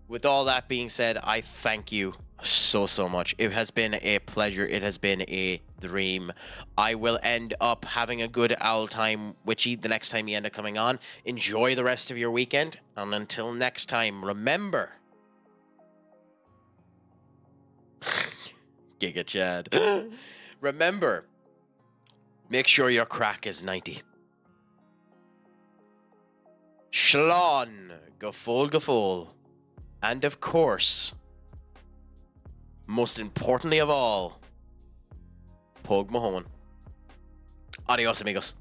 with all that being said, I thank you so much. It has been a pleasure. It has been a dream. I will end up having a good owl time with you the next time you end up coming on. Enjoy the rest of your weekend, and until next time, remember, Giga Chad, remember, make sure your crack is 90. Shlon, gafol, and of course, most importantly of all, Pog Mahone. Adios, amigos.